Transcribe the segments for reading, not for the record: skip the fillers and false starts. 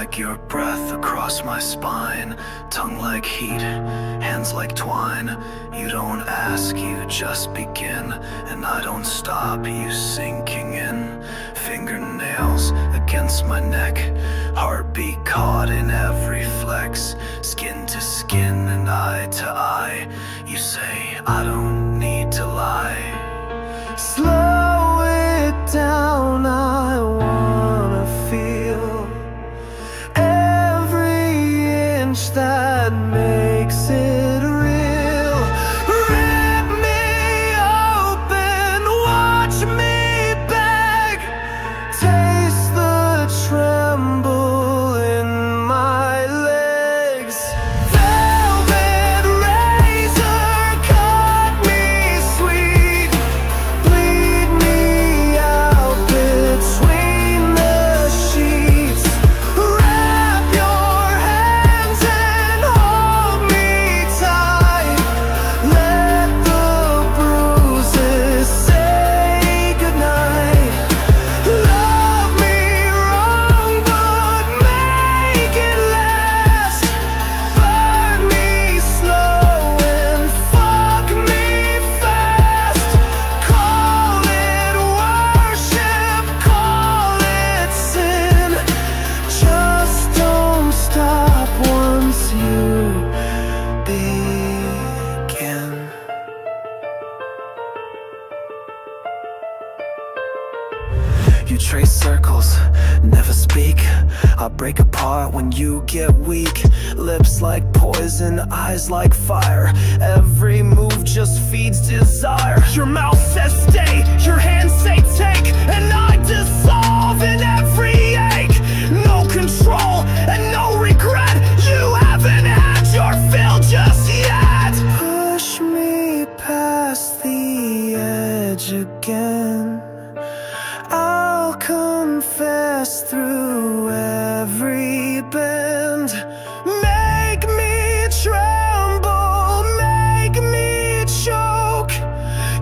like your breath across my spine, tongue like heat, hands like twine. You don't ask, you just begin, and I don't stop, you sinking in. Fingernails against my neck, heartbeat caught in every flex. Skin to skin and eye to eye, you say I don't need to lie. Slow it down, I wanna feel every inch that makes it real. Rip me open, watch me beg, taste the tremble in my legs. Velvet razor, cut me sweet, bleed me out between the sheets. Wrap your hands and hold me tight. Let the bruises say goodnight. Love me wrong, but make it last. Burn me slow and fuck me fast. Call it worship, call it sin. Just don't stop once you begin. You trace circles, never speak. I break apart when you get weak. Lips like poison, eyes like fire. Every move just feeds desire. Your mouth says stay, your hands say take, and I dissolve in every ache. No control and no regret. You haven't had your fill just yet. Push me past the edge again. I'll confess through every bend. Make me tremble, make me choke.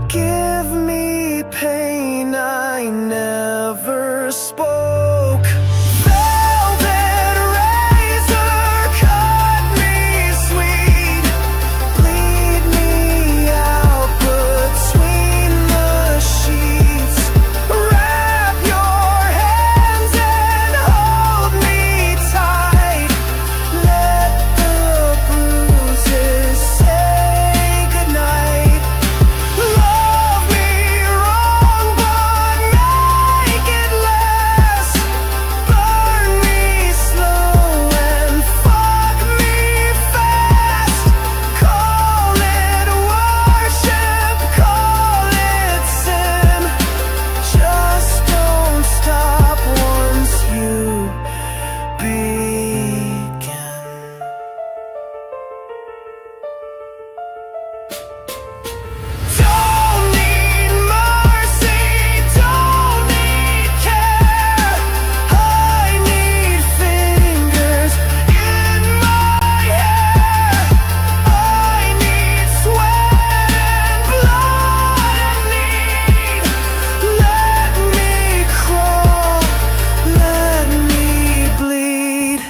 Give me pain I never spoke. Velvet razor, cut me sweet, bleed me out between the sheets. Wrap your hands and hold me tight. Let the bruises say goodnight. Love me wrong, but make it last. Burn me slow and fuck me fast. Call it worship, call it sin. Just don't stop once you begin. Don't need mercy, don't need care. I need fingers in my hair. I need sweat and blood and need. Let me crawl, let me bleed.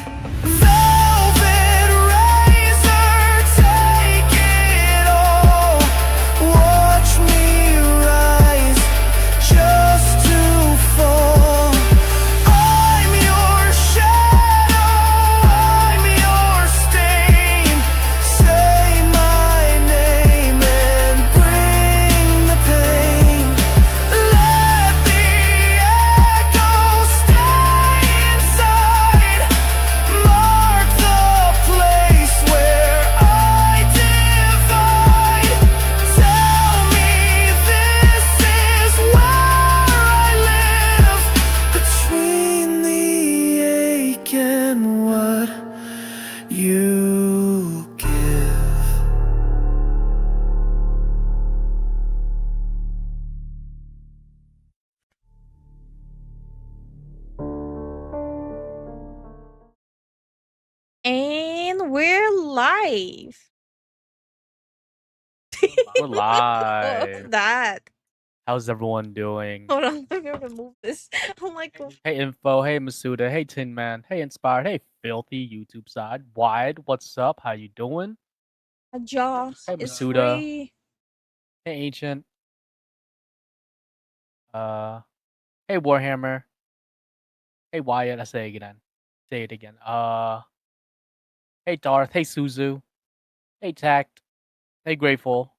Velvet razor, take it all. Watch me rise, just to fall. I'm your shadow, I'm your stain. Say my name and bring the pain. Let the echo stay inside. Mark the place where I divide. Tell me this is where I live, between the ache and what you give. And we're live. We're live. What's that? How's everyone doing? Hold on, let me remove this. I'm like, Hey Info, hey Masuda, hey Tin Man, hey Inspired, hey Filthy YouTube side, Wide, what's up? How you doing? a jaw Hey is Masuda, free. hey Ancient, uh, hey Warhammer, hey Wyatt, I say it again. Say it again. Hey Darth, hey Suzu, hey Tact, hey Grateful,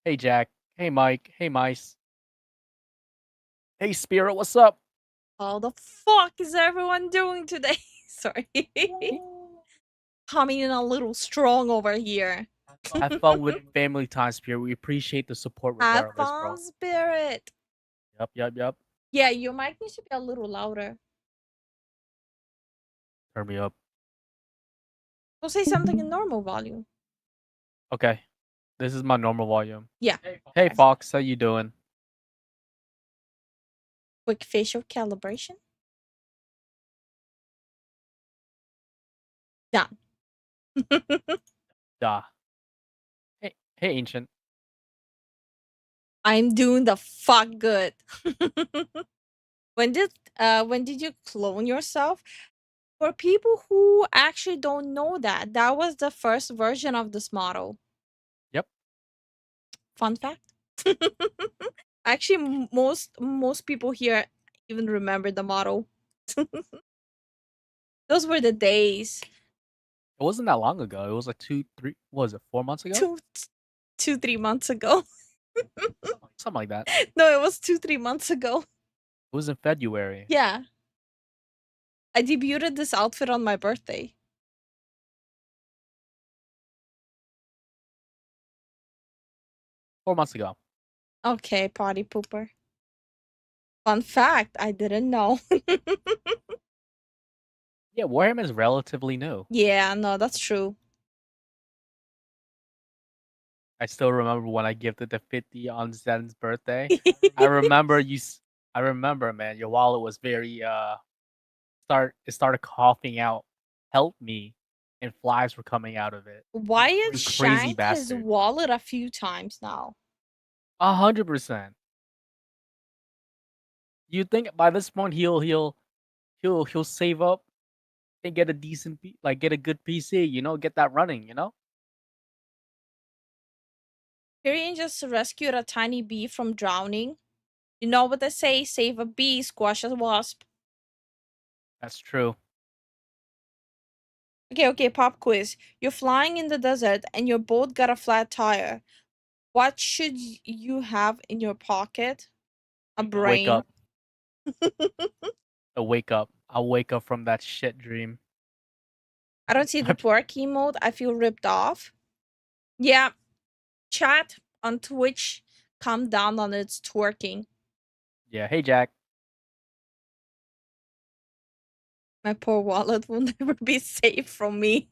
hey Jack, hey Mike, hey Mice, hey Spirit, what's up? How the fuck is everyone doing today? Sorry. Coming in a little strong over here. Have fun with family time, Spirit. We appreciate the support Have regardless, fun, bro. spirit. Yep. Yeah, your mic needs to be a little louder. Turn me up. Go say something in normal volume. Okay, this is my normal volume. Yeah. Hey Okay. Fox, how you doing? Quick facial calibration. Done. Duh. Hey Ancient. I'm doing the fuck good. When did you clone yourself? For people who actually don't know that, that was the first version of this model. Yep. Fun fact. Actually, most people here even remember the model. Those were the days. It wasn't that long ago. It was like 2, 3. What was it? 4 months ago? Two, 2, 3 months ago. Something like that. No, it was 2, 3 months ago. It was in February. Yeah, I debuted this outfit on my birthday. 4 months ago. Okay, potty pooper. Fun fact, I didn't know. Yeah, Warhammer is relatively new. Yeah, no, that's true. I still remember when I gifted the 50 on Zen's birthday. I remember I remember, man, your wallet was very it started coughing out. Help me, and flies were coming out of it. Wyatt You crazy shanked his bastard. wallet a few times now. 100%. You think by this point he'll save up and get a decent get a good PC, get that running, Tyrion just rescued a tiny bee from drowning. You know what they say, save a bee, squash a wasp. That's true. Okay, pop quiz. You're flying in the desert and your boat got a flat tire. What should you have in your pocket? A Wake brain. up. Wake up. I'll wake up from that shit dream. I don't see the twerk emote. I feel ripped off. Yeah, chat on Twitch, calm down on its twerking. Yeah, hey Jack. My poor wallet will never be safe from me.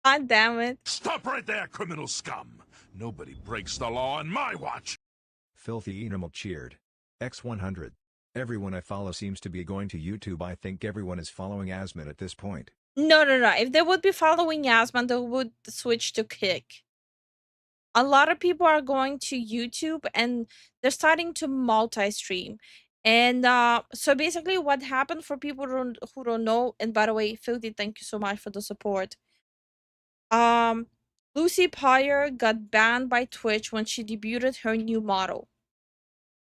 God damn it. Stop right there, criminal scum! Nobody breaks the law on my watch! Filthy Animal cheered. X100. Everyone I follow seems to be going to YouTube. I think everyone is following Asmon at this point. No. If they would be following Yasman, they would switch to Kick. A lot of people are going to YouTube and they're starting to multi-stream. And so basically what happened for people who don't know, and by the way, Filthy, thank you so much for the support. Lucy Pyre got banned by Twitch when she debuted her new model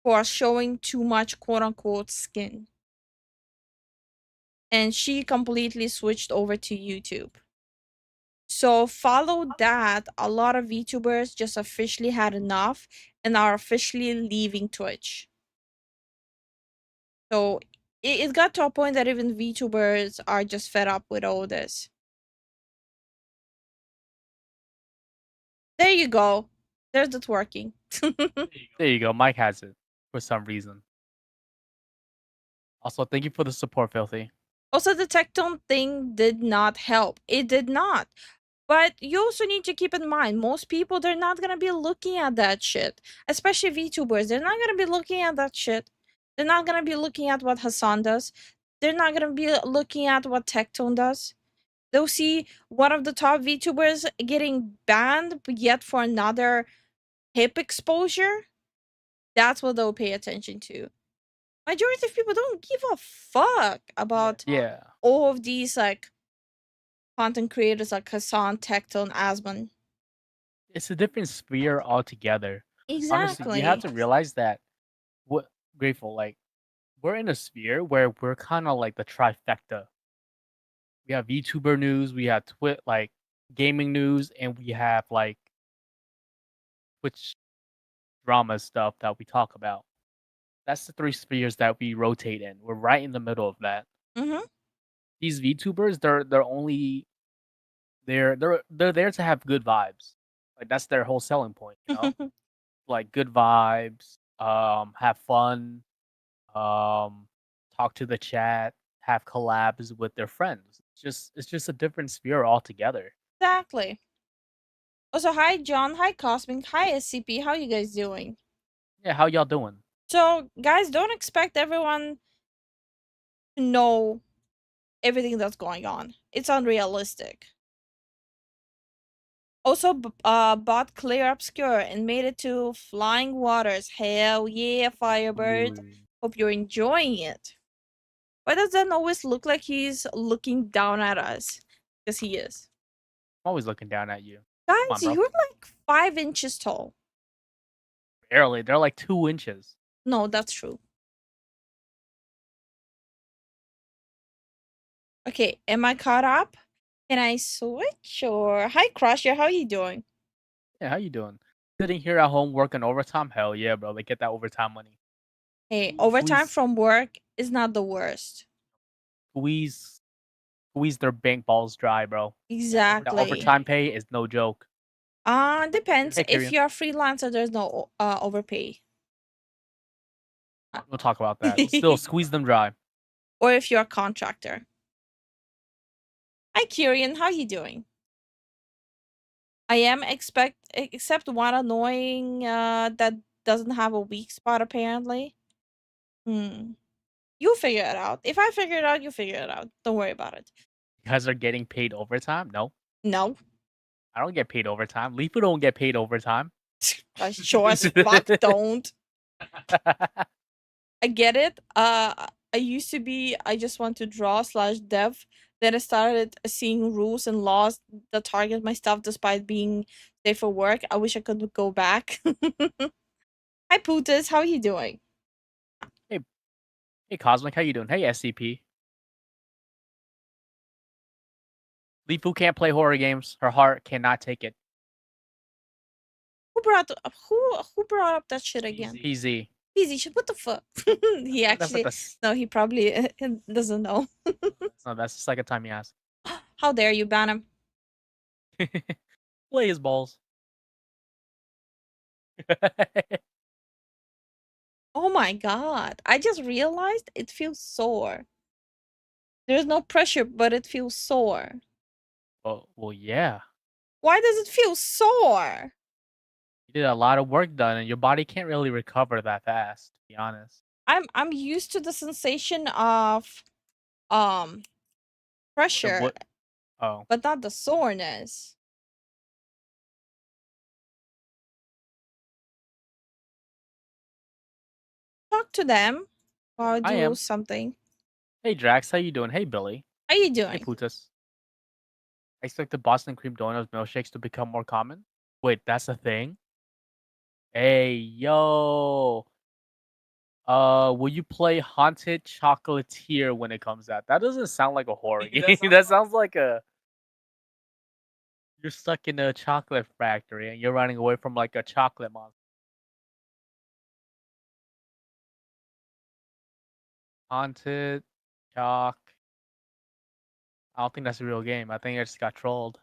for showing too much quote-unquote skin. And she completely switched over to YouTube. So follow that, a lot of VTubers just officially had enough and are officially leaving Twitch. So it got to a point that even VTubers are just fed up with all this. There you go. There's the twerking. There you go. Mike has it for some reason. Also, thank you for the support, Filthy. Also, the tectone thing did not help. It did not. But you also need to keep in mind, most people, they're not going to be looking at that shit. Especially VTubers. They're not going to be looking at that shit. They're not going to be looking at what Hassan does. They're not going to be looking at what Tectone does. They'll see one of the top VTubers getting banned yet for another hip exposure. That's what they'll pay attention to. Majority of people don't give a fuck about Yeah. all of these like content creators like Hassan, Tecton, and Asman. It's a different sphere altogether. Honestly, you have Exactly. to realize that what grateful, like we're in a sphere where we're kind of like the trifecta. We have VTuber news, we have like gaming news, and we have like Twitch drama stuff that we talk about. That's the three spheres that we rotate in. We're right in the middle of that. Mm-hmm. These VTubers, they're only they're there to have good vibes. Like that's their whole selling point, you know? Like good vibes, have fun, talk to the chat, have collabs with their friends. It's just a different sphere altogether. Exactly. Also, hi John, hi Cosmic, hi SCP. How you guys doing? Yeah, how y'all doing? So, guys, don't expect everyone to know everything that's going on. It's unrealistic. Also, bought Clear Obscure and made it to Flying Waters. Hell yeah, Firebird. Ooh, Hope you're enjoying it. Why does that always look like he's looking down at us? Because he is. I'm always looking down at you. Come on, Guys, bro. you're like 5 inches tall. Barely. They're like 2 inches. No, that's true. Okay, am I caught up? Can I switch or hi Crusher, how you doing? Yeah, how you doing? Sitting here at home working overtime? Hell yeah, bro. They get that overtime money. Hey, overtime Squeeze, from work is not the worst. squeeze, squeeze their bank balls dry, bro. The Exactly. overtime pay is no joke. Depends. Hey, If Kyrian. you're a freelancer, there's no overpay. We'll talk about that. Still, squeeze them dry. Or if you're a contractor. Hi Kyrian, how you doing? I am except one annoying that doesn't have a weak spot apparently. You'll figure it out. If I figure it out, you figure it out. Don't worry about it. You guys are getting paid overtime? No, No. I don't get paid overtime. Lifu don't get paid overtime. I sure as fuck don't. I get it. I used to be I just want to draw / dev. Then I started seeing rules and laws that target my stuff despite being safe for work. I wish I could go back. Hi Putas, how are you doing? Hey, Cosmic, how you doing? Hey, SCP. Lifu can't play horror games. Her heart cannot take it. Who brought up that shit again? PZ. Easy shit. What the fuck? He That's like actually no, he probably doesn't know. that's the second time he asked. How dare you ban him? Play his balls. Oh my god. I just realized it feels sore. There's no pressure, but it feels sore. Well, yeah. Why does it feel sore? You did a lot of work done, and your body can't really recover that fast. To be honest. I'm used to the sensation of pressure, What? Oh, but not the soreness. Talk to them while I I do am. something. Hey, Drax, how you doing? Hey, Billy. How you Hey, doing? Putas. I expect the Boston cream donuts milkshakes to become more common. Wait, that's a thing? Hey, yo. Will you play Haunted Chocolatier when it comes out? That doesn't sound like a horror game. That sounds like a you're stuck in a chocolate factory and you're running away from like a chocolate monster. Haunted Choc. I don't think that's a real game. I think I just got trolled.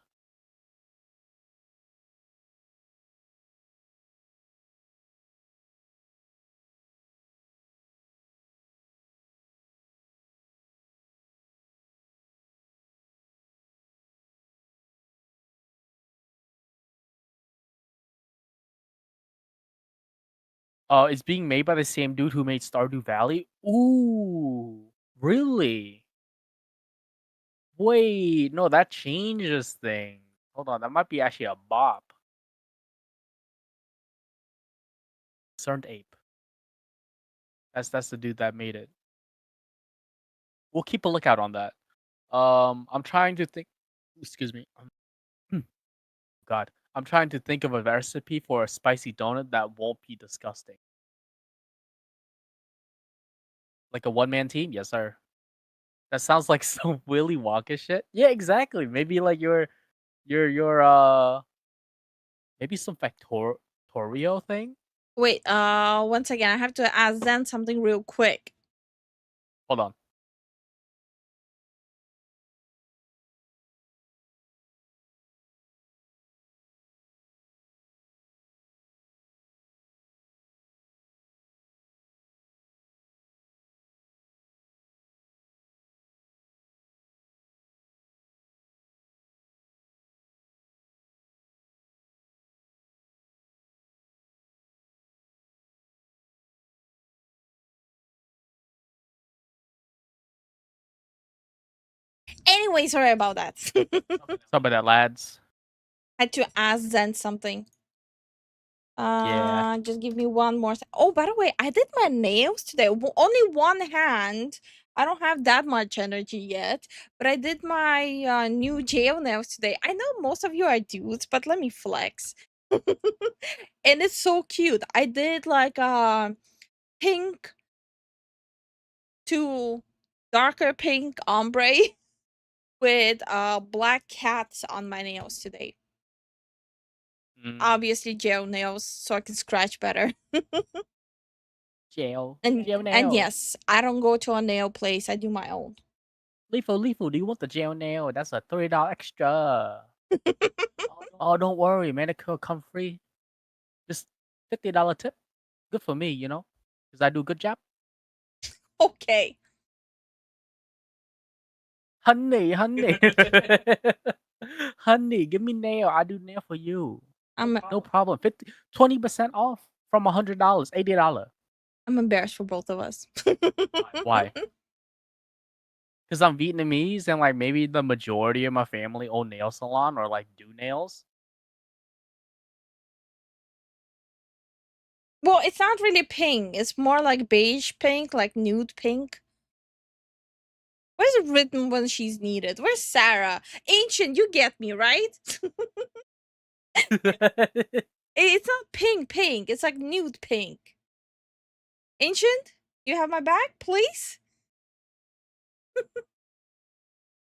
It's being made by the same dude who made Stardew Valley. Ooh, really? Wait, no, that changes things. Hold on, that might be actually a bop. Concerned ape. That's the dude that made it. We'll keep a lookout on that. I'm trying to think. Excuse me. God, I'm trying to think of a recipe for a spicy donut that won't be disgusting. Like a one-man team, yes, sir. That sounds like some Willy Wonka shit. Yeah, exactly. Maybe like your maybe some Factorio thing. Wait, once again, I have to ask Zen something real quick. Hold on. Anyway, sorry about that. Some of that, lads. Had to ask Zen something. Yeah. Just give me one more. Oh, by the way, I did my nails today. Only one hand. I don't have that much energy yet, but I did my new gel nails today. I know most of you are dudes, but let me flex. And it's so cute. I did like pink to darker pink ombre with black cats on my nails today. Mm, Obviously gel nails so I can scratch better. gel. And Gel nail. yes, I don't go to a nail place. I do my own. Lifu, do you want the gel nail? That's a $30 extra. Oh, don't worry, man. It could come free. Just $50 tip. Good for me, you know? Because I do a good job. Okay. Honey. Honey, give me nail. I do nail for you. No problem. 20% off from $100, $80. I'm embarrassed for both of us. Why? Because I'm Vietnamese and like maybe the majority of my family own nail salon or like do nails. Well, it's not really pink. It's more like beige pink, like nude pink. Where's it written when she's needed? Where's Sarah? Ancient, you get me, right? It's not pink. It's like nude pink. Ancient, you have my back, please?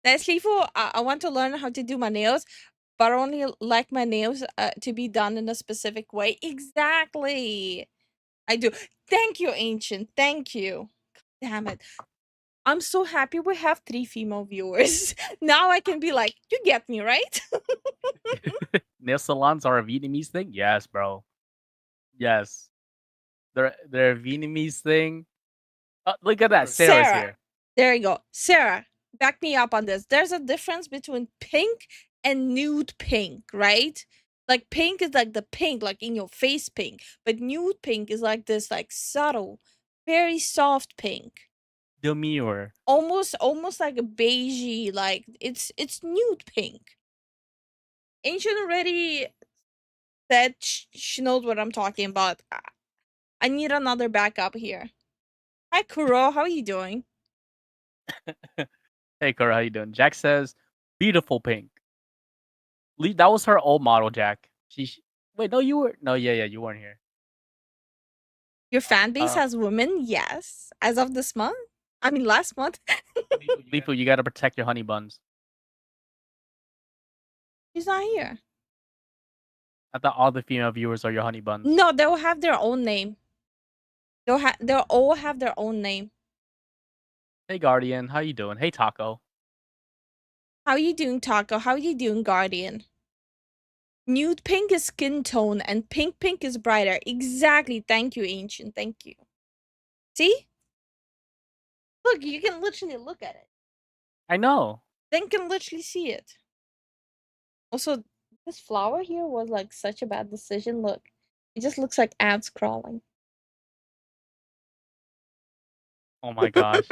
Leslie, I want to learn how to do my nails, but I only like my nails to be done in a specific way. Exactly. I do. Thank you, Ancient. Thank you. Damn it. I'm so happy we have 3 female viewers. Now I can be like, you get me, right? Nail salons are a Vietnamese thing? Yes, bro. Yes. They're a Vietnamese thing. Look at that. Sarah's Sarah. here. There you go. Sarah, back me up on this. There's a difference between pink and nude pink, right? Like pink is like the pink, like in your face pink, but nude pink is like this like subtle, very soft pink. Demure. Almost like a beigey, like it's nude pink. Ancient already said she knows what I'm talking about. I need another backup here. Hi Kuro, how are you doing? Hey, Cora, how you doing? Jack says, beautiful pink. That was her old model, Jack. Wait, no, you were. No, yeah, you weren't here. Your fan base Uh, has women? Yes. As of this month? I mean, last month? Lifu, you gotta protect your honey buns. She's not here. I thought all the female viewers are your honey buns. No, they'll have their own name. They'll all have their own name. Hey, Guardian, how you doing? Hey, Taco. How you doing, Taco? How you doing, Guardian? Nude pink is skin tone and pink is brighter. Exactly. Thank you, Ancient. Thank you. See? Look, you can literally look at it. I know. Then can literally see it. Also, this flower here was like such a bad decision. Look, it just looks like ants crawling. Oh my gosh.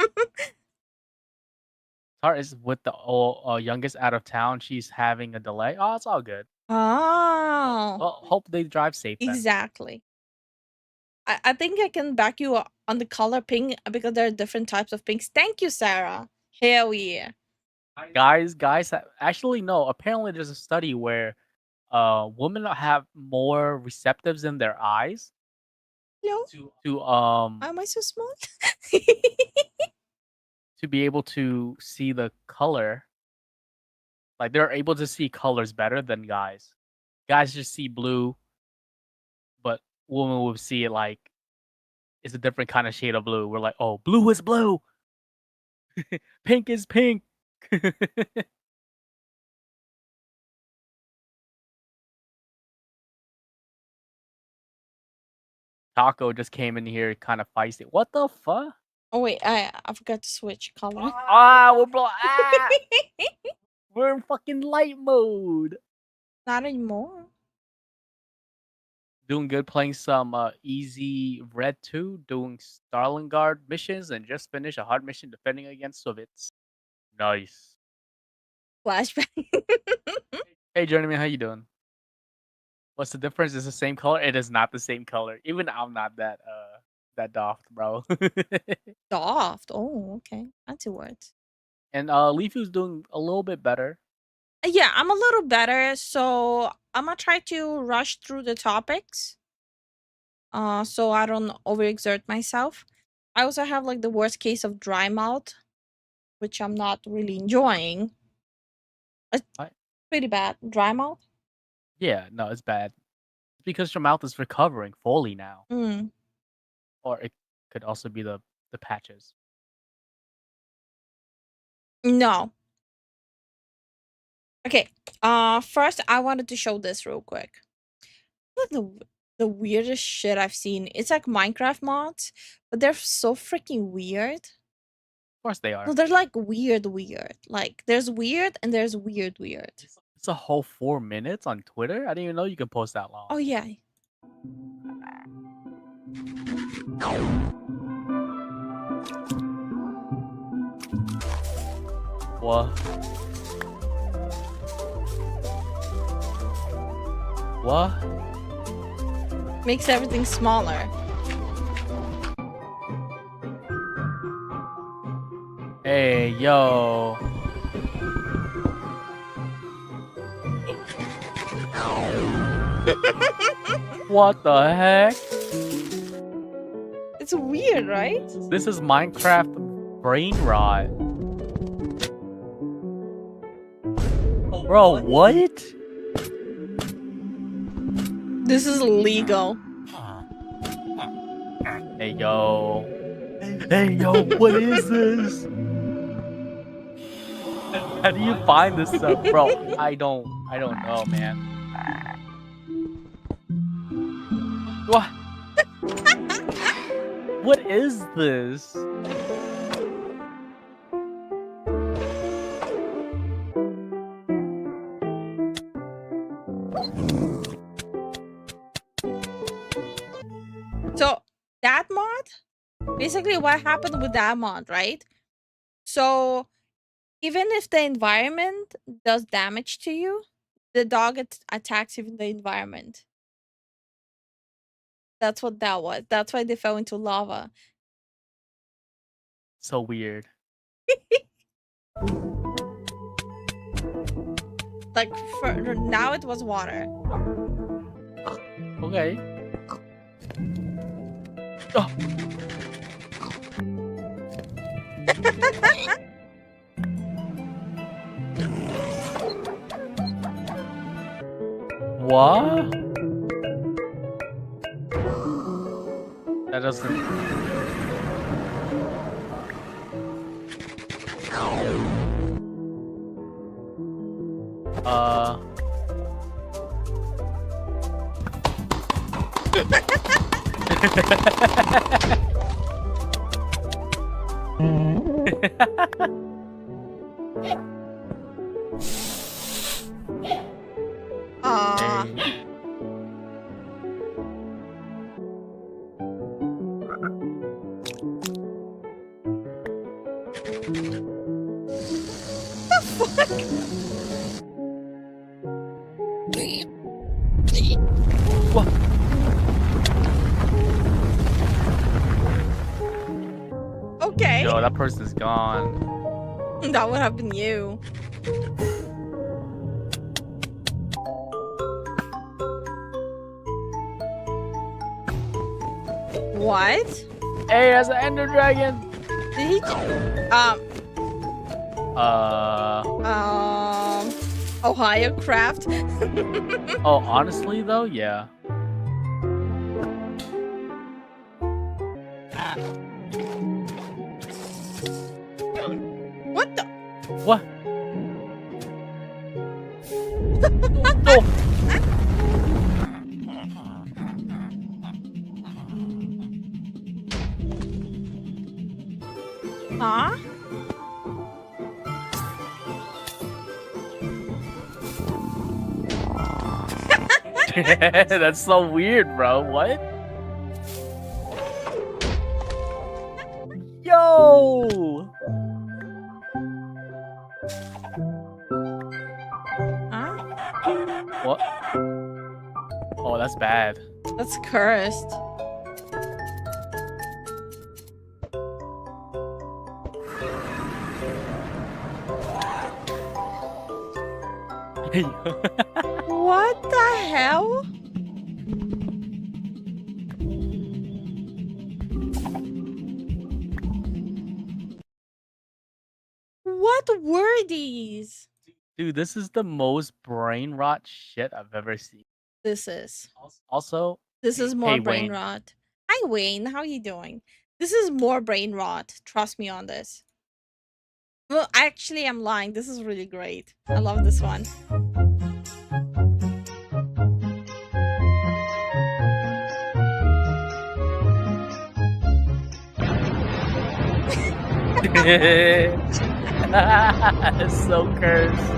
Tara is with the youngest out of town. She's having a delay. Oh, it's all good. Oh, Well, hope they drive safe then. exactly. I think I can back you up on the color pink because there are different types of pinks. Thank you, Sarah. Hell yeah. Guys, actually no. Apparently, there's a study where women have more receptives in their eyes Hello? to Why am I so small? to be able to see the color. Like they're able to see colors better than guys. Guys just see blue, but women will see it like it's a different kind of shade of blue. We're like, oh, blue is blue, pink is pink. Taco just came in here kind of feisty. What the fuck? Oh wait, I forgot to switch color. Ah, we're in fucking light mode. Not anymore. Doing good, playing some easy Red 2, doing Stalingrad missions, and just finished a hard mission defending against Soviets. Nice. Flashback. Hey, Journeyman, how you doing? What's the difference? Is the same color? It is not the same color. Even I'm not that daft, bro. Soft. Oh, okay. Fancy words. And Lifu's doing a little bit better. Yeah, I'm a little better, so I'm gonna try to rush through the topics. So I don't overexert myself. I also have like the worst case of dry mouth, which I'm not really enjoying. It's What? pretty bad. Dry mouth? Yeah, no, it's bad. It's because your mouth is recovering fully now. Mm. Or it could also be the patches. No. Okay. First I wanted to show this real quick. Look the weirdest shit I've seen. It's like Minecraft mods, but they're so freaking weird. Of course they are. No, they're like weird. Like there's weird and there's weird. It's a whole 4 minutes on Twitter? I didn't even know you can post that long. Oh yeah. What? What? Makes everything smaller. Hey, yo. What the heck? It's weird, right? This is Minecraft brain rot. Bro, what? This is legal. Hey, yo. Hey, yo, what is this? How do you find this stuff? Bro, I don't know, man. What? What is this? So that mod, basically what happened with that mod, right? So even if the environment does damage to you, the dog attacks even the environment. That's what that was. That's why they fell into lava. So weird. Like for now it was water. Okay. Oh. What? That doesn't. Aw. Hey. What? that person's gone. That would have been you. What? Hey, that's an Ender Dragon. Did he? Ohio Craft. Oh, honestly though, yeah. What the? What? No. Huh? That's so weird, bro. What? Yo! Huh? What? Oh, that's bad. That's cursed. What the hell? What were these? Dude, this is the most brain rot shit I've ever seen. This is. Also, This is more hey, brain Wayne. rot. Hi Wayne, how you doing? This is more brain rot. Trust me on this. Well, actually, I'm lying. This is really great. I love this one. It's so cursed.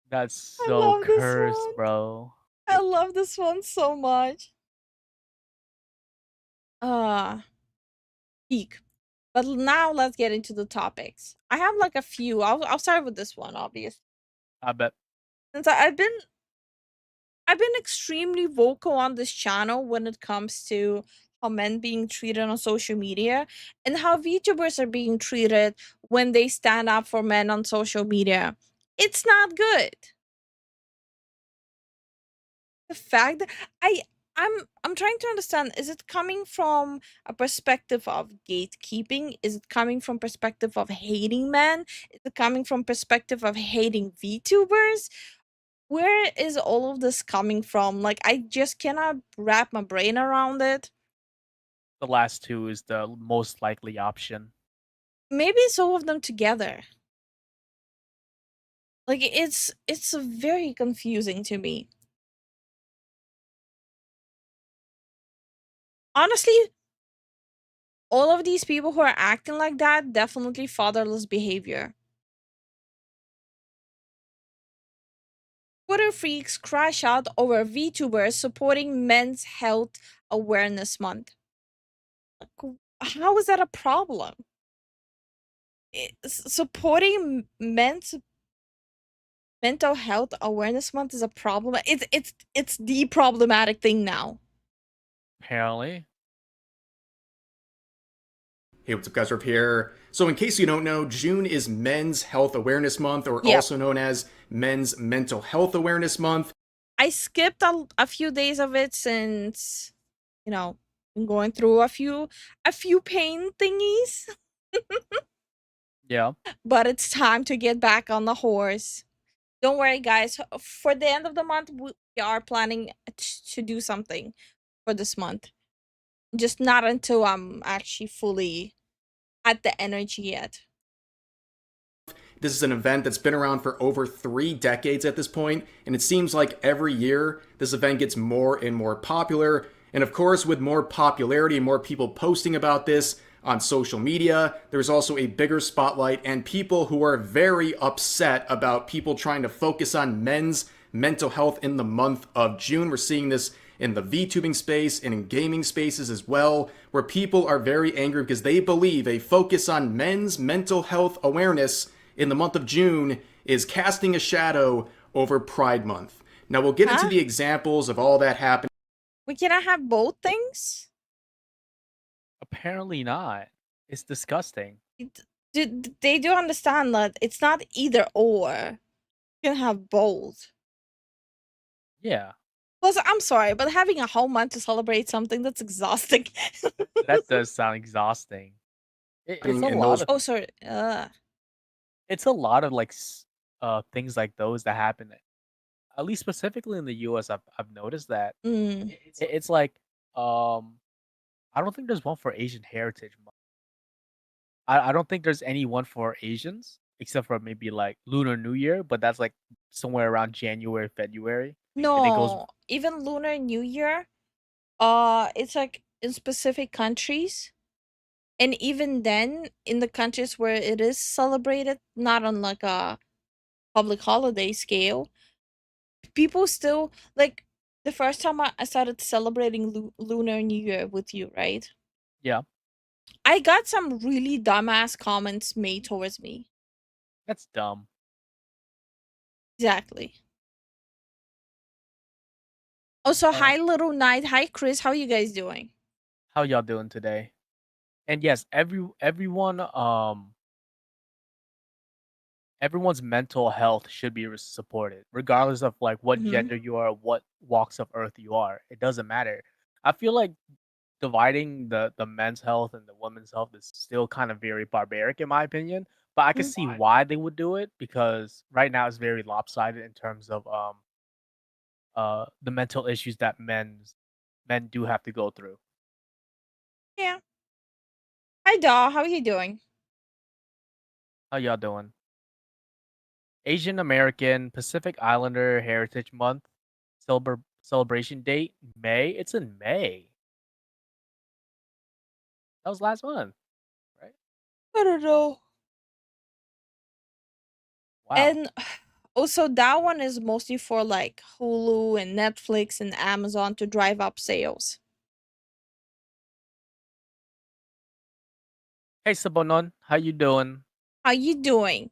That's I so love this cursed, one. bro. I love this one so much. Peak. But now let's get into the topics. I have like a few. I'll start with this one, obviously. I bet. Since I've been extremely vocal on this channel when it comes to how men being treated on social media and how VTubers are being treated when they stand up for men on social media. It's not good. The fact that I'm trying to understand, is it coming from a perspective of gatekeeping? Is it coming from perspective of hating men? Is it coming from perspective of hating VTubers? Where is all of this coming from? Like, I just cannot wrap my brain around it. The last two is the most likely option. Maybe it's all of them together. Like, it's very confusing to me. Honestly, all of these people who are acting like that, definitely fatherless behavior. Twitter freaks crash out over VTubers supporting Men's Health Awareness Month. Like, how is that a problem? Supporting men's mental health awareness month is a problem. It's the problematic thing now. Apparently. Hey, what's up guys, Rip here. So in case you don't know, June is Men's Health Awareness Month, or Yep. also known as Men's Mental Health Awareness Month. I skipped a few days of it since, you know, been going through a few pain thingies. Yeah. But it's time to get back on the horse. Don't worry, guys. For the end of the month, we are planning to do something for this month. Just not until I'm actually fully at the energy yet. This is an event that's been around for over 3 decades at this point, and it seems like every year this event gets more and more popular. And of course, with more popularity and more people posting about this on social media, there's also a bigger spotlight and people who are very upset about people trying to focus on men's mental health in the month of June. We're seeing this in the VTubing space and in gaming spaces as well, where people are very angry because they believe a focus on men's mental health awareness in the month of June is casting a shadow over Pride Month. Now, we'll get into Huh? the examples of all that happening. We cannot have both things? Apparently not. It's disgusting. They do understand that it's not either or. You can have both. Yeah, Plus, I'm sorry, but having a whole month to celebrate something, that's exhausting. that does sound exhausting. It's a in lot those of Oh, sorry. it's a lot of like things like those that happen. At least specifically in the U.S., I've noticed that Mm. it's like I don't think there's one for Asian Heritage Month. I don't think there's any one for Asians except for maybe like Lunar New Year, but that's like somewhere around January, February, and it goes. No, even Lunar New Year, it's like in specific countries. And even then, in the countries where it is celebrated, not on like a public holiday scale, people still like the first time I started celebrating Lunar New Year with you, right? Yeah, I got some really dumbass comments made towards me. that's dumb. Exactly. Also, Uh, hi, Little Knight. Hi, Chris. How you guys doing? how y'all doing today? And yes, everyone's mental health should be supported, regardless of like what Mhm. gender you are, what walks of earth you are. It doesn't matter. I feel like dividing the men's health and the women's health is still kind of very barbaric in my opinion. But I can see why they would do it because right now it's very lopsided in terms of the mental issues that men do have to go through. Yeah. Hi, Daw. How are you doing? How y'all doing? Asian American Pacific Islander Heritage Month celebration date May. It's in May. That was last month, right? I don't know. Wow. And also, that one is mostly for like Hulu and Netflix and Amazon to drive up sales. Hey Sabonon, how you doing? How you doing?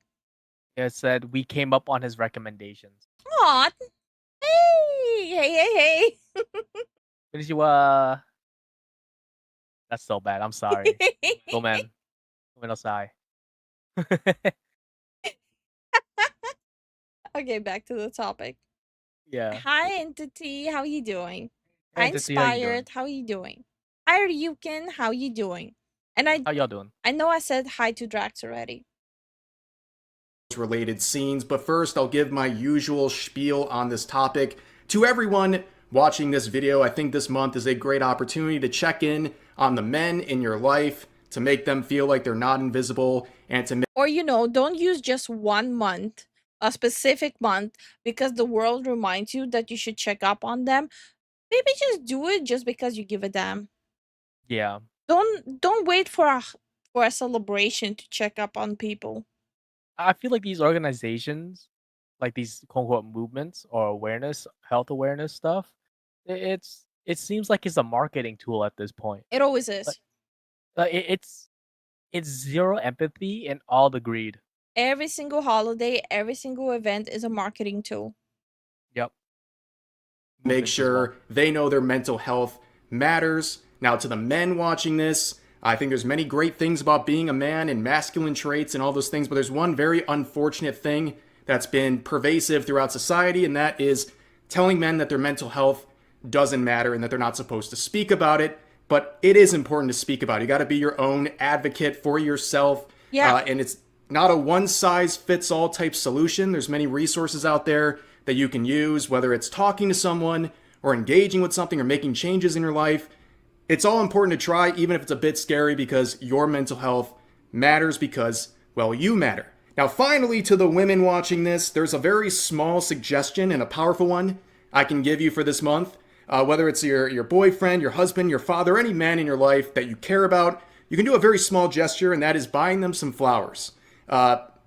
It said we came up on his recommendations. Aw, hey. Did you That's so bad. I'm sorry. Go man. Go outside. Okay, back to the topic. Yeah. Hi, Entity. How you doing? Hey, Hi, Entity, how you doing? Inspired. How you doing? Hi, Ryukin. How you doing? And How y'all doing? I know I said hi to Drax already. related scenes, but first I'll give my usual spiel on this topic. To everyone watching this video, I think this month is a great opportunity to check in on the men in your life, to make them feel like they're not invisible, and to Or, don't use just 1 month, a specific month, because the world reminds you that you should check up on them. Maybe just do it just because you give a damn. Yeah. Don't wait for a celebration to check up on people. I feel like these organizations, like these quote unquote movements or awareness, health awareness stuff, it seems like it's a marketing tool at this point. It always Like, is. it's zero empathy and all the greed. Every single holiday, every single event is a marketing tool. Yep. make Movements as well. sure they know their mental health matters. Now, to the men watching this, I think there's many great things about being a man and masculine traits and all those things, but there's one very unfortunate thing that's been pervasive throughout society, and that is telling men that their mental health doesn't matter and that they're not supposed to speak about it. But it is important to speak about it. You got to be your own advocate for yourself. Yeah. And it's not a one-size-fits-all type solution. There's many resources out there that you can use, whether it's talking to someone or engaging with something or making changes in your life. It's all important to try, even if it's a bit scary, because your mental health matters because, well, you matter. Now, finally, to the women watching this, there's a very small suggestion and a powerful one I can give you for this month. Whether it's your boyfriend, your husband, your father, any man in your life that you care about, you can do a very small gesture, and that is buying them some flowers.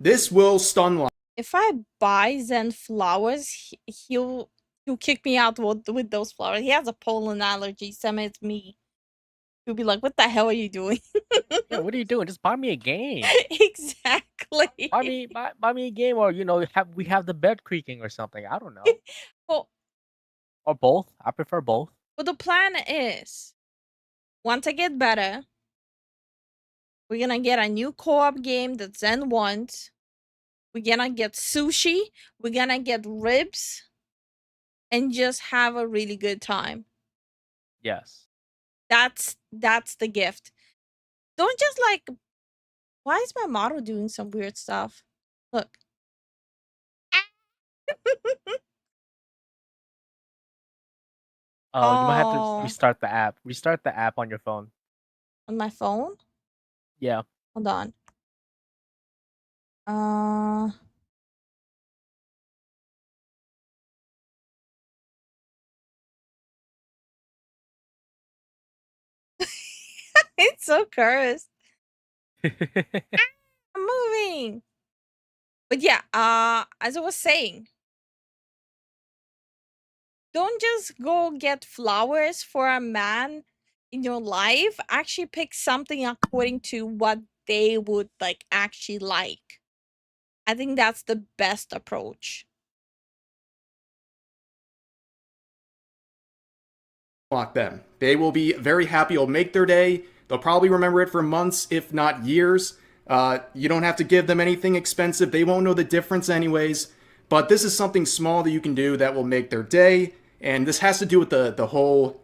This will stun If I buy Zen flowers, he'll kick me out with those flowers. He has a pollen allergy. Same as me. You'll be like, what the hell are you doing? Yeah, what are you doing? Just buy me a game. Exactly. Buy me a game, or we have the bed creaking or something. I don't know, Well, or both. I prefer both. well, the plan is once I get better, we're gonna get a new co-op game that Zen wants. We're gonna get sushi. We're gonna get ribs, and just have a really good time. Yes. That's the gift. Don't just like. Why is my model doing some weird stuff? Look. Oh, you might have to Oh, restart the app. Restart the app on your phone. on my phone. Yeah. Hold on. Uh. It's so cursed. I'm moving. But yeah, as I was saying, don't just go get flowers for a man in your life. Actually pick something according to what they would like actually like. I think that's the best approach. Block them. They will be very happy. It'll make their day. They'll probably remember it for months, if not years. You don't have to give them anything expensive. They won't know the difference anyways. But this is something small that you can do that will make their day. And this has to do with the whole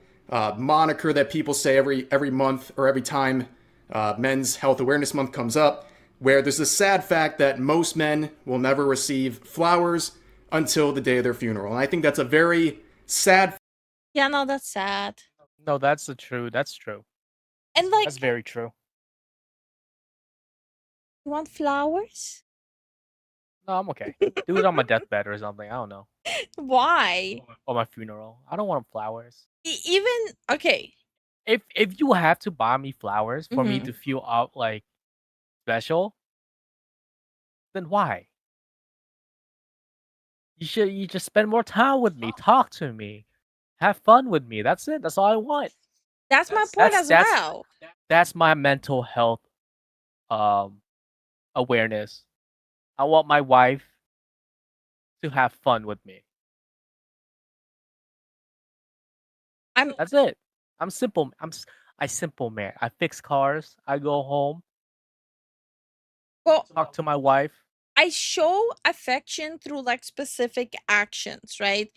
moniker that people say every month or every time Men's Health Awareness Month comes up, where there's a sad fact that most men will never receive flowers until the day of their funeral. And I think that's a very sad. Yeah, no, that's sad. No, that's true. That's true. And like, That's very true. you want flowers? No, I'm okay. Do it on my deathbed or something. I don't know. Why? Or my funeral. I don't want flowers. Even okay. If you have to buy me flowers for me Mhm. to feel out like special, then why? You just spend more time with me, talk to me, have fun with me. That's it. That's all I want. That's my point That's as well. that's my mental health awareness. I want my wife to have fun with me. That's it. I'm simple. I simple man. I fix cars. I go home, Well, talk to my wife. I show affection through like specific actions, right?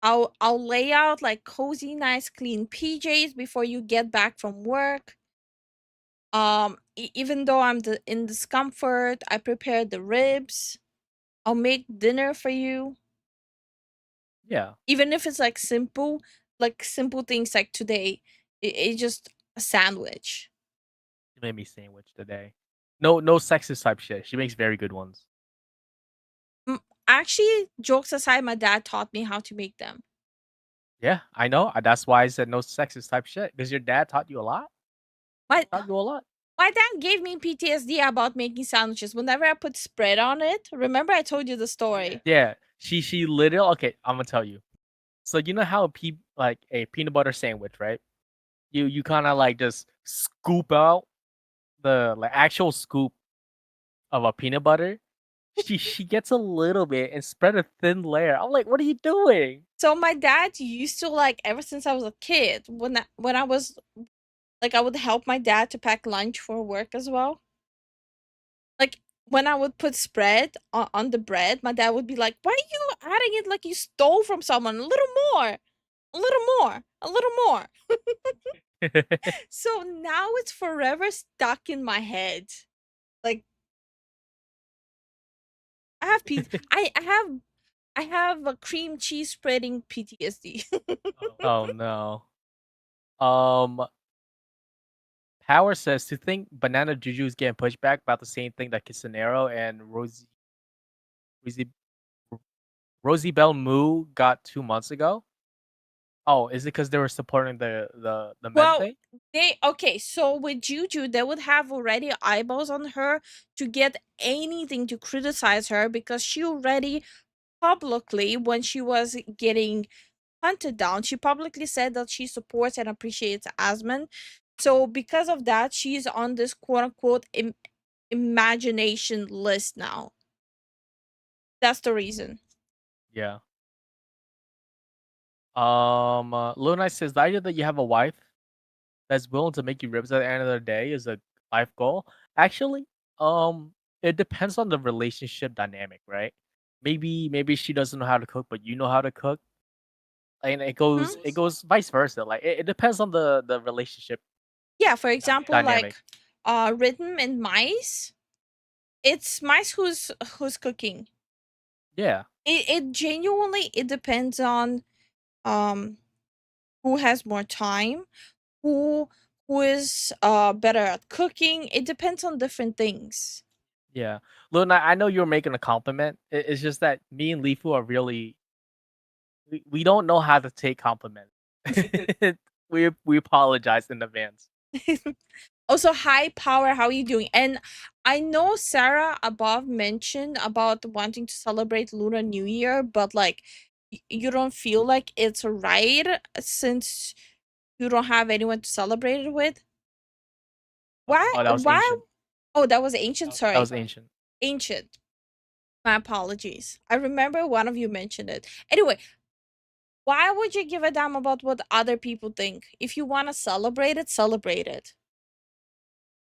I'll lay out like cozy, nice, clean PJs before you get back from work. Even though I'm in discomfort, I prepare the ribs. I'll make dinner for you. Yeah. Even if it's like simple things like today, it's just a sandwich. She made me sandwich today. No sexist type shit. She makes very good ones. Actually, jokes aside, my dad taught me how to make them. Yeah, I know. That's why I said no sexist type shit. Because your dad taught you a lot. My Taught you a lot. my dad gave me PTSD about making sandwiches. Whenever I put spread on it, remember I told you the story. Yeah. She literally. Okay, I'm gonna tell you. So you know how a peanut butter sandwich, right? You kind of like just scoop out the like actual scoop of a peanut butter. She gets a little bit and spread a thin layer. I'm like, what are you doing? So my dad used to like ever since I was a kid, when I was like I would help my dad to pack lunch for work as well. Like when I would put spread on the bread, my dad would be like, "Why are you adding it like you stole from someone? A little more, a little more, a little more." So now it's forever stuck in my head. Like I have I have a cream cheese spreading PTSD. Oh no. Power says to think Banana Juju is getting pushed back about the same thing that Kisanero and Rosie Rosie Bell Moo got 2 months ago. Oh, is it because they were supporting the men Well, thing? okay, so with Juju, they would have already eyeballs on her to get anything to criticize her because she already publicly, when she was getting hunted down, she publicly said that she supports and appreciates Asman. So because of that, she's on this quote unquote imagination list now. That's the reason. Yeah. Luna says the idea that you have a wife that's willing to make you ribs at the end of the day is a life goal. Actually, it depends on the relationship dynamic, right? Maybe she doesn't know how to cook, but you know how to cook, and it goes vice versa. Like it depends on the relationship Yeah, for example, dynamic. like Rhythm and Mice, it's Mice who's cooking. Yeah, It genuinely it depends on um who has more time, who is better at cooking. It depends on different things. yeah. Luna, I know you're making a compliment. It's just that me and Lifu are really we don't know how to take compliments. We apologize in advance. Also, hi Power, how are you doing? And I know Sarah above mentioned about wanting to celebrate Lunar New Year, but like you don't feel like it's right since you don't have anyone to celebrate it with. Why? Oh, that was Why? ancient. Oh, that was ancient. Sorry, That was ancient. ancient. My apologies. I remember one of you mentioned it. Anyway, why would you give a damn about what other people think? If you want to celebrate it, celebrate it.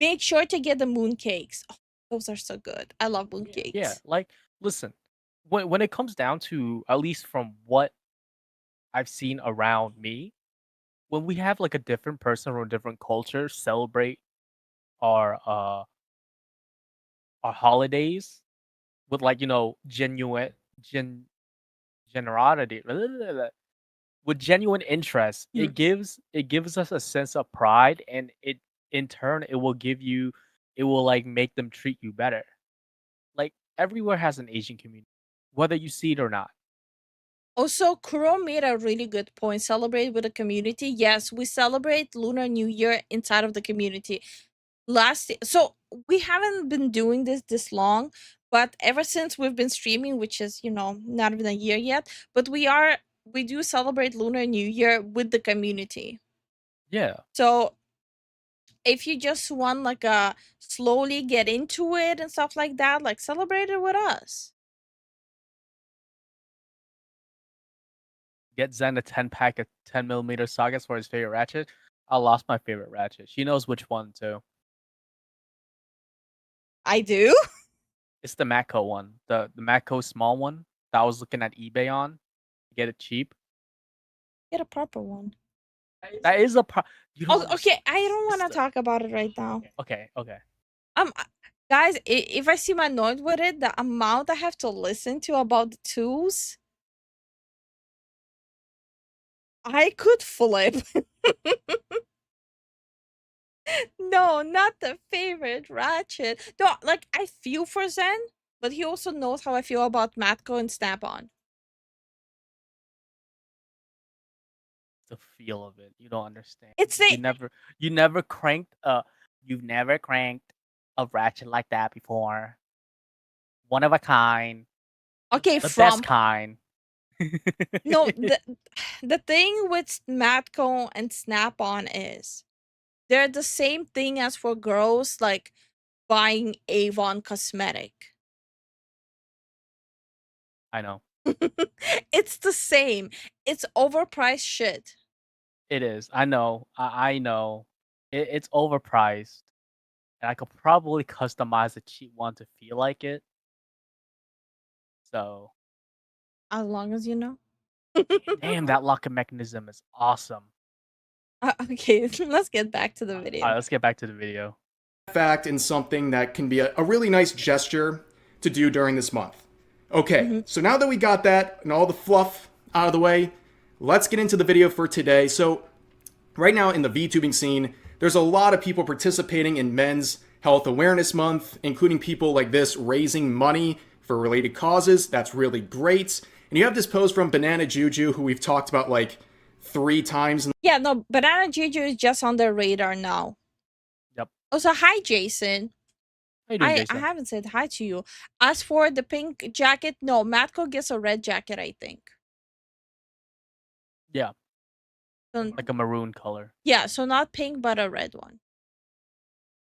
Make sure to get the moon cakes. Oh, those are so good. I love moon cakes. Yeah, like listen, when it comes down to at least from what I've seen around me, when we have like a different person from a different culture celebrate our uh our holidays with like genuine generosity with genuine interest, it gives us a sense of pride, and it in turn it will like make them treat you better. Like everywhere has an Asian community, whether you see it or not. Also, Kuro made a really good point. Celebrate with the community. Yes, we celebrate Lunar New Year inside of the community. So we haven't been doing this long, but ever since we've been streaming, which is not even a year yet, but we do celebrate Lunar New Year with the community. Yeah. So if you just want like a slowly get into it and stuff like that, like celebrate it with us. Get Zen a 10-pack of 10mm sockets for his favorite ratchet. I lost my favorite ratchet. She knows which one too. I do. It's the Matco one, the Matco small one that I was looking at eBay on to get it cheap. Get a proper one. That is a you don't Oh, okay, understand. I don't want to It's talk about it right now. okay. Guys, if I seem annoyed with it, the amount I have to listen to about the tools, I could flip. No, not the favorite ratchet. No, like I feel for Zen, but he also knows how I feel about Matko and Snap-on. The feel of it. You don't understand. It's You never cranked you've never cranked a ratchet like that before. One of a kind. okay The from best kind. no the thing with Matko and Snap-on is they're the same thing as for girls like buying Avon cosmetic. I know. It's the same. It's overpriced shit. It is. I know. I know. It's overpriced. And I could probably customize a cheap one to feel like it. So As long as you know. damn, that locking mechanism is awesome. Okay, let's get back to the Alright, video. let's get back to the video. Fact and something that can be a really nice gesture to do during this month. Okay, so now that we got that and all the fluff out of the way, let's get into the video for today. So right now in the VTubing scene, there's a lot of people participating in Men's Health Awareness Month, including people like this raising money for related causes. That's really great. And you have this post from Banana Juju, who we've talked about like 3 times. Yeah, no, Banana Juju is just on their radar now. Yep. Also, hi, Jason. How you doing, I Jason? haven't said hi to you. As for the pink jacket, no, Matko gets a red jacket, I think. Yeah. So, Like a maroon color. yeah, so not pink, but a red one.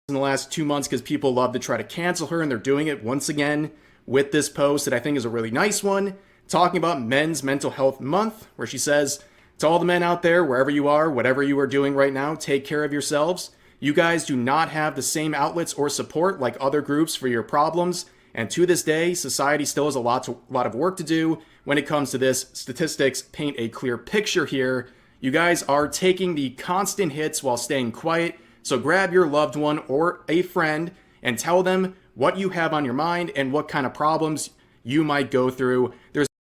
In the last 2 months because people love to try to cancel her, and they're doing it once again with this post that I think is a really nice one, talking about Men's Mental Health Month, where she says, to all the men out there, wherever you are, whatever you are doing right now, take care of yourselves. You guys do not have the same outlets or support like other groups for your problems, and to this day, society still has a lot of work to do when it comes to this. Statistics paint a clear picture here. You guys are taking the constant hits while staying quiet, so grab your loved one or a friend and tell them what you have on your mind and what kind of problems you might go through.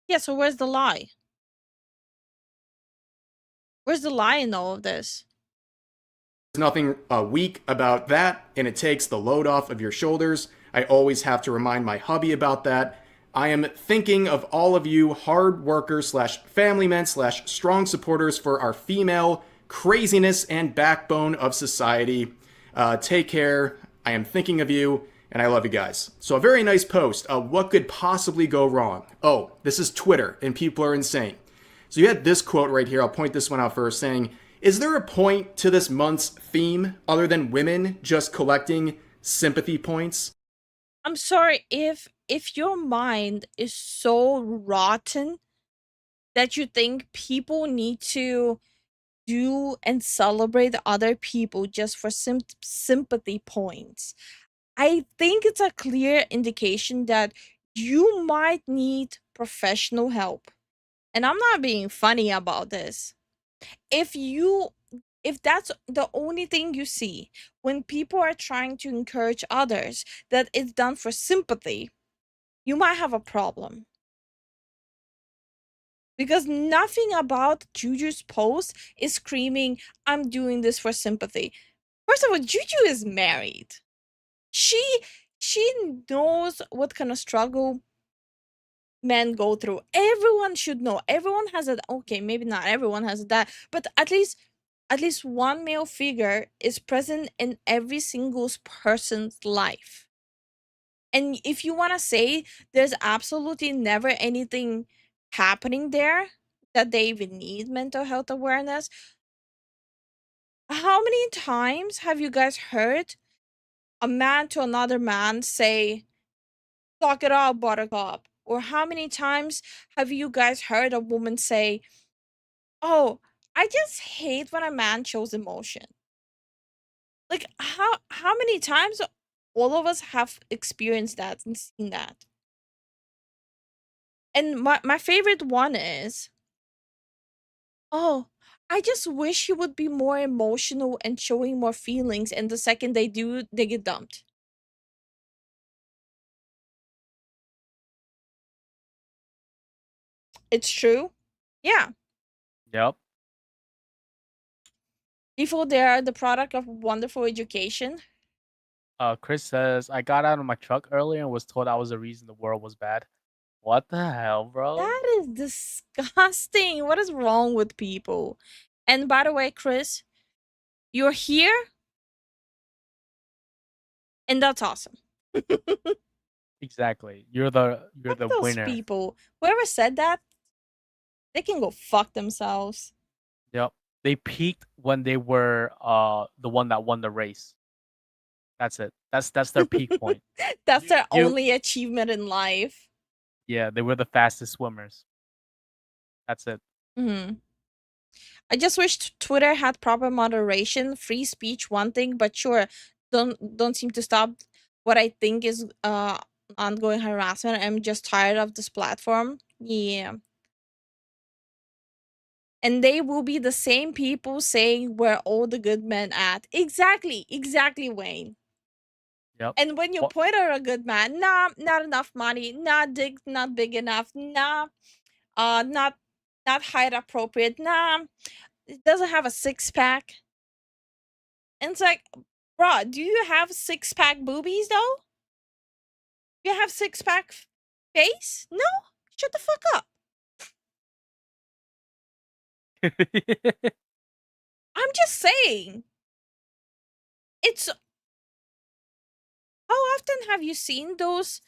Yeah, so where's the lie? Where's the lie in all of this? There's nothing weak about that, and it takes the load off of your shoulders. I always have to remind my hubby about that. I am thinking of all of you hard workers / family men / strong supporters for our female craziness and backbone of society. Take care. I am thinking of you, and I love you guys. So a very nice post. What could possibly go wrong? Oh, this is Twitter, and people are insane. So you had this quote right here. I'll point this one out first, saying, is there a point to this month's theme other than women just collecting sympathy points? I'm sorry, if your mind is so rotten that you think people need to do and celebrate other people just for sympathy points, I think it's a clear indication that you might need professional help. And I'm not being funny about this. If that's the only thing you see when people are trying to encourage others, that it's done for sympathy, you might have a problem. Because nothing about Juju's post is screaming, I'm doing this for sympathy. First of all, Juju is married. She knows what kind of struggle men go through. Everyone should know. Everyone has a, okay, maybe not everyone has that, but at least one male figure is present in every single person's life. And if you want to say there's absolutely never anything happening there that they even need mental health awareness, how many times have you guys heard a man to another man say, "Talk it out, buttercup"? Or how many times have you guys heard a woman say, "Oh, I just hate when a man shows emotion"? Like, how many times all of us have experienced that and seen that? And my favorite one is, "Oh, I just wish he would be more emotional and showing more feelings, and the second they do, they get dumped." It's true. Yeah. Yep. People, they are the product of wonderful education. Chris says, I got out of my truck earlier and was told I was the reason the world was bad. What the hell, bro? That is disgusting. What is wrong with people? And by the way, Chris, you're here, and that's awesome. Exactly. You're the Fuck those winner. people. Whoever said that, they can go fuck themselves. Yep. They peaked when they were the one that won the race. That's it. That's their peak point. That's their You- only achievement in life. Yeah, they were the fastest swimmers. That's it. Hmm. I just wish Twitter had proper moderation. Free speech, one thing, but sure, don't seem to stop what I think is ongoing harassment. I'm just tired of this platform. Yeah. And they will be the same people saying where all the good men at. Exactly, Wayne. Yep. And when you Well- point out a good man, nah, not enough money, not big enough, nah, not height appropriate, nah, it doesn't have a six-pack. And it's like, bruh, do you have six-pack boobies though? Do you have six-pack face? No? Shut the fuck up. I'm just saying. It's, how often have you seen those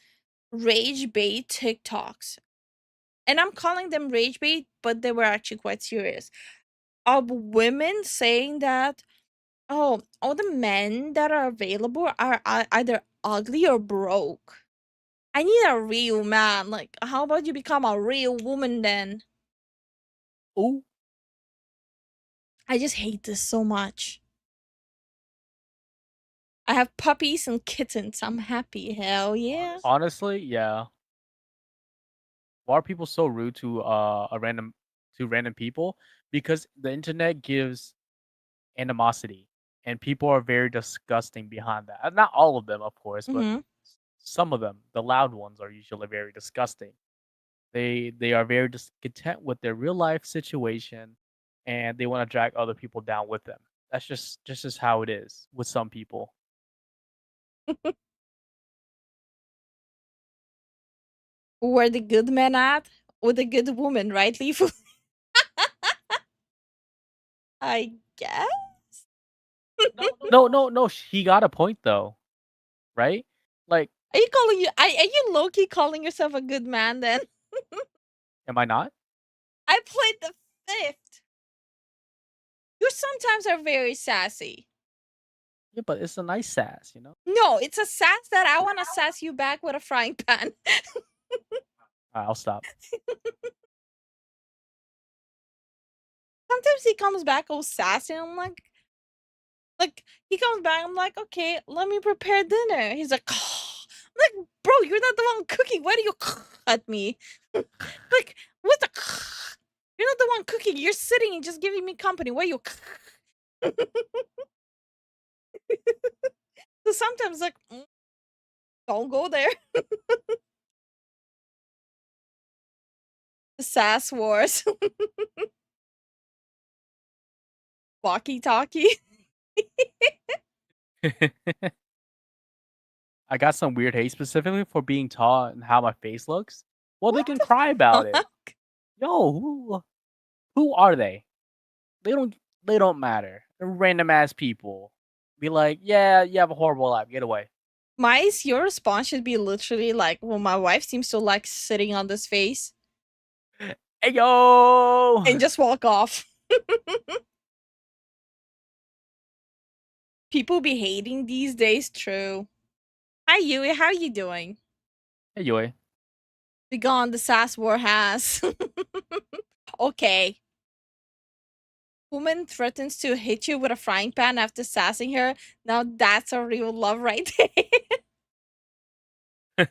rage bait TikToks? And I'm calling them rage bait, but they were actually quite serious. of women saying that, oh, all the men that are available are either ugly or broke. I need a real man. Like, how about you become a real woman then? Ooh. I just hate this so much. I have puppies and kittens. I'm happy. Hell yeah. Honestly, yeah. Why are people so rude to random people? Because the internet gives animosity, and people are very disgusting behind that. Not all of them, of course, but Mm-hmm. some of them, the loud ones, are usually very disgusting. They are very discontent with their real life situation, and they want to drag other people down with them. That's just how it is with some people. Where the good men at? With the good woman, right, Lifu? I guess. No. He got a point though, right? Like, Are you calling you? Are you low key calling yourself a good man then? am I not? I played the fifth. You sometimes are very sassy. Yeah, but it's a nice sass, you know. No, it's a sass that I want to sass you back with a frying pan. I'll stop. Sometimes he comes back all sassy. And I'm like he comes back. I'm like, okay, let me prepare dinner. He's like, I'm like, bro, you're not the one cooking. Why do you at me? Like, what the? You're not the one cooking. You're sitting and just giving me company. Why you? So sometimes like, don't go there. The sass wars. Walkie talkie. I got some weird hate specifically for being tall and how my face looks. Well, they What can the cry about it. fuck? Yo, who are they? They don't matter. They're random ass people. Be like, yeah, you have a horrible life. Get away. Your response should be literally like, well, my wife seems to like sitting on this face Hey yo. and just walk off. People be hating these days, true. Hi Yui, how you doing? Hey yo. Be gone, the sass war has. Okay. Woman threatens to hit you with a frying pan after sassing her. Now that's a real love right there.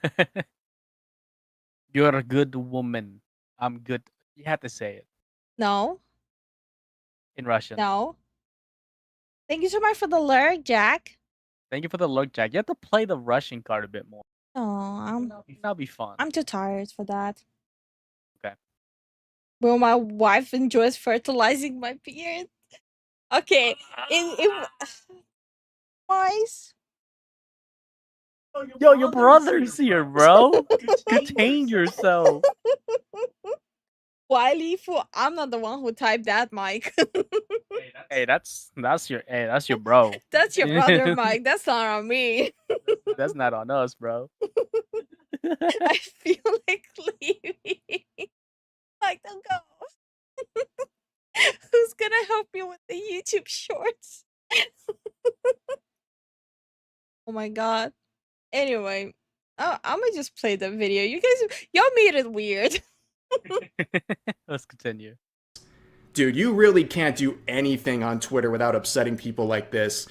You're a good woman. I'm good. You have to say it No, in Russian. no. Thank you so much for the lurk, Jack. Thank you for the look, Jack. You have to play the Russian card a bit more. Oh, That'll be fun. I'm too tired for that. Okay. Well, my wife enjoys fertilizing my beard. Okay, it wise. Yo, your brother's here, bro. Contain yourself. Why, Lifu? I'm not the one who typed that, Mike. Hey, that's your bro. That's your brother, Mike. That's not on me. That's not on us, bro. I feel like leaving. Mike, don't go. Who's gonna help me with the YouTube shorts? Oh my god. Anyway, I'm gonna just play the video. Y'all made it weird. Let's continue. Dude, you really can't do anything on Twitter without upsetting people like this.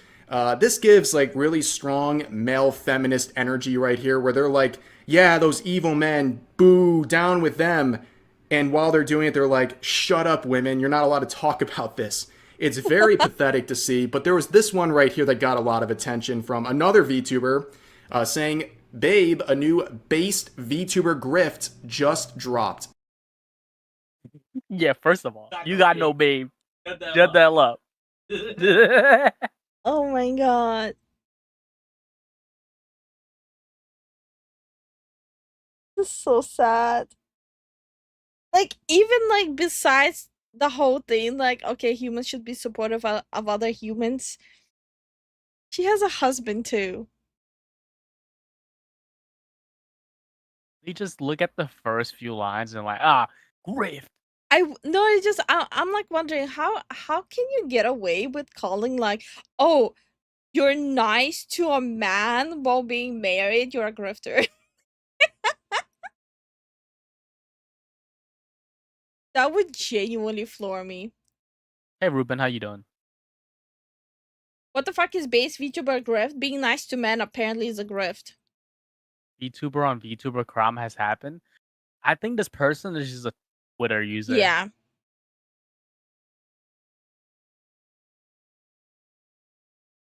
This gives like really strong male feminist energy right here, where they're like, yeah, those evil men, boo, down with them. And while they're doing it, they're like, shut up, women, you're not allowed to talk about this. It's very pathetic to see, but there was this one right here that got a lot of attention from another VTuber saying, babe, a new based VTuber grift just dropped. Yeah, first of all, you got no babe. Shut that up. Oh my god. This is so sad. Like, even like besides the whole thing, like, okay, humans should be supportive of other humans. She has a husband too. You just look at the first few lines and like, ah, grift. No, it's just I'm like wondering how can you get away with calling like, oh, you're nice to a man while being married, you're a grifter. That would genuinely floor me. Hey Ruben, how you doing? What the fuck is base VTuber grift? Being nice to men apparently is a grift. VTuber on VTuber crime has happened. I think this person is just a Twitter user. Yeah.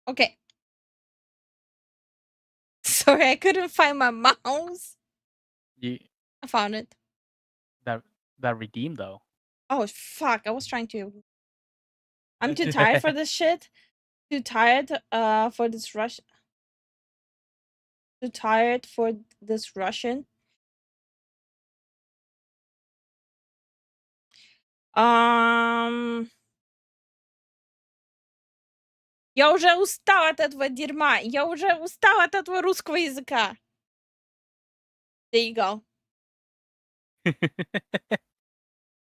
Okay. Sorry, I couldn't find my mouse. You, I found it. that redeemed though. Oh fuck! I was trying to. I'm too tired for this shit. Too tired. For this rush. Too tired for this Russian. Я уже устала от этого дерьма. Я уже устала от этого русского языка. There you go.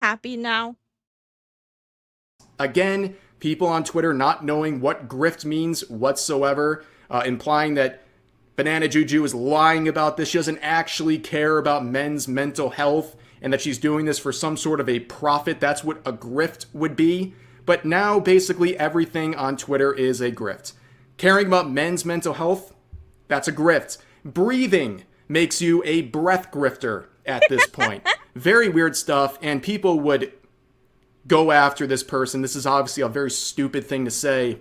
Happy now? Again, people on Twitter not knowing what grift means whatsoever, implying that Banana Juju is lying about this. She doesn't actually care about men's mental health and that she's doing this for some sort of a profit. That's what a grift would be. But now, basically, everything on Twitter is a grift. Caring about men's mental health, that's a grift. Breathing makes you a breath grifter at this point. Very weird stuff, and people would go after this person. This is obviously a very stupid thing to say.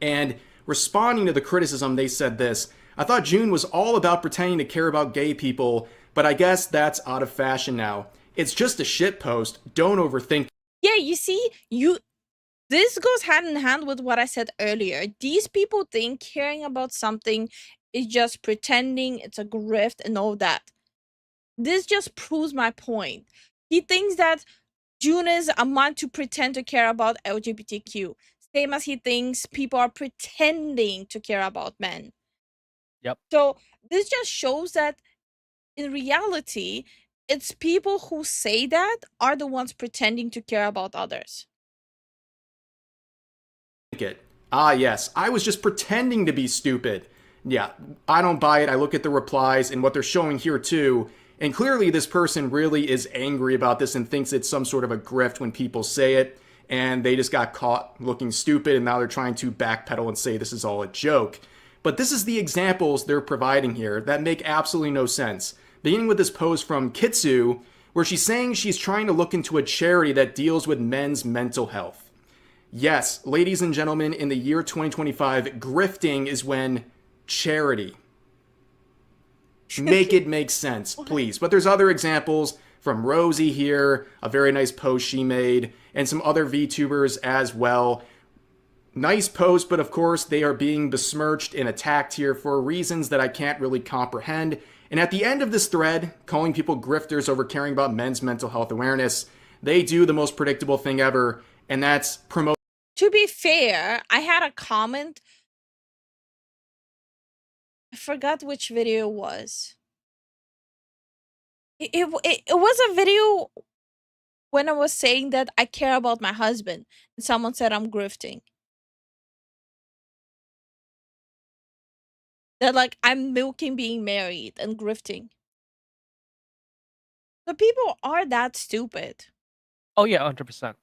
And responding to the criticism, they said this: I thought June was all about pretending to care about gay people, but I guess that's out of fashion now. It's just a shit post. Don't overthink. Yeah, you see, this goes hand in hand with what I said earlier. These people think caring about something is just pretending, it's a grift and all that. This just proves my point. He thinks that June is a man to pretend to care about LGBTQ. Same as he thinks people are pretending to care about men. Yep. So this just shows that in reality, it's people who say that are the ones pretending to care about others. It. Ah, yes, I was just pretending to be stupid. Yeah, I don't buy it. I look at the replies and what they're showing here too, and clearly this person really is angry about this and thinks it's some sort of a grift when people say it, and they just got caught looking stupid, and now they're trying to backpedal and say this is all a joke. But this is the examples they're providing here that make absolutely no sense. Beginning with this post from Kitsu, where she's saying she's trying to look into a charity that deals with men's mental health. Yes, ladies and gentlemen, in the year 2025, grifting is when charity. Make it make sense, please. But there's other examples from Rosie here, a very nice post she made, and some other VTubers as well. Nice post, but of course they are being besmirched and attacked here for reasons that I can't really comprehend. And at the end of this thread, calling people grifters over caring about men's mental health awareness, they do the most predictable thing ever, and that's promote. To be fair, I had a comment. I forgot which video it was. It was a video when I was saying that I care about my husband, and someone said I'm grifting. That like I'm milking being married and grifting. The people are that stupid. Oh yeah, 100%.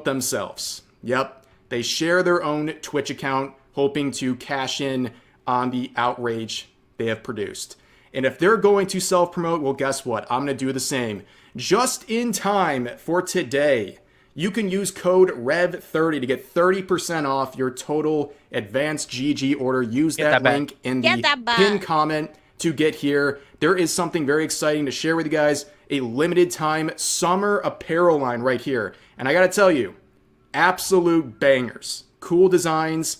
Themselves. Yep. They share their own Twitch account, hoping to cash in on the outrage they have produced. And if they're going to self-promote, well, guess what? I'm going to do the same. Just in time for today, you can use code REV30 to get 30% off your total advanced GG order. Use that link in the pinned comment to get here. There is something very exciting to share with you guys. A limited time summer apparel line right here. And I gotta tell you, absolute bangers. Cool designs,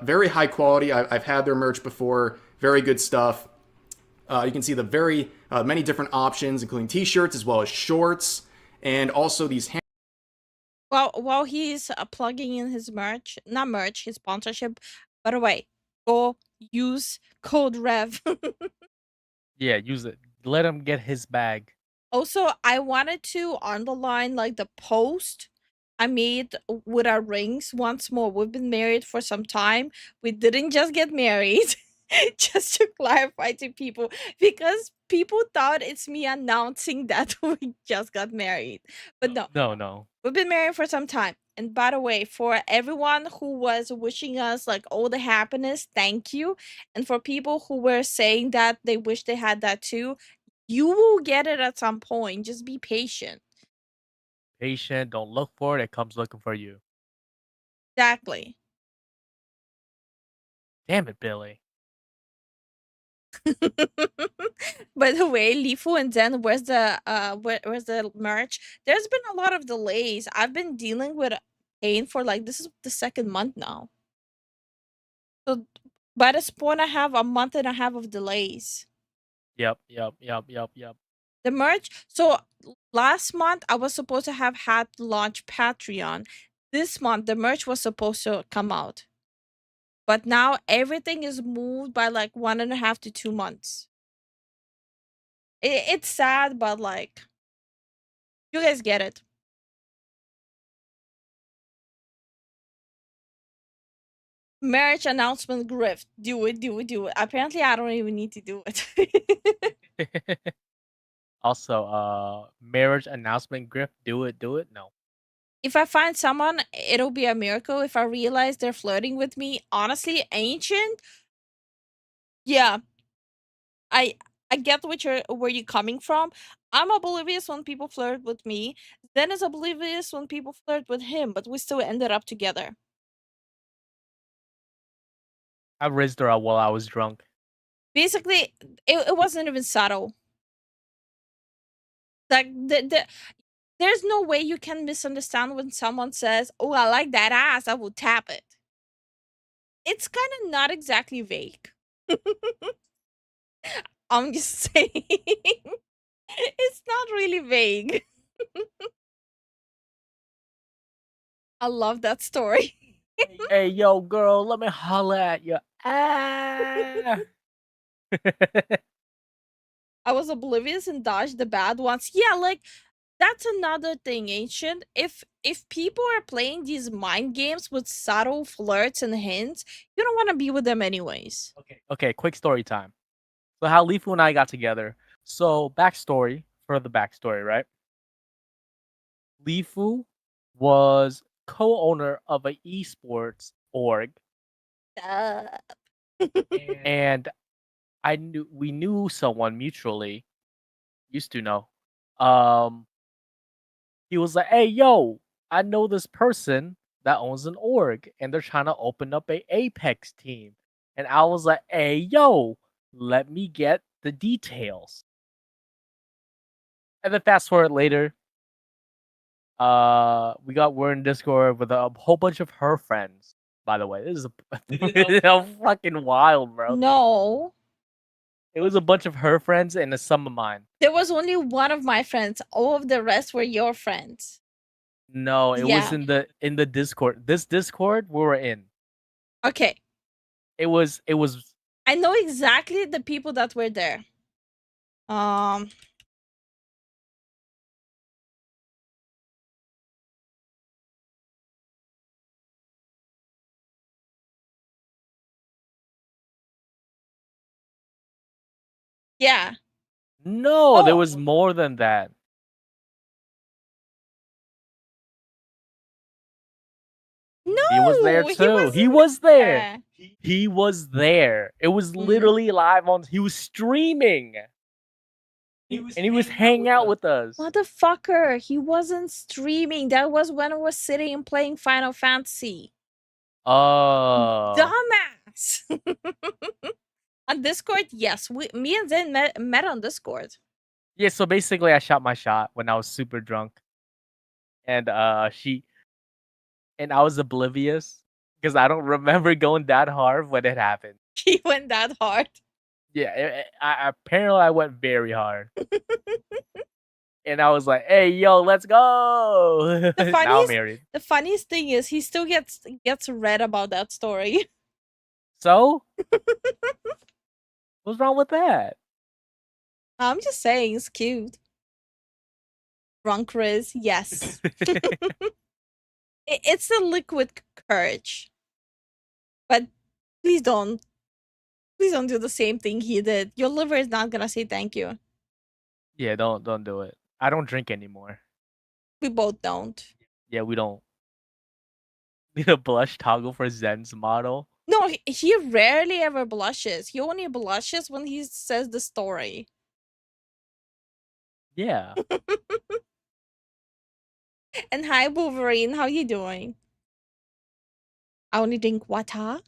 very high quality. I've had their merch before. Very good stuff. You can see the very many different options, including t-shirts as well as shorts, and also these Well, while he's plugging in his merch, not merch, his sponsorship. By the way, go use code REV. Yeah, use it. Let him get his bag. Also, I wanted to underline like the post I made with our rings once more. We've been married for some time. We didn't just get married. Just to clarify to people, because people thought it's me announcing that we just got married. But no, No. we've been married for some time. And by the way, for everyone who was wishing us like all the happiness, thank you. And for people who were saying that they wish they had that too, you will get it at some point. Just be patient. Patient. Don't look for it. It comes looking for you. Exactly. Damn it, Billy. By the way, Lifu and Zen, where's the merch? There's been a lot of delays. I've been dealing with pain for like this is the second month now. So by this point, I have a month and a half of delays. Yep. The merch. So last month I was supposed to have had launch Patreon. This month the merch was supposed to come out. But now everything is moved by like 1.5 to 2 months. It's sad, but like you guys get it. Marriage announcement grift. Do it. Apparently I don't even need to do it. Also, marriage announcement grift. Do it. No. If I find someone, it'll be a miracle. If I realize they're flirting with me, honestly, ancient. Yeah, I get where you're coming from. I'm oblivious when people flirt with me. Zen is oblivious when people flirt with him, but we still ended up together. I raised her up while I was drunk. Basically, it wasn't even subtle. Like there's no way you can misunderstand when someone says, "Oh, I like that ass. I will tap it." It's kind of not exactly vague. I'm just saying. It's not really vague. I love that story. Hey, yo, girl, let me holla at you. Ah. I was oblivious and dodged the bad ones. Yeah, like that's another thing, Ancient. If people are playing these mind games with subtle flirts and hints, you don't want to be with them anyways. Okay, quick story time. So how Lifu and I got together. So backstory for the backstory, right? Lifu was co-owner of a esports org, and we knew someone mutually. Used to know. Um, he was like, "Hey, yo, I know this person that owns an org, and they're trying to open up a Apex team." And I was like, "Hey, yo, let me get the details." And then fast forward later, we're in Discord with a whole bunch of her friends. By the way, this is a fucking wild, bro. No, It was a bunch of her friends and some of mine. there was only one of my friends. All of the rest were your friends. No, it was Yeah. in the Discord. This Discord we were in. Okay, It was I know exactly the people that were there. Yeah. no, there Oh. was more than that. No, He was there he too. wasn't He was there. there. He was there. It was literally live on. He was streaming. And he was hanging out with us. Motherfucker, he wasn't streaming. That was when I was sitting and playing Final Fantasy. Oh. Dumbass. On Discord, yes. Me and Zen met on Discord. Yeah, so basically I shot my shot when I was super drunk. And I was oblivious because I don't remember going that hard when it happened. He went that hard. Yeah, apparently I went very hard. And I was like, "Hey, yo, let's go!" Now I'm married. The funniest thing is he still gets read about that story. So, what's wrong with that? I'm just saying, it's cute. Drunk Riz, yes. It's the liquid courage. But please don't do the same thing he did. Your liver is not gonna say thank you. Yeah, don't do it. I don't drink anymore. We both don't. Yeah, we don't. Need a blush toggle for Zen's model. No, he rarely ever blushes. He only blushes when he says the story. Yeah. And hi, Wolverine. How you doing? I only drink water.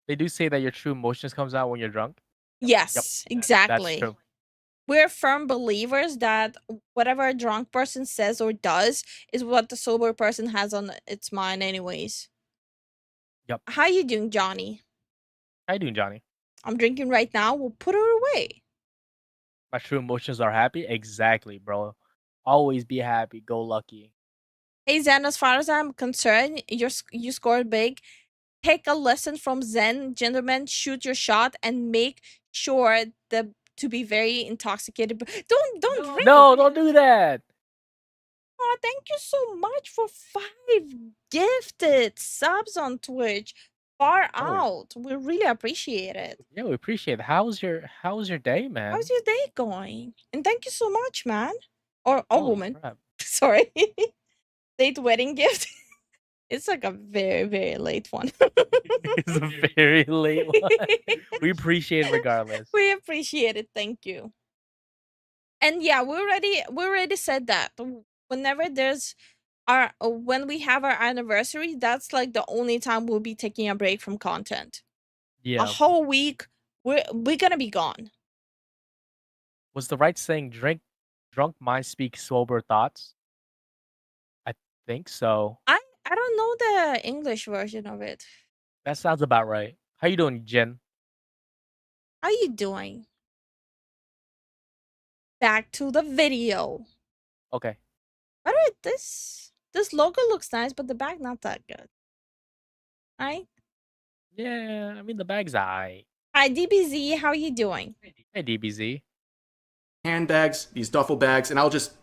They do say that your true emotions comes out when you're drunk. Yes, That's exactly. true. We're firm believers that whatever a drunk person says or does is what the sober person has on its mind anyways. Yep. How you doing, Johnny? How you doing, Johnny? I'm drinking right now. We'll put her away. My true emotions are happy. Exactly, bro. Always be happy. Go lucky. Hey, Zen, as far as I'm concerned, you scored big. Take a lesson from Zen, gentlemen. Shoot your shot and make sure to be very intoxicated. Don't drink. No, don't do that. Oh, thank you so much for 5 gifted subs on Twitch. Far out. We really appreciate it. Yeah, we appreciate it. How's your day, man? How's your day going? And thank you so much, man. Or a Holy woman. crap. Sorry. Late wedding gift. It's like a very, very late one. It's a very late one. We appreciate it regardless. We appreciate it. Thank you. And yeah, we already said that whenever there's when we have our anniversary, that's like the only time we'll be taking a break from content. A Yeah. whole week, we're gonna be gone. Was the right saying drunk minds speak sober thoughts? I think so. I don't know the English version of it. That sounds about right. How you doing, Jen? How you doing? Back to the video. Okay. By the way, this logo looks nice, but the bag not that good. Right? Yeah, I mean the bag's aight. Hi, DBZ. How you doing? Hey, DBZ. Handbags, these duffel bags, and I'll just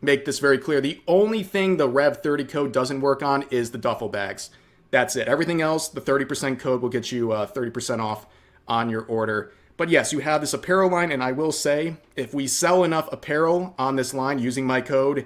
make this very clear. The only thing the Rev 30 code doesn't work on is the duffel bags. That's it. Everything else, the 30% code will get you 30% off on your order. But yes, you have this apparel line, and I will say, if we sell enough apparel on this line using my code,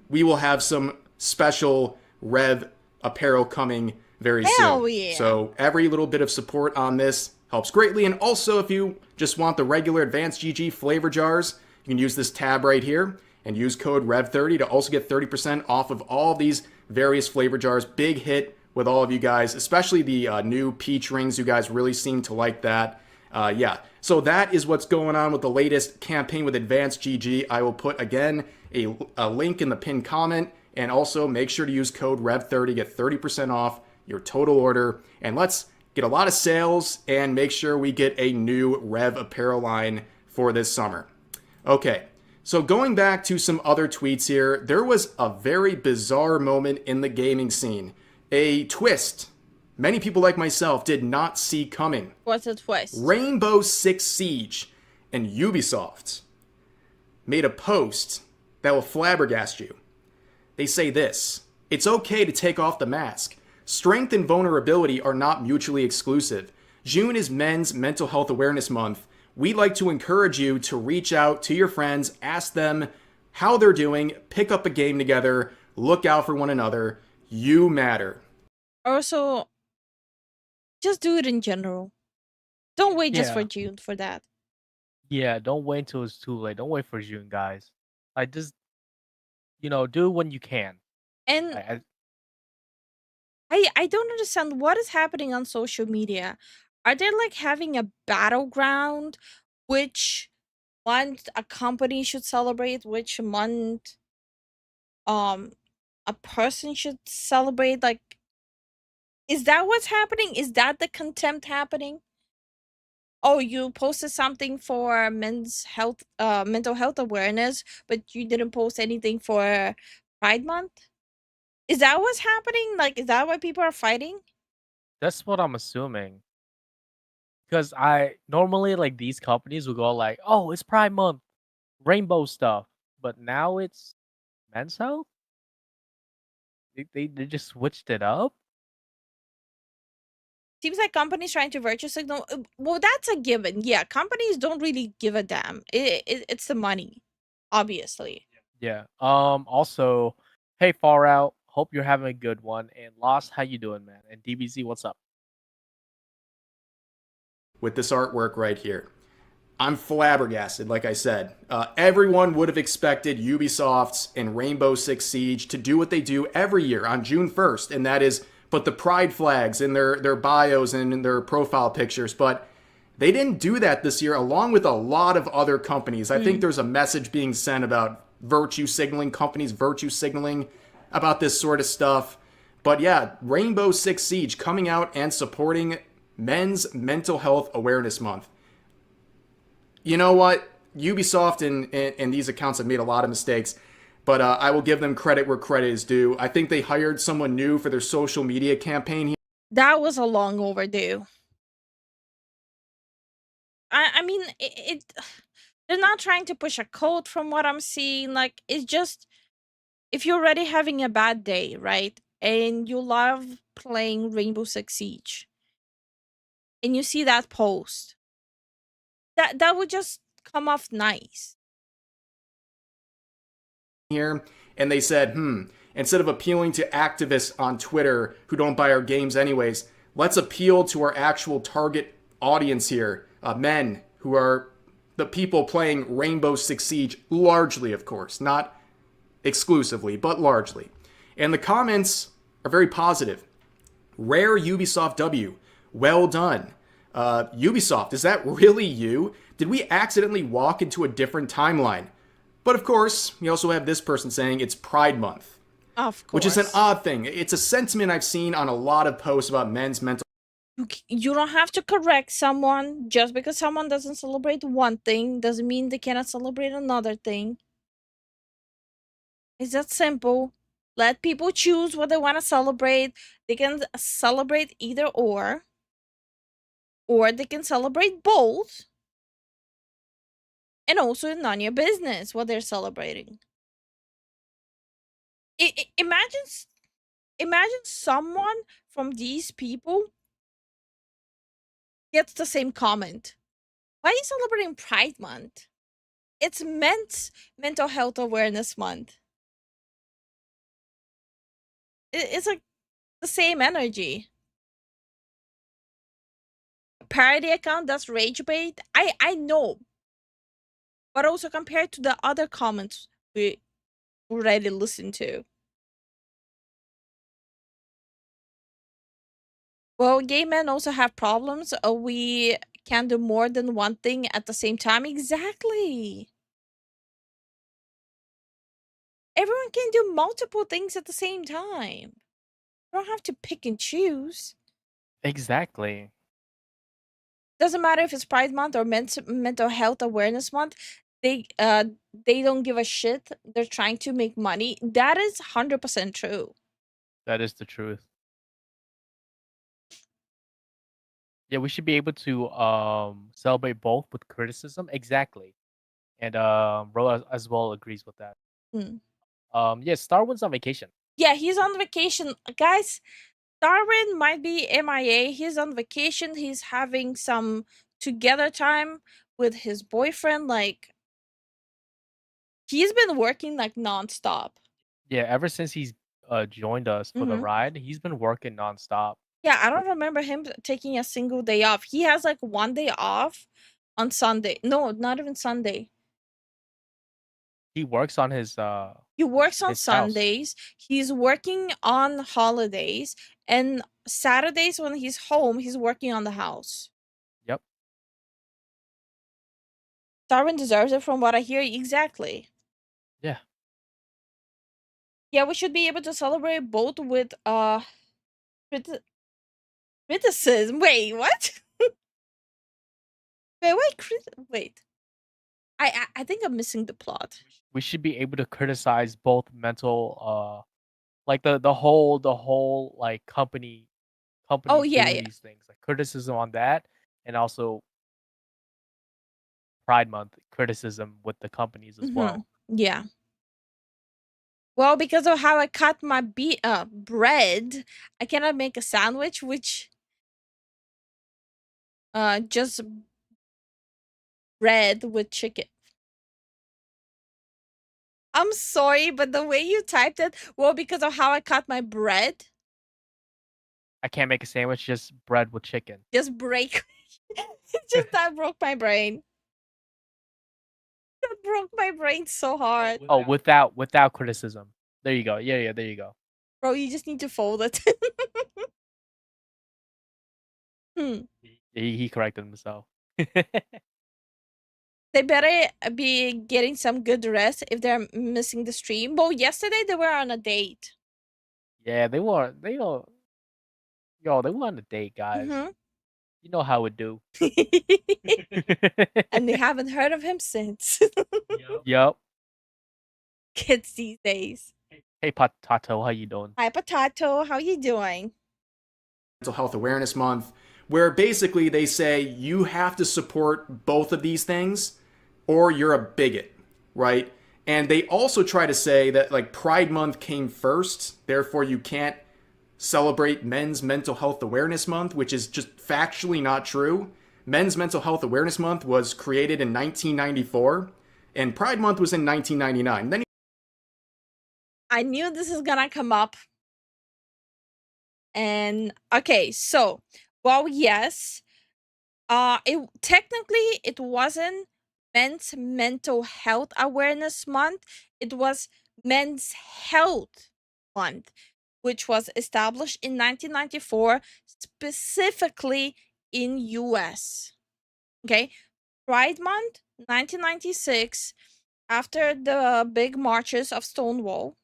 we will have some special Rev apparel coming very Hell soon. yeah. So every little bit of support on this helps greatly. And also, if you just want the regular Advanced GG flavor jars, you can use this tab right here and use code REV30 to also get 30% off of all these various flavor jars. Big hit with all of you guys, especially the new peach rings. You guys really seem to like that. Yeah, so that is what's going on with the latest campaign with Advanced GG. I will put, again, a link in the pinned comment, and also make sure to use code REV30, get 30% off your total order, and let's get a lot of sales and make sure we get a new Rev apparel line for this summer. Okay, so going back to some other tweets here, there was a very bizarre moment in the gaming scene. A twist many people like myself did not see coming. What's a twist? Rainbow Six Siege and Ubisoft made a post that will flabbergast you. They say this: it's okay to take off the mask. Strength and vulnerability are not mutually exclusive. June is Men's Mental Health Awareness Month. We'd like to encourage you to reach out to your friends, ask them how they're doing, pick up a game together, look out for one another. You matter. Also, just do it in general. Don't wait just for Yeah. June for that. Yeah, don't wait until it's too late. Don't wait for June, guys. Like, just, do it when you can. And I don't understand what is happening on social media. Are they like having a battleground which month a company should celebrate, which month a person should celebrate? Like, is that what's happening? Is that the contempt happening? Oh, you posted something for mental health awareness, but you didn't post anything for Pride Month? Is that what's happening? Like, is that why people are fighting? That's what I'm assuming. Because I normally, like, these companies will go like, oh, it's Pride Month, rainbow stuff. but now it's men's health. They just switched it up. Seems like companies trying to virtue signal. Well, that's a given. Yeah, companies don't really give a damn. It's the money, obviously. Yeah. Also, hey, Far Out. Hope you're having a good one. And Lost, how you doing, man? And DBZ, what's up? With this artwork right here. I'm flabbergasted, like I said. Everyone would have expected Ubisoft's and Rainbow Six Siege to do what they do every year on June 1st, and that is put the pride flags in their bios and in their profile pictures. But they didn't do that this year, along with a lot of other companies. I think there's a message being sent about virtue signaling, companies virtue signaling about this sort of stuff. But yeah, Rainbow Six Siege coming out and supporting Men's Mental Health Awareness Month. You know what? Ubisoft and these accounts have made a lot of mistakes, but I will give them credit where credit is due. I think they hired someone new for their social media campaign here. That was a long overdue. I mean, they're not trying to push a code from what I'm seeing. Like, it's just, if you're already having a bad day, right? And you love playing Rainbow Six Siege, and you see that post, that would just come off nice. Here, and they said, instead of appealing to activists on Twitter who don't buy our games anyways, let's appeal to our actual target audience here, men who are the people playing Rainbow Six Siege, largely, of course, not exclusively, but largely. And the comments are very positive. Rare Ubisoft W. Well done. Ubisoft, is that really you? Did we accidentally walk into a different timeline? But of course, you also have this person saying it's Pride Month. Of course. Which is an odd thing. It's a sentiment I've seen on a lot of posts about men's mental. You don't have to correct someone. Just because someone doesn't celebrate one thing doesn't mean they cannot celebrate another thing. It's that simple. Let people choose what they want to celebrate. They can celebrate either or they can celebrate both. And also, none of your business what they're celebrating. Imagine someone from these people gets the same comment. Why are you celebrating Pride Month? It's Mental Health Awareness Month. It's like the same energy. Parody account does rage bait. I know. But also compared to the other comments we already listened to. Well, gay men also have problems. We can do more than one thing at the same time. Exactly. Everyone can do multiple things at the same time. You don't have to pick and choose. Exactly. Doesn't matter if it's Pride Month or Mental Health Awareness Month. They don't give a shit. They're trying to make money. That is 100% true. That is the truth. Yeah, we should be able to celebrate both with criticism. Exactly. And Ro as well agrees with that. Hmm. Yeah, Starwin's on vacation. Yeah, he's on vacation. Guys, Darwin might be MIA. He's on vacation. He's having some together time with his boyfriend. Like, he's been working like nonstop. Yeah, ever since he's joined us for the ride, he's been working nonstop. Yeah, I don't remember him taking a single day off. He has like one day off on Sunday. No, not even Sunday. He works on his He works on his house. Sundays. He's working on holidays, and Saturdays when he's home, he's working on the house. Yep. Darwin deserves it from what I hear. Exactly. Yeah. Yeah, we should be able to celebrate both with criticism. Wait, what? Wait. I think I'm missing the plot. We should be able to criticize both mental like the whole like company Oh, yeah, doing yeah. these things. Like criticism on that, and also Pride Month criticism with the companies as well. Yeah. Well, because of how I cut my bread, I cannot make a sandwich, which just bread with chicken. I'm sorry, but the way you typed it, well, because of how I cut my bread, I can't make a sandwich, just bread with chicken. just break. Just that broke my brain. That broke my brain so hard. Oh, without criticism. There you go. Yeah, there you go. Bro, you just need to fold it. He corrected himself. They better be getting some good rest if they're missing the stream. Well, yesterday they were on a date. Yeah, they were on a date, guys. You know how it do. And they haven't heard of him since. Yup. Kids these days. Hey, Potato, how you doing? Hi, Potato. How you doing? Mental Health Awareness Month, where basically they say you have to support both of these things or you're a bigot, right? And they also try to say that like Pride Month came first, therefore you can't celebrate Men's Mental Health Awareness Month, which is just factually not true. Men's Mental Health Awareness Month was created in 1994, and Pride Month was in 1999. Then I knew this is gonna come up. And okay, so well, yes. It wasn't Men's Mental Health Awareness Month. It was Men's Health Month, which was established in 1994 specifically in US. Okay? Pride Month 1996, after the big marches of Stonewall,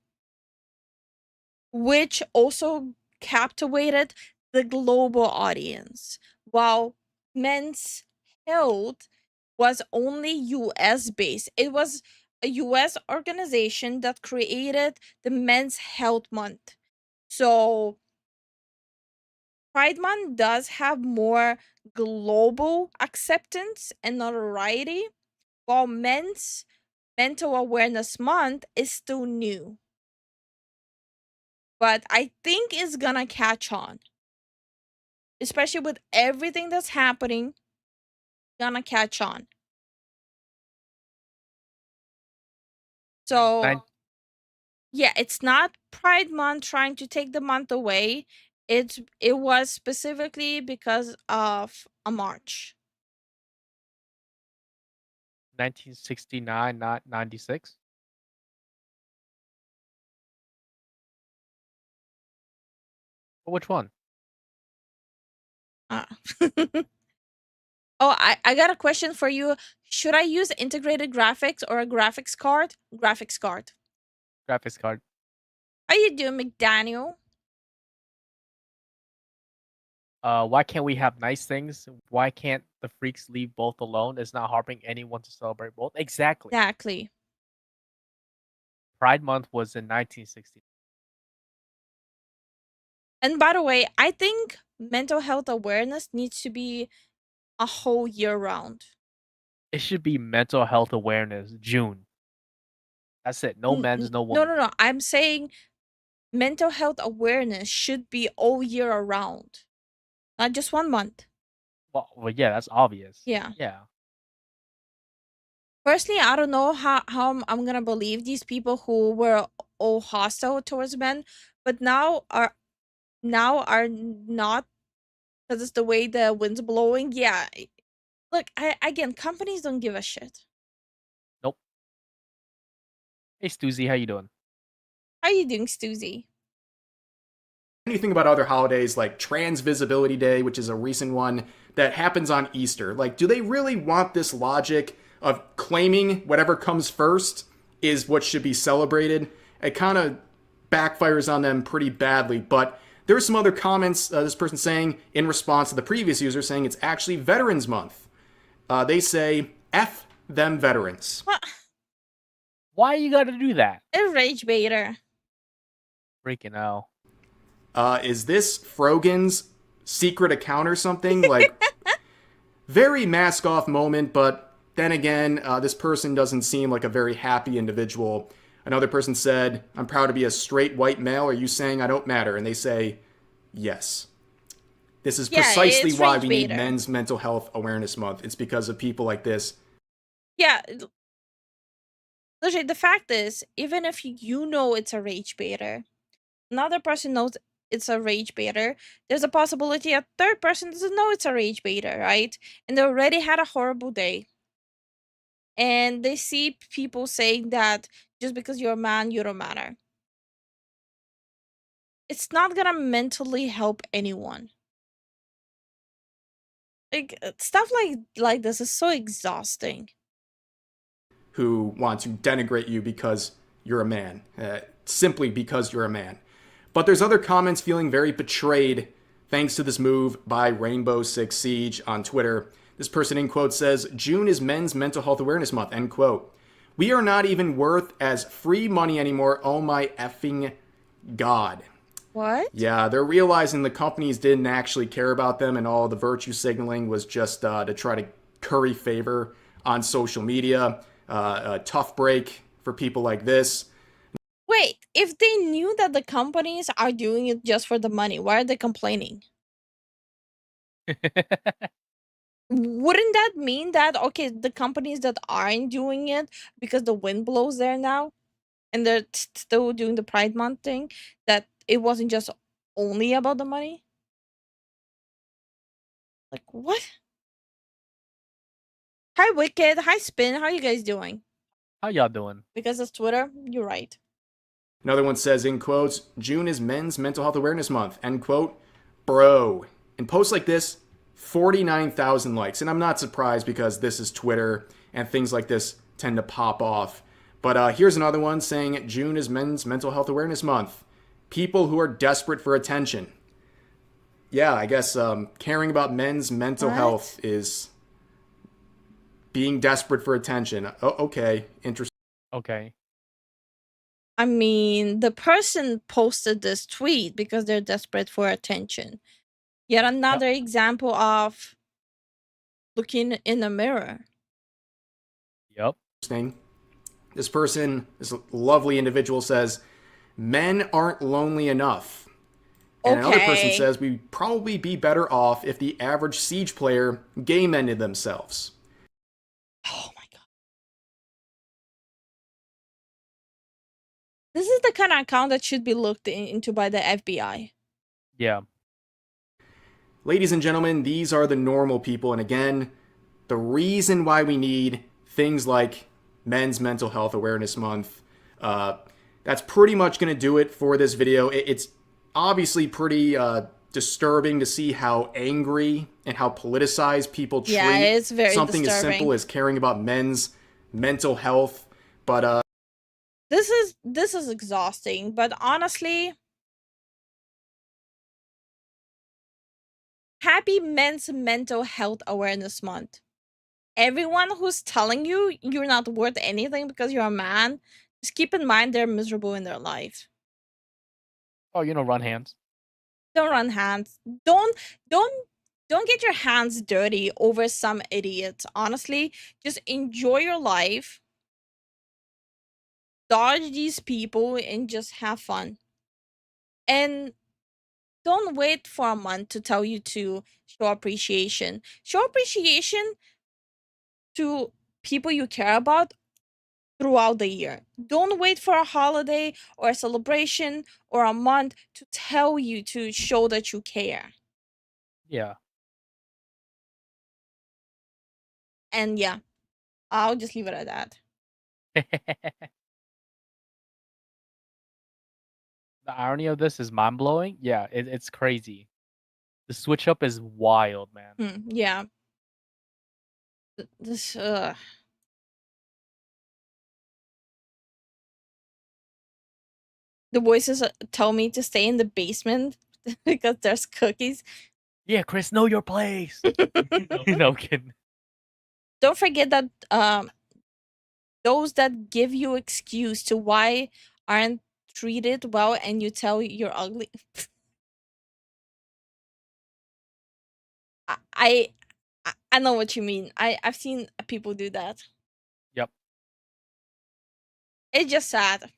which also captivated the global audience, while Men's Health was only US based. It was a US organization that created the Men's Health Month. So Pride Month does have more global acceptance and notoriety, while Men's Mental Awareness Month is still new. But I think it's gonna catch on, especially with everything that's happening. Gonna catch on. So yeah, it's not Pride Month trying to take the month away. It was specifically because of a march. 1969, not 96. Which one? Uh, oh, I got a question for you. Should I use integrated graphics or a graphics card? Graphics card. Graphics card. How you doing, McDaniel? Why can't we have nice things? Why can't the freaks leave both alone? It's not harming anyone to celebrate both. Exactly. Exactly. Pride Month was in 1960. And by the way, I think mental health awareness needs to be a whole year round. It should be Mental Health Awareness June. That's it. No men's, no women. No. I'm saying mental health awareness should be all year around, not just 1 month. Well, yeah, that's obvious. Yeah. Yeah. Personally, I don't know how I'm gonna believe these people who were all hostile towards men, but now are not, because it's the way the wind's blowing. Yeah. Look, again, companies don't give a shit. Nope. Hey, Stuzy, how you doing? How you doing, Stuzy? anything about other holidays like Trans Visibility Day, which is a recent one that happens on Easter. Like, do they really want this logic of claiming whatever comes first is what should be celebrated? It kind of backfires on them pretty badly. But there's some other comments this person saying in response to the previous user saying it's actually Veterans Month. They say, F them veterans. What? Why you gotta do that? A rage baiter. Freaking hell. Is this Frogan's secret account or something? Like, very mask off moment, but then again, this person doesn't seem like a very happy individual. Another person said, I'm proud to be a straight white male. Are you saying I don't matter? And they say, yes. This is Yeah, precisely it's why rage we need baiter. Men's Mental Health Awareness Month. It's because of people like this. Yeah. Literally, the fact is, even if you know it's a rage baiter, another person knows it's a rage baiter, there's a possibility a third person doesn't know it's a rage baiter, right? And they already had a horrible day. And they see people saying that just because you're a man, you don't matter. It's not gonna mentally help anyone. Like stuff like this is so exhausting. Who want to denigrate you because you're a man, simply because you're a man. But there's other comments feeling very betrayed thanks to this move by Rainbow Six Siege on Twitter. This person in quote says, June is Men's Mental Health Awareness Month, end quote. We are not even worth as free money anymore, oh my effing god. What? Yeah, they're realizing the companies didn't actually care about them and all the virtue signaling was just to try to curry favor on social media. A tough break for people like this. Wait, if they knew that the companies are doing it just for the money, why are they complaining? Wouldn't that mean that, okay, the companies that aren't doing it because the wind blows there now and they're still doing the Pride Month thing, that it wasn't just only about the money? Like, what? Hi, Wicked. Hi, Spin. How you guys doing? How y'all doing? Because it's Twitter, you're right. Another one says, in quotes, June is Men's Mental Health Awareness Month, end quote. Bro. And posts like this, 49,000 likes. And I'm not surprised because this is Twitter and things like this tend to pop off. But here's another one saying June is Men's Mental Health Awareness Month. People who are desperate for attention. Yeah, I guess caring about men's mental health is being desperate for attention. Oh, okay, interesting. Okay. I mean, the person posted this tweet because they're desperate for attention. Yet another example of looking in a mirror. Yep. This person, this lovely individual says, men aren't lonely enough. And another person says, we'd probably be better off if the average Siege player game-ended themselves. Oh my god. This is the kind of account that should be looked into by the FBI. Yeah. Ladies and gentlemen, these are the normal people. And again, the reason why we need things like Men's Mental Health Awareness Month, that's pretty much going to do it for this video. It's obviously pretty disturbing to see how angry and how politicized people treat it's very something disturbing. as simple as caring about men's mental health. But this is exhausting, but honestly, happy Men's Mental Health Awareness Month. Everyone who's telling you you're not worth anything because you're a man, just keep in mind they're miserable in their life. Oh, run hands. Don't run hands. Don't get your hands dirty over some idiot. Honestly, just enjoy your life. Dodge these people and just have fun. And don't wait for a month to tell you to show appreciation. Show appreciation to people you care about throughout the year. Don't wait for a holiday or a celebration or a month to tell you to show that you care. Yeah. And yeah, I'll just leave it at that. The irony of this is mind-blowing. Yeah, it's crazy. The switch up is wild, man. Yeah. This the voices tell me to stay in the basement because there's cookies. Yeah, Chris, know your place. No kidding. Don't forget that those that give you excuse to why aren't treated well and you tell you're ugly. I know what you mean. I've seen people do that. Yep. It's just sad.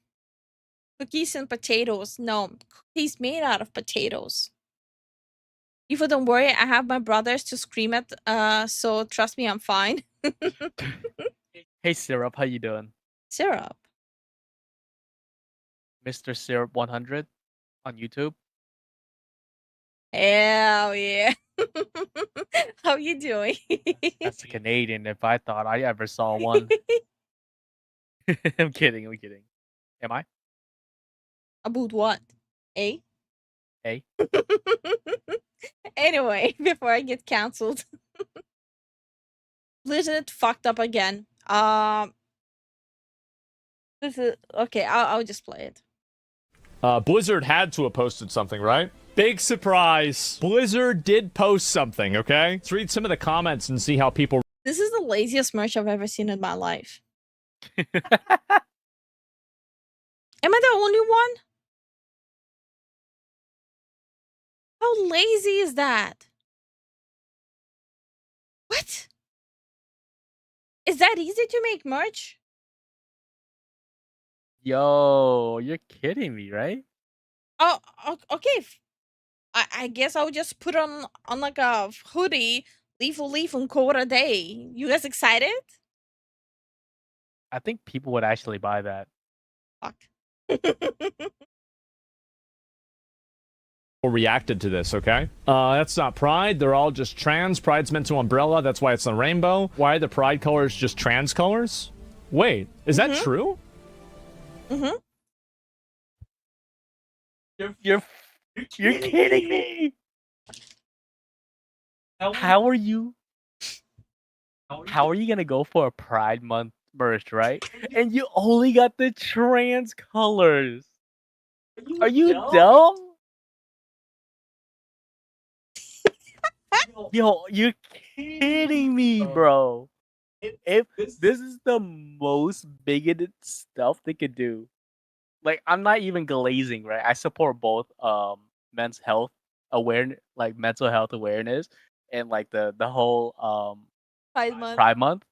Cookies and potatoes. No, cookies made out of potatoes. If you don't worry, I have my brothers to scream at. So trust me, I'm fine. Hey Syrup, how you doing? Syrup. Mr. Syrup 100 on YouTube. Hell yeah. How you doing? That's a Canadian if I thought I ever saw one. I'm kidding. Am I? About what? Eh? Hey. Anyway, before I get cancelled. Blizzard fucked up again. This is okay, I'll just play it. Blizzard had to have posted something, right? Big surprise. Blizzard did post something, okay? Let's read some of the comments and see how people... This is the laziest merch I've ever seen in my life. Am I the only one? How lazy is that? What? Is that easy to make merch? Yo, you're kidding me, right? Oh, okay. I guess I'll just put on like a hoodie, leaf and call it a day. You guys excited? I think people would actually buy that. Fuck. reacted to this, okay? That's not Pride. They're all just trans. Pride's meant to umbrella. That's why it's a rainbow. Why are the Pride colors just trans colors? Wait, is that true? Mm-hmm. You're kidding me. How are you gonna go for a Pride Month merch, right? And you only got the trans colors. Are you dumb? Yo, you're kidding me, bro. If this is the most bigoted stuff they could do. Like, I'm not even glazing, right? I support both men's health awareness, like mental health awareness, and like the whole Pride Month.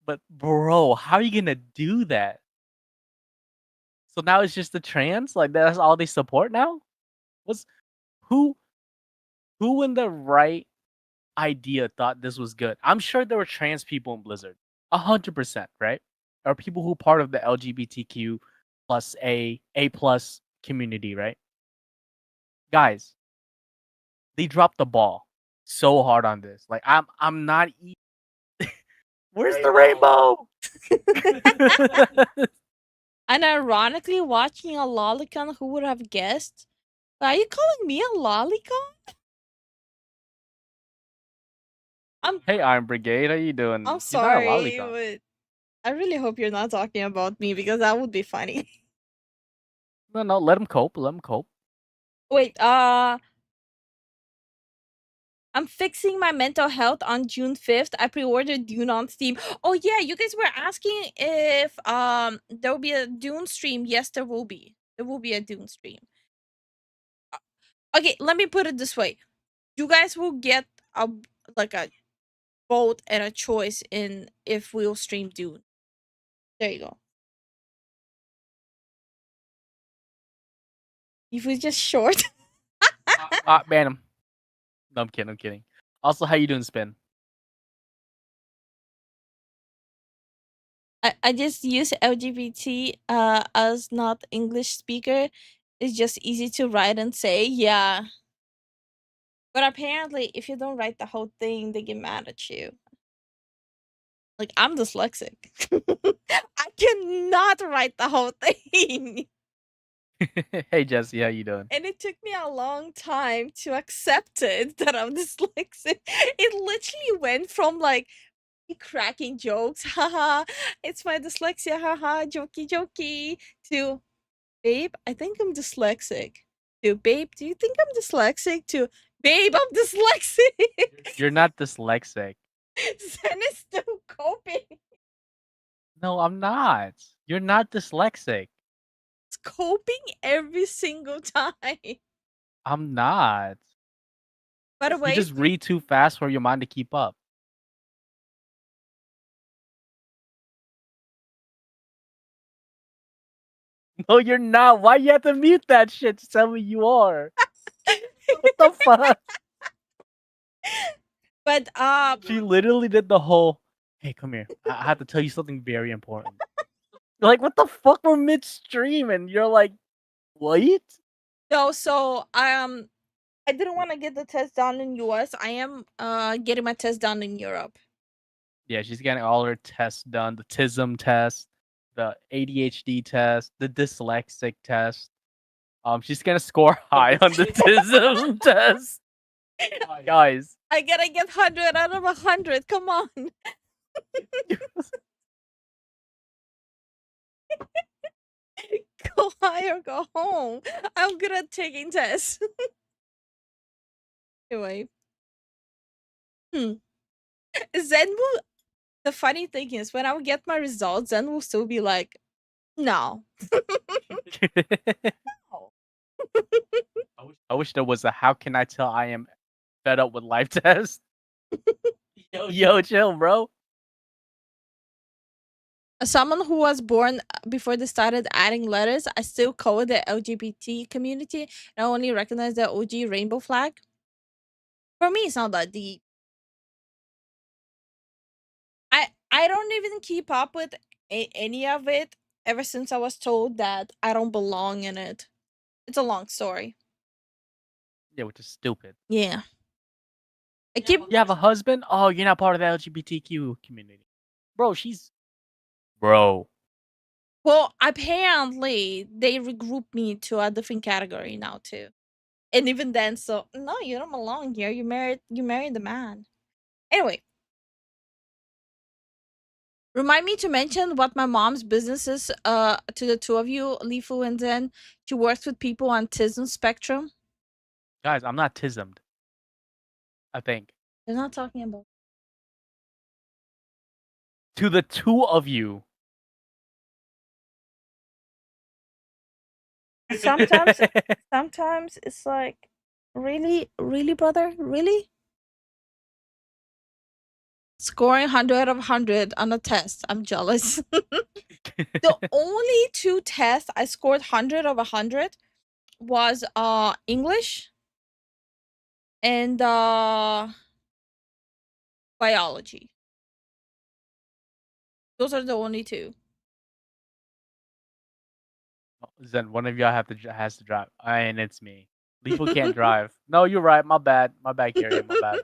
But bro, how are you gonna do that? So now it's just the trans? Like that's all they support now? Who in the right idea thought this was good? I'm sure there were trans people in Blizzard. 100%, right? Or people who part of the LGBTQ plus A plus community, right? Guys, they dropped the ball so hard on this. Like I'm not Where's the rainbow? And ironically, watching a lolicon, who would have guessed? Are you calling me a lolicon? Hey, Iron Brigade, how you doing? I'm You're not a sorry, lolicon. but I really hope you're not talking about me because that would be funny. No, let him cope. Let him cope. Wait, I'm fixing my mental health on June 5th. I pre-ordered Dune on Steam. Oh yeah, you guys were asking if there will be a Dune stream. Yes, there will be. There will be a Dune stream. Okay, let me put it this way. You guys will get a vote and a choice in if we'll stream Dune. There you go. If we just short. Ban him. No, I'm kidding. Also, how you doing, Spin? I just use LGBT as not English speaker. It's just easy to write and say, yeah. But apparently, if you don't write the whole thing, they get mad at you. Like, I'm dyslexic. I cannot write the whole thing. Hey, Jesse, how you doing? And it took me a long time to accept it that I'm dyslexic. It literally went from like cracking jokes, haha, it's my dyslexia, haha, jokey, to babe, I think I'm dyslexic. To babe, do you think I'm dyslexic? To babe, I'm dyslexic. You're not dyslexic. Zen is still coping. No, I'm not. You're not dyslexic. It's coping every single time. I'm not. By the You way, just read too fast for your mind to keep up. No, you're not. Why you have to mute that shit to tell me you are? What the fuck? But She literally did the whole, hey, come here. I have to tell you something very important. Like, what the fuck? We're midstream and you're like, what? no, so I didn't want to get the test done in US. I am getting my test done in Europe. Yeah, she's getting all her tests done. The TISM test, the ADHD test, the dyslexic test. She's gonna score high on the TISM test. Guys. I gotta get 100 out of 100. Come on. Go high or go home. I'm good at taking tests. Anyway. Zen will. The funny thing is, when I will get my results, Zen will still be like, no. No. I wish there was a how can I tell I am fed up with life test. Yo, chill, bro. As someone who was born before they started adding letters, I still code the LGBT community and I only recognize the OG rainbow flag. For me, it's not that deep. I don't even keep up with any of it ever since I was told that I don't belong in it. It's a long story. Yeah, which is stupid. Yeah. I keep You have a husband? Oh, you're not part of the LGBTQ community. Bro, she's... Bro. Well, apparently they regroup me to a different category now too. And even then, so no, you don't belong here. You married the man. Anyway. Remind me to mention what my mom's business is to the two of you, Lifu and Zen. She works with people on autism spectrum. Guys, I'm not tismed. I think. They're not talking about. To the two of you. Sometimes it's like, really, brother, really? Scoring 100 out of 100 on a test. I'm jealous. The only two tests I scored 100 of 100 was English and biology. Those are the only two. Zen, one of y'all has to drive. And it's me. Lethal can't drive. No, you're right. My bad. My bad, Carrie. My bad.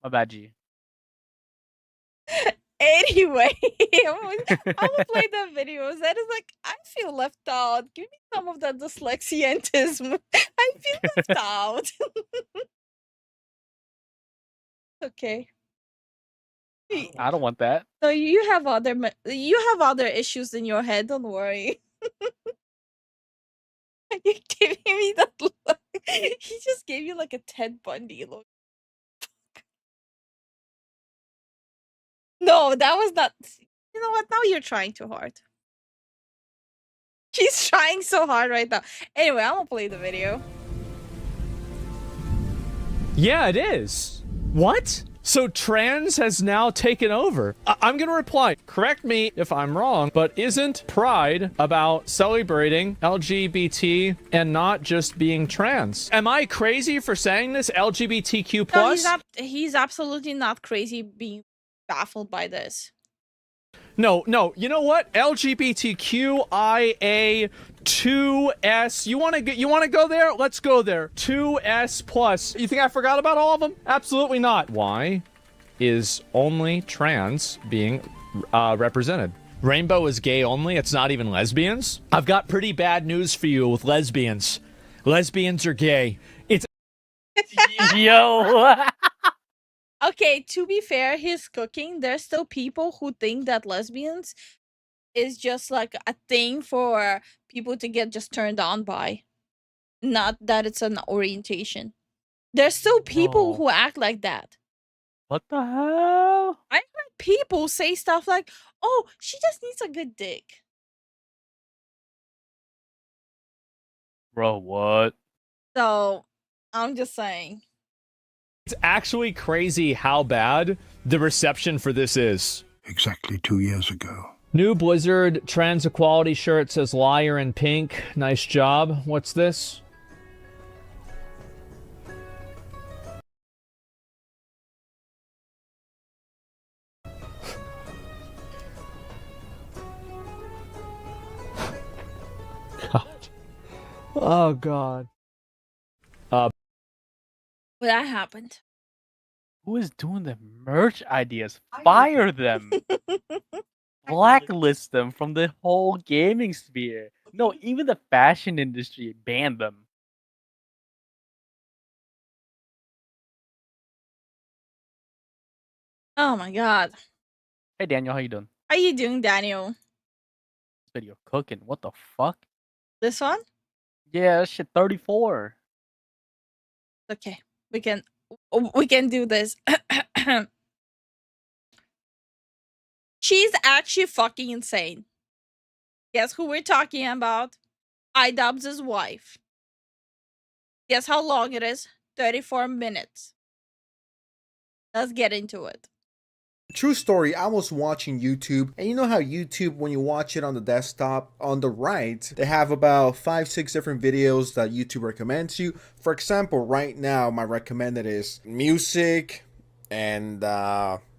My bad, G. Anyway, I'm gonna play the videos. That is like, I feel left out. Give me some of that dyslexiantism. I feel left out. Okay. I don't want that. No, you have other issues in your head. Don't worry. You're giving me that look. He just gave you like a Ted Bundy look. No, that was not. You know what? Now you're trying too hard. She's trying so hard right now. Anyway, I'm gonna play the video. Yeah, it is. What? So trans has now taken over. I'm gonna reply. Correct me if I'm wrong, but isn't Pride about celebrating LGBT and not just being trans? Am I crazy for saying this? LGBTQ No, plus? he's absolutely not crazy being baffled by this. No. You know what? LGBTQIA2S. You want to go there? Let's go there. 2S plus. You think I forgot about all of them? Absolutely not. Why is only trans being represented? Rainbow is gay only. It's not even lesbians. I've got pretty bad news for you with lesbians. Lesbians are gay. It's Yo. Okay, to be fair, he's cooking. There's still people who think that lesbians is just like a thing for people to get just turned on by. Not that it's an orientation. There's still people who act like that. What the hell? I heard people say stuff like, oh, she just needs a good dick. Bro, what? So, I'm just saying. It's actually crazy how bad the reception for this is. Exactly 2 years ago, New Blizzard trans equality shirt says liar in pink. Nice job. What's this? God. Oh, God. Well, that happened. Who is doing the merch ideas? Fire them. Blacklist them from the whole gaming sphere. No, even the fashion industry banned them. Oh my god. Hey Daniel, how you doing? How you doing, Daniel? This video cooking. What the fuck? This one? Yeah, that shit 34. Okay. We can do this. She's actually fucking insane. Guess who we're talking about? iDubbbz' wife. Guess how long it is? 34 minutes. Let's get into it. True story, I was watching YouTube, and you know how YouTube, when you watch it on the desktop, on the right, they have about 5-6 different videos that YouTube recommends you. For example, right now, my recommended is music, and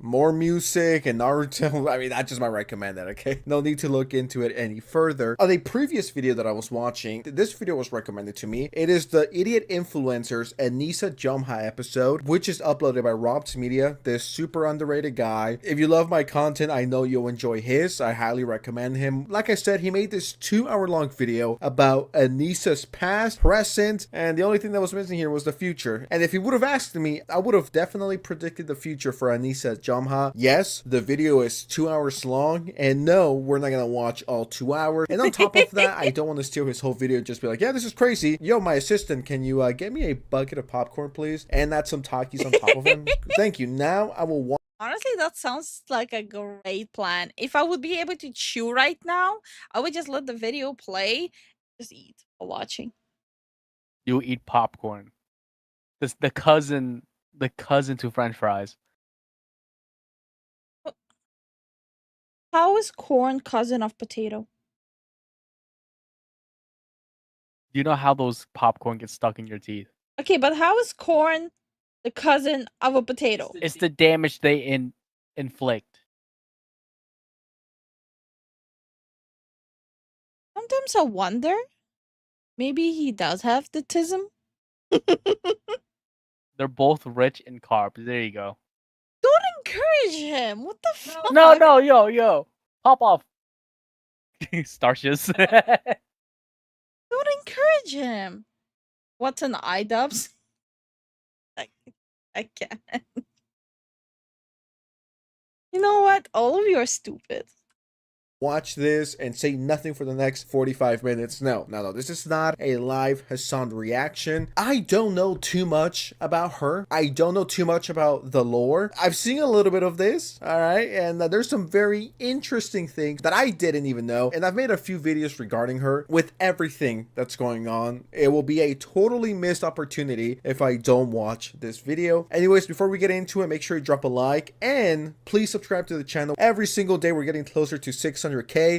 more music, and Naruto. I mean, that's just my recommended, okay? No need to look into it any further. On a previous video that I was watching, this video was recommended to me. It is the Idiot Influencers Anissa Jumha episode, which is uploaded by Rob's Media, this super underrated guy. If you love my content, I know you'll enjoy his. I highly recommend him. Like I said, he made this 2-hour-long video about Anissa's past, present, and the only thing that was missing here was the future. And if he would have asked me, I would have definitely predicted the future for Anissa Jumha. Yes, the video is 2 hours long, and no, we're not gonna watch all 2 hours. And on top of that, I don't want to steal his whole video, just be like, yeah, this is crazy. Yo, my assistant, can you get me a bucket of popcorn, please? And add some Takis on top of him? Thank you. Now I will watch. Honestly, that sounds like a great plan. If I would be able to chew right now, I would just let the video play, just eat while watching. You eat popcorn. This the cousin to French fries. How is corn cousin of potato? Do you know how those popcorn get stuck in your teeth? Okay, but how is corn the cousin of a potato? It's the damage they inflict. Sometimes I wonder, maybe he does have the tism. They're both rich in carbs. There you go. Don't encourage him. What the fuck? No, yo. Pop off. Starches. Don't encourage him. What's an iDubbbz? I can't. You know what? All of you are stupid. Watch this and say nothing for the next 45 minutes. No. This is not a live Hassan reaction. I don't know too much about her. I don't know too much about the lore. I've seen a little bit of this, all right? And there's some very interesting things that I didn't even know. And I've made a few videos regarding her. With everything that's going on, it will be a totally missed opportunity if I don't watch this video. Anyways, before we get into it, make sure you drop a like and please subscribe to the channel. Every single day, we're getting closer to 600K.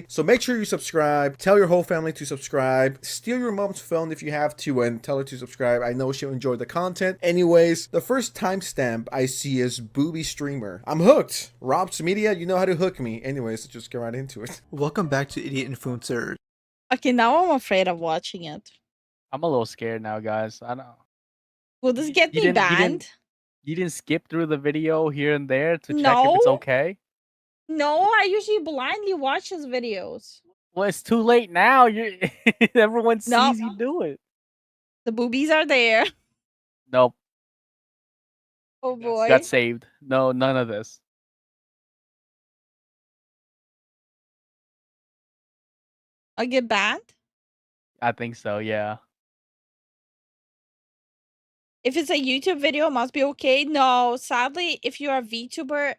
So make sure you subscribe. Tell your whole family to subscribe. Steal your mom's phone if you have to and tell her to subscribe. I know she'll enjoy the content. Anyways, the first timestamp I see is Booby Streamer. I'm hooked. Rob's Media, you know how to hook me. Anyways, let's just get right into it. Welcome back to Idiot Influencers. Okay, now I'm afraid of watching it. I'm a little scared now, guys. I know. Will this get You me didn't- you banned? didn't- You didn't skip through the video here and there to check if No. it's okay? No, I usually blindly watch his videos. Well, it's too late now. You everyone sees No. you do it. The boobies are there. Nope. Oh boy. Got saved. No, none of this. I get banned? I think so, yeah. If it's a YouTube video, it must be okay. No, sadly, if you're a VTuber,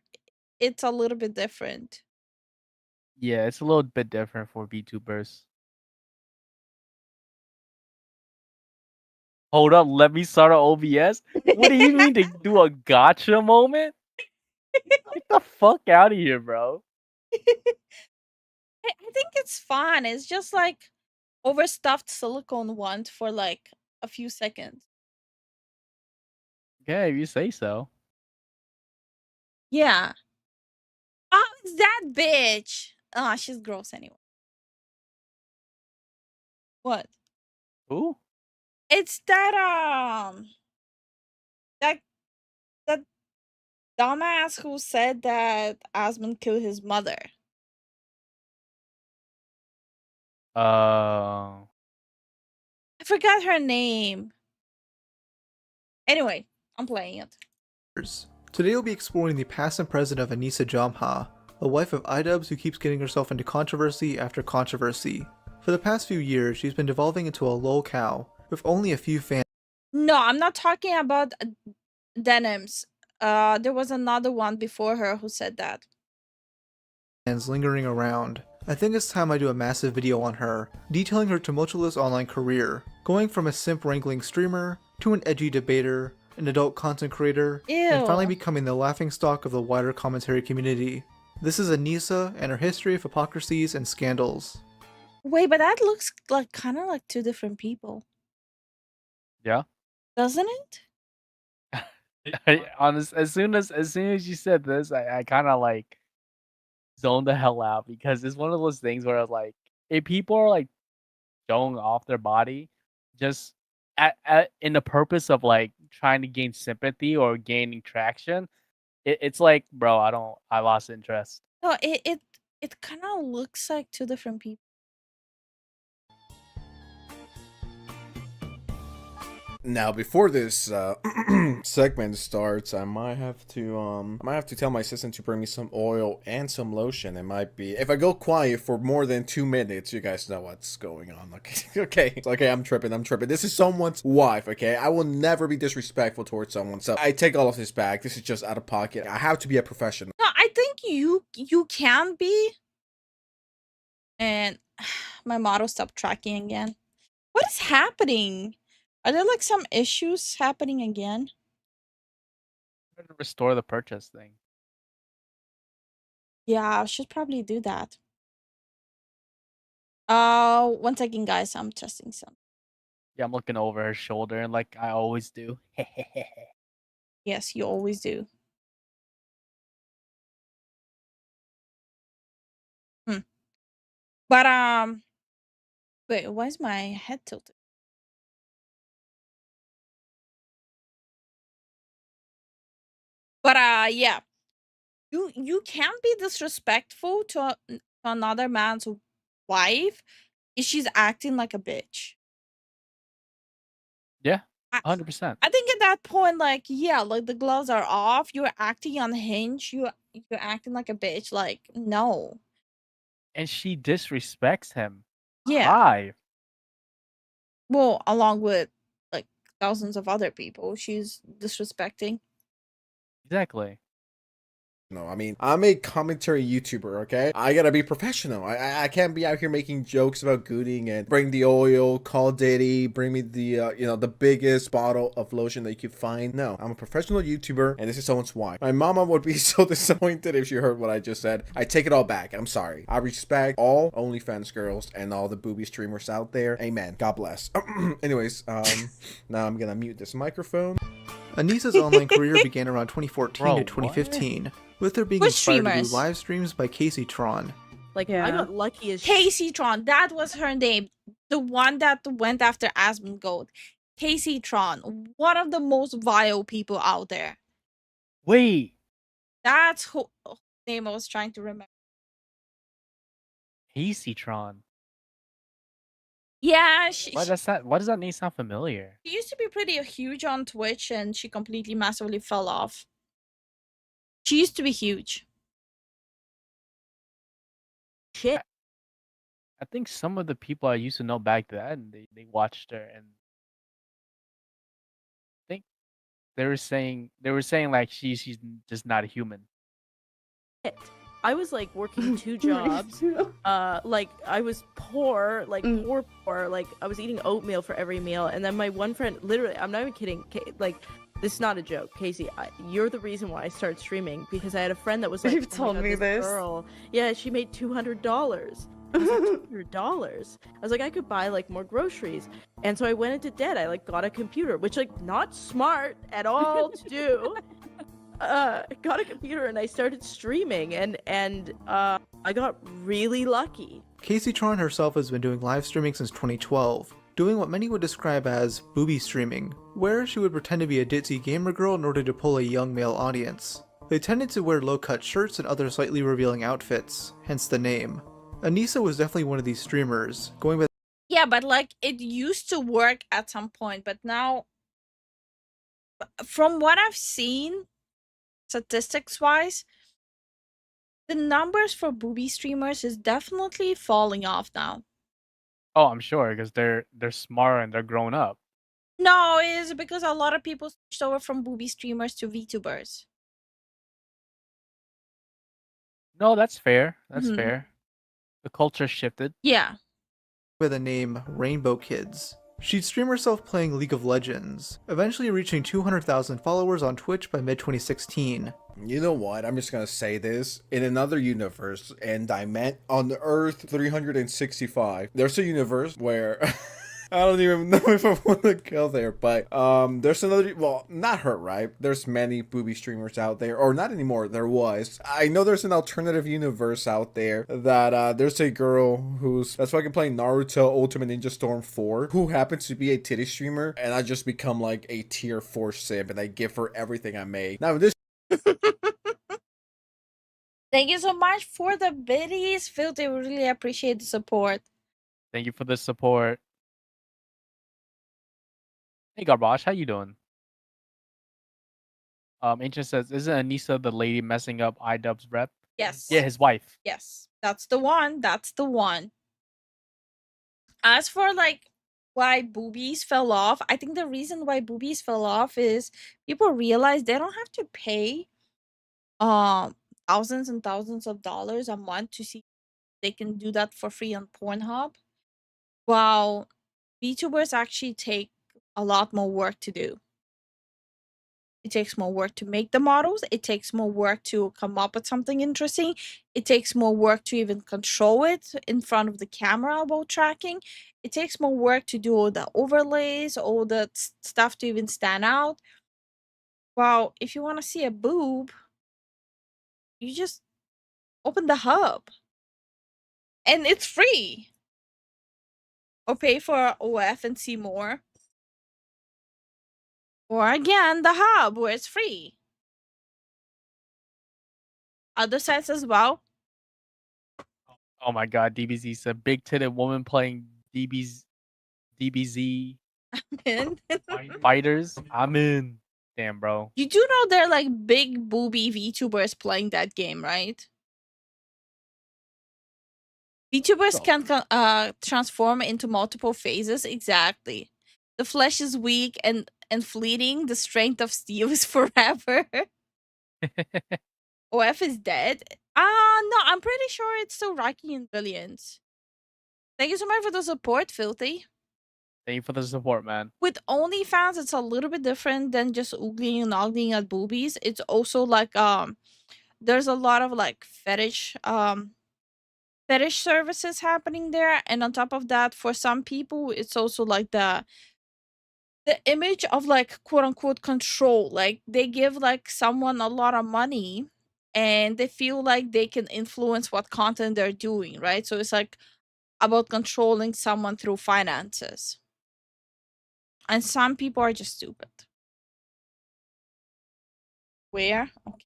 it's a little bit different. Yeah, it's a little bit different for VTubers. Hold up, let me start an OBS? What do you mean to do a gotcha moment? Get the fuck out of here, bro. I think it's fun. It's just like overstuffed silicone wand for like a few seconds. Yeah, if you say so. Yeah. Oh, it's that bitch. Ah, she's gross anyway. What? Who? It's that that dumbass who said that Asmund killed his mother. Uh, I forgot her name. Anyway, I'm playing it. Today we'll be exploring the past and present of Anissa Jamha, a wife of Idubbbz who keeps getting herself into controversy after controversy. For the past few years, she's been devolving into a lol cow, with only a few fans No, I'm not talking about denims. There was another one before her who said that. lingering around. I think it's time I do a massive video on her, detailing her tumultuous online career, going from a simp wrangling streamer, to an edgy debater, an adult content creator, and finally Ew. becoming the laughingstock of the wider commentary community. This is Anissa and her history of hypocrisies and scandals. Wait, but that looks like kind of like two different people, yeah. doesn't it? As soon as you said this, I kind of like zoned the hell out because it's one of those things where I was like, if people are like showing off their body, just in the purpose of like trying to gain sympathy or gaining traction, it's like, bro, I lost interest. No, it kind of looks like two different people. Now, before this segment starts, I might have to tell my assistant to bring me some oil and some lotion. It might be if I go quiet for more than 2 minutes, you guys know what's going on. Okay, okay, I'm tripping. This is someone's wife. Okay, I will never be disrespectful towards someone, so I take all of this back. This is just out of pocket. I have to be a professional. No, I think you can be. And my model stopped tracking again. What is happening? Are there like some issues happening again? I'm gonna restore the purchase thing. Yeah, I should probably do that. 1 second, guys. I'm testing some. Yeah, I'm looking over her shoulder and like I always do. Yes, you always do. But wait, why is my head tilted? But yeah, you can't be disrespectful to another man's wife if she's acting like a bitch. Yeah, I, 100%. I think at that point, like, yeah, like the gloves are off. You're acting unhinged. You're acting like a bitch. Like, no. And she disrespects him. Yeah. Why? Well, along with like thousands of other people, she's disrespecting. Exactly. No, I mean, I'm a commentary YouTuber, okay? I gotta be professional. I can't be out here making jokes about gooning and bring the oil, call Diddy, bring me the, the biggest bottle of lotion that you could find. No, I'm a professional YouTuber, and this is someone's wife. My mama would be so disappointed if she heard what I just said. I take it all back. I'm sorry. I respect all OnlyFans girls and all the booby streamers out there. Amen. God bless. Anyways, now I'm gonna mute this microphone. Anissa's online career began around 2014 Bro, to 2015, with her being Which inspired to streamers? do live streams by Casey Tron. Like, Yeah. I got lucky as Casey Tron, that was her name. The one that went after Asmongold. Casey Tron, one of the most vile people out there. Wait, That's who name I was trying to remember. Haseytron. Yeah, Why does that name sound familiar? she used to be pretty huge on Twitch and she completely massively fell off. She used to be huge. shit. I think some of the people I used to know back then, they watched her and I think they were saying like she's just not a human. I was like working 2 jobs. Like I was poor, like poor. Like I was eating oatmeal for every meal, and then my one friend, literally, I'm not even kidding. Like This is not a joke, Casey. You're the reason why I started streaming, because I had a friend that was like, You've "Oh my told God, me this. girl, yeah, she made $200." I was like, $200? I was like, I could buy like more groceries. And so I went into debt. I like got a computer, which like not smart at all to do. Got a computer and I started streaming, and I got really lucky. Casey Tron herself has been doing live streaming since 2012, doing what many would describe as booby streaming, where she would pretend to be a ditzy gamer girl in order to pull a young male audience. They tended to wear low-cut shirts and other slightly revealing outfits, hence the name. Anissa was definitely one of these streamers, going by Yeah, but like it used to work at some point, but now, from what I've seen, statistics wise, the numbers for booby streamers is definitely falling off now. Oh, I'm sure because they're smart and they're grown up. No, it is because a lot of people switched over from booby streamers to VTubers. No, that's fair. That's Mhm. fair. The culture shifted. Yeah. the name Rainbow Kids. She'd stream herself playing League of Legends, eventually reaching 200,000 followers on Twitch by mid-2016. You know what? I'm just gonna say this. In another universe, and I meant on Earth 365, there's a universe where I don't even know if I want to go there, but there's another, well, not her, right? There's many booby streamers out there, or not anymore, there was. I know there's an alternative universe out there that there's a girl that's fucking playing Naruto Ultimate Ninja Storm 4, who happens to be a titty streamer, and I just become like a tier 4 simp, and I give her everything I make. Now this Thank you so much for the biddies, Filthy. We really appreciate the support. Thank you for the support. Hey, Garbage, how you doing? Ancient says, isn't Anissa the lady messing up iDubbbz's rep? Yes. Yeah, his wife. Yes. That's the one. That's the one. As for like why boobies fell off, I think the reason why boobies fell off is people realize they don't have to pay thousands and thousands of dollars a month to see they can do that for free on Pornhub. While VTubers actually take a lot more work to do. It takes more work to make the models. It takes more work to come up with something interesting. It takes more work to even control it in front of the camera while tracking. It takes more work to do all the overlays, all the stuff to even stand out. Well, if you want to see a boob, you just open the hub. And it's free. Or pay for OF and see more. Or again, the hub where it's free. Other sites as well. Oh my god, DBZ said big titted woman playing DBZ And fighters. I'm in. Damn, bro. you do know they're like big booby VTubers playing that game, right? VTubers can transform into multiple phases. Exactly. The flesh is weak and fleeting. The strength of steel is forever. OF is dead. No, I'm pretty sure it's still rocking in billions. Thank you so much for the support, Filthy. Thank you for the support, man. With OnlyFans, it's a little bit different than just oogling and ogling at boobies. It's also like there's a lot of like fetish services happening there, and on top of that, for some people, it's also like the image of like quote unquote control. Like they give like someone a lot of money and they feel like they can influence what content they're doing, right? So it's like about controlling someone through finances. And some people are just stupid. Where? Okay.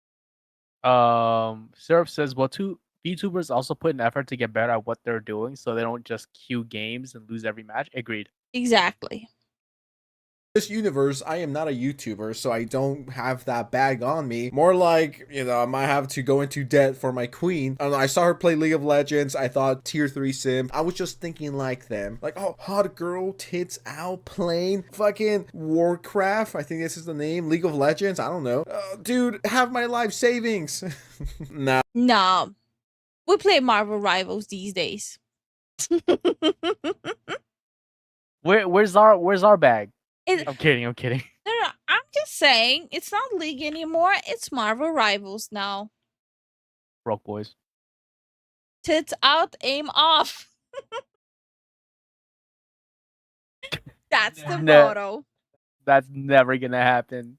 Syrup says, well, two VTubers also put an effort to get better at what they're doing so they don't just queue games and lose every match. Agreed. Exactly. this universe, I am not a YouTuber, so I don't have that bag on me. More like, you know, I might have to go into debt for my queen. I don't know, I saw her play League of Legends. I thought tier 3 sim. I was just thinking like them. Like, oh, hot girl, tits out, playing fucking Warcraft. I think this is the name. League of Legends. I don't know. Dude, have my life savings. Nah. No. We play Marvel Rivals these days. Where's our bag? It- I'm kidding. No, I'm Just saying, it's not League anymore. It's Marvel Rivals now. Broke boys. Tits out, aim off. That's the motto. That's never gonna happen.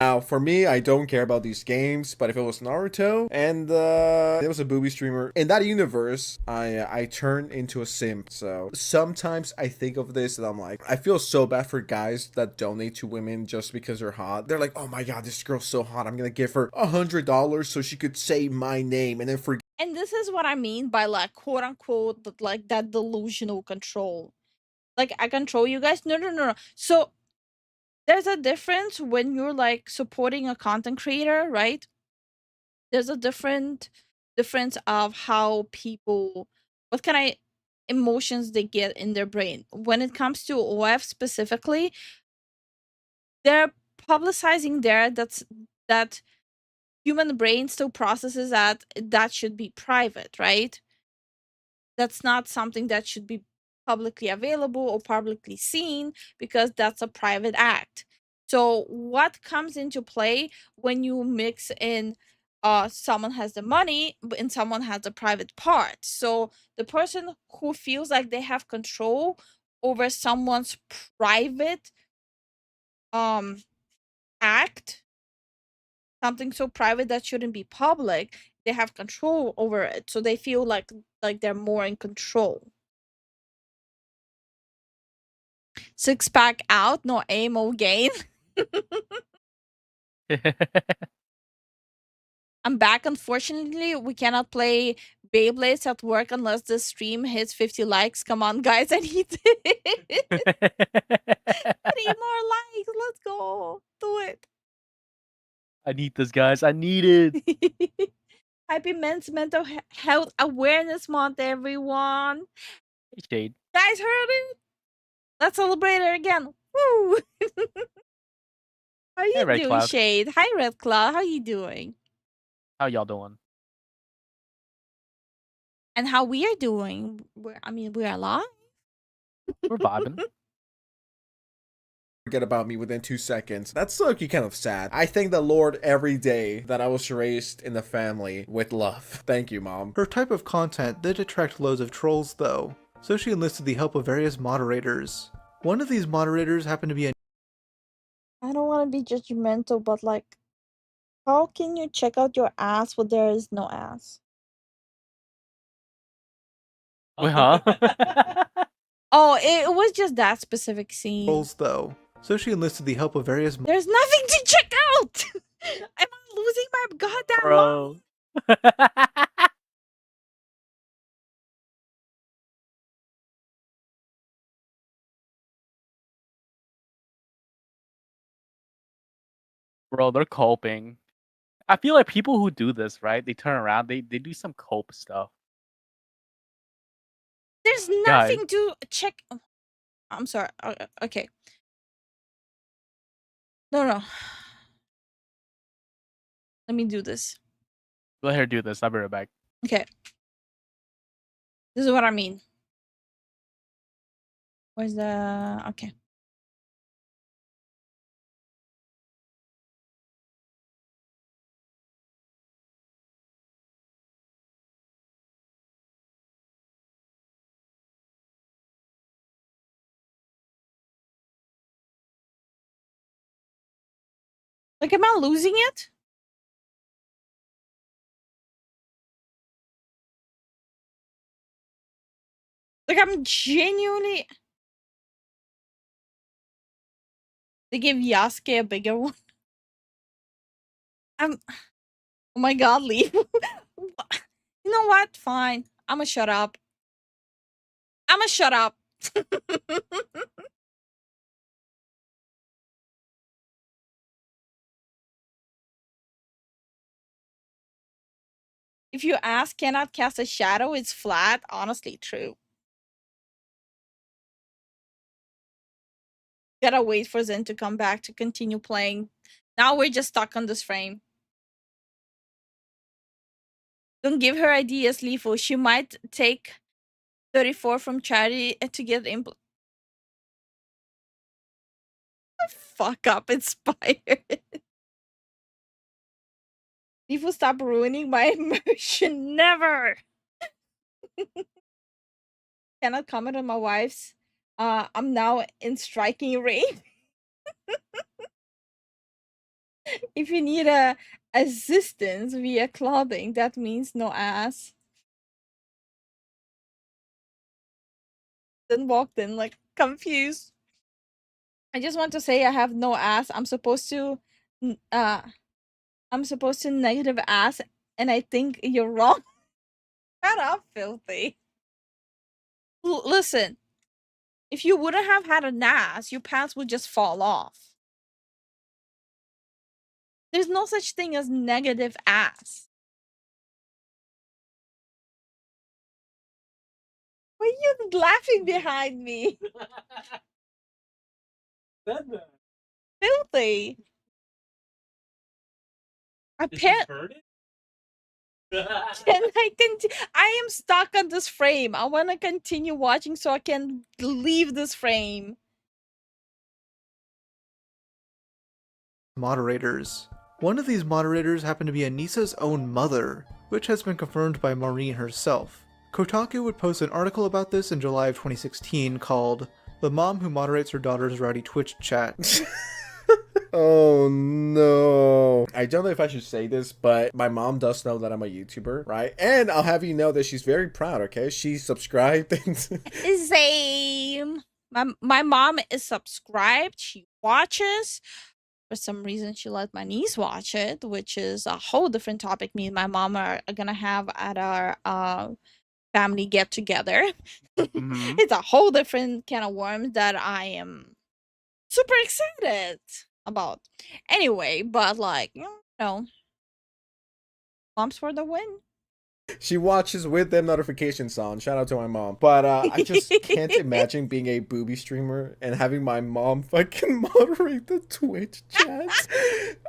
Now, for me, I don't care about these games, but if it was Naruto and it was a booby streamer in that universe, I turn into a simp. So sometimes I think of this and I'm like, I feel so bad for guys that donate to women just because they're hot. They're like, oh my god, this girl's so hot, I'm gonna give her $100 so she could say my name and then forget. And this is what I mean by like quote unquote like that delusional control. Like I control you guys. No. So there's a difference when you're like supporting a content creator, right? There's a difference of how people, what kind of emotions they get in their brain. When it comes to OF specifically, they're publicizing there that human brain still processes that should be private, right? That's not something that should be publicly available or publicly seen because that's a private act. So what comes into play when you mix in someone has the money and someone has the private part? So the person who feels like they have control over someone's private act, something so private that shouldn't be public, they have control over it, so they feel like they're more in control. Six pack out, no amo gain. I'm back. Unfortunately, we cannot play Beyblades at work unless the stream hits 50 likes. Come on, guys, I need 3 more likes. Let's go. Do it. I need this, guys. I need it. Happy Men's Mental Health Awareness Month, everyone. Hey, Shade. Guys, heard it? Let's celebrate it again. Woo! How you Hey, Red doing, Cloud. Shade? Hi, Red Cloud. How you doing? How y'all doing? And how we are doing? We are alive. We're vibing. Forget about me within 2 seconds. That's low-key kind of sad. I thank the Lord every day that I was raised in the family with love. Thank you, Mom. Her type of content did attract loads of trolls though, so she enlisted the help of various moderators. One of these moderators happened to be a I don't want to be judgmental, but like, how can you check out your ass when there is no ass? Wait, huh? Oh, it was just that specific scene. trolls though, so she enlisted the help of various There's nothing to check out. Am I losing my goddamn mind? Bro. Bro, they're coping. I feel like people who do this, right? They turn around, they do some cope stuff. There's nothing to check. I'm sorry. Okay. No. Let me do this. Let her do this. I'll be right back. Okay. This is what I mean. Where's the... Okay. Like, am I losing it? Like, I'm genuinely... They gave Yasuke a bigger one. Oh my god, leave. You know what? Fine. I'ma shut up. If you ask, cannot cast a shadow, it's flat. Honestly, true. Gotta wait for Zen to come back to continue playing. Now we're just stuck on this frame. Don't give her ideas, Lifu. She might take 34 from charity to get fuck up inspired. Lifu, stop ruining my immersion. Never. Cannot comment on my wife's. I'm now in striking range. If you need a assistance via clothing, that means no ass. Then walked in like confused. I just want to say I have no ass. I'm supposed to negative ass, and I think you're wrong. Shut up, filthy. Listen, if you wouldn't have had an ass, your pants would just fall off. There's no such thing as negative ass. Why are you laughing behind me? Filthy. Can I continue? I am stuck on this frame. I want to continue watching so I can leave this frame. Moderators. One of these moderators happened to be Anissa's own mother, which has been confirmed by Maureen herself. Kotaku would post an article about this in July of 2016 called "The Mom Who Moderates Her Daughter's Rowdy Twitch Chat." Oh no. I don't know if I should say this, but my mom does know that I'm a YouTuber, right? And I'll have you know that she's very proud, okay? She subscribed. Same. My mom is subscribed. She watches. For some reason, she let my niece watch it, which is a whole different topic. Me and my mom are gonna have at our family get together. It's a whole different can of worms that I am super excited about. Anyway, but like, you know, moms for the win. She watches with them notifications on. Shout out to my mom. But I just can't imagine being a booby streamer and having my mom fucking moderate the Twitch chats.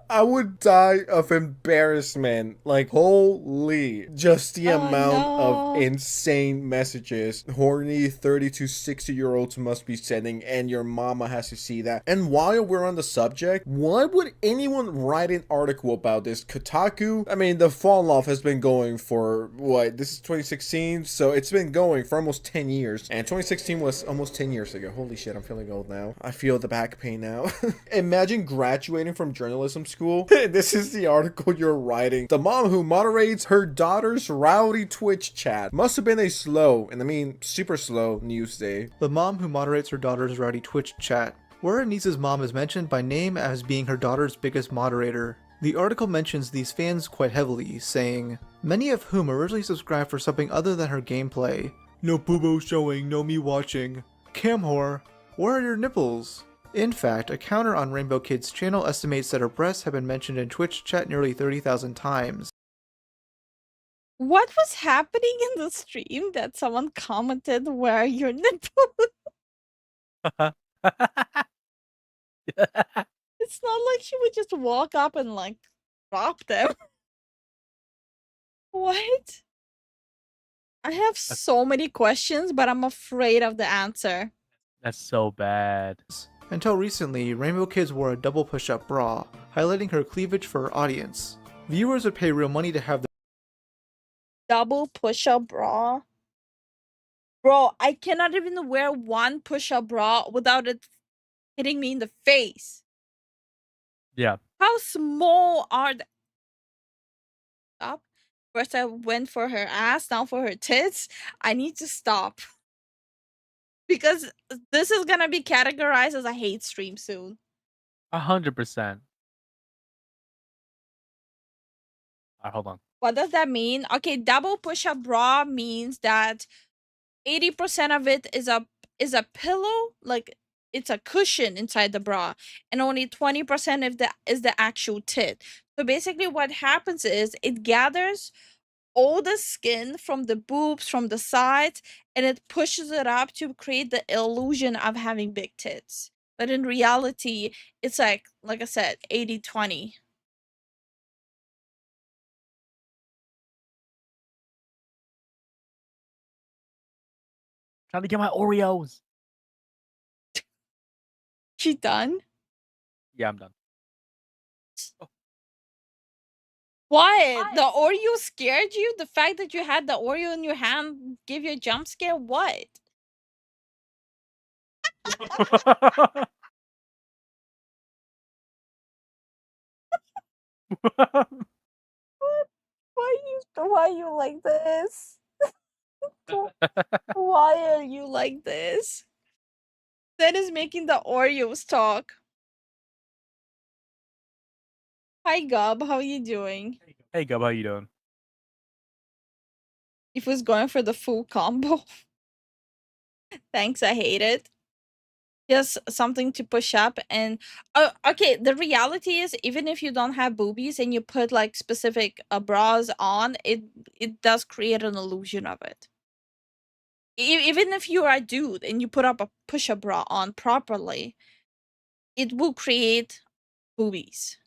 I would die of embarrassment. Like, holy. Just the amount of insane messages horny 30 to 60-year-olds must be sending, and your mama has to see that. And while we're on the subject, why would anyone write an article about this? Kotaku? I mean, the fall off has been going for what, this is 2016, so it's been going for almost 10 years, and 2016 was almost 10 years ago. Holy shit, I'm feeling old now. I feel the back pain now. Imagine graduating from journalism school. This is the article you're writing. The mom who moderates her daughter's rowdy Twitch chat. Must have been a slow, and I mean super slow, news day. The mom who moderates her daughter's rowdy Twitch chat, where Anissa's mom is mentioned by name as being her daughter's biggest moderator. The article mentions these fans quite heavily, saying, many of whom originally subscribed for something other than her gameplay. No boobo showing, no me watching. Cam whore, where are your nipples? In fact, a counter on Rainbow Kid's channel estimates that her breasts have been mentioned in Twitch chat nearly 30,000 times. What was happening in the stream that someone commented, where are your nipples? It's not like she would just walk up and like drop them. What? I have so many questions, but I'm afraid of the answer. That's so bad. Until recently, Rainbow Kids wore a double push-up bra, highlighting her cleavage for her audience. Viewers would pay real money to have the Double push-up bra? Bro, I cannot even wear one push-up bra without it hitting me in the face. Yeah. How small are the... Stop. First I went for her ass, now for her tits. I need to stop. Because this is gonna be categorized as a hate stream soon. 100%. Alright, hold on. What does that mean? Okay, double push-up bra means that 80% of it is a pillow, like it's a cushion inside the bra, and only 20% of the is the actual tit. So basically what happens is it gathers all the skin from the boobs, from the sides, and it pushes it up to create the illusion of having big tits. But in reality, it's like I said, 80-20. Trying to get my Oreos. She done? Yeah, I'm done. What? The Oreo scared you? The fact that you had the Oreo in your hand gave you a jump scare? What? Why you like this? Why are you like this? That is making the Oreos talk. Hi Gub, how you doing? Hey, Gub, how you doing? If was going for the full combo. Thanks, I hate it. Just something to push up and okay, the reality is even if you don't have boobies and you put like specific bras on, it does create an illusion of it. Even if you're a dude and you put up a push-up bra on properly, it will create boobies.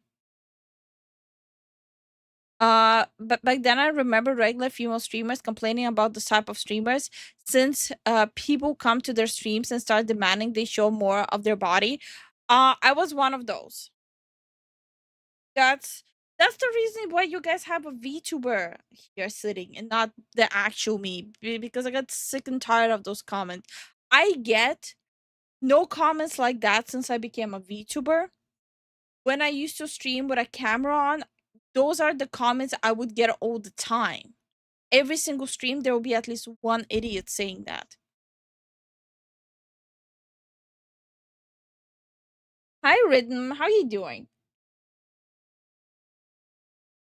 But back then I remember regular female streamers complaining about this type of streamers since people come to their streams and start demanding they show more of their body. I was one of those. That's the reason why you guys have a VTuber here sitting and not the actual me, because I got sick and tired of those comments. I get no comments like that since I became a VTuber. When I used to stream with a camera on, those are the comments I would get all the time. Every single stream, there will be at least one idiot saying that. Hi, Rhythm. How you doing?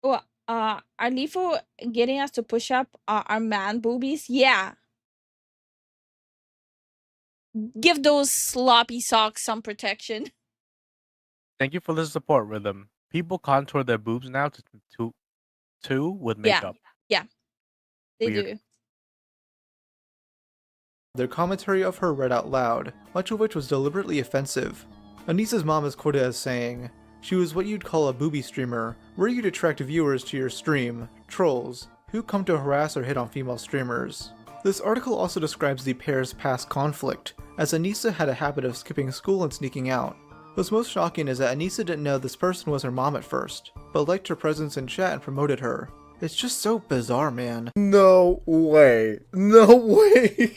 Oh, are Lifu getting us to push up our man boobies? Yeah. Give those sloppy socks some protection. Thank you for the support, Rhythm. People contour their boobs now to with makeup. Yeah. They Weird. do. Their commentary of her read out loud, much of which was deliberately offensive. Anissa's mom is quoted as saying, "She was what you'd call a booby streamer, were you to attract viewers to your stream, trolls, who come to harass or hit on female streamers." This article also describes the pair's past conflict, as Anissa had a habit of skipping school and sneaking out. What's most shocking is that Anissa didn't know this person was her mom at first, but liked her presence in chat and promoted her. It's just so bizarre, man. No way. No way.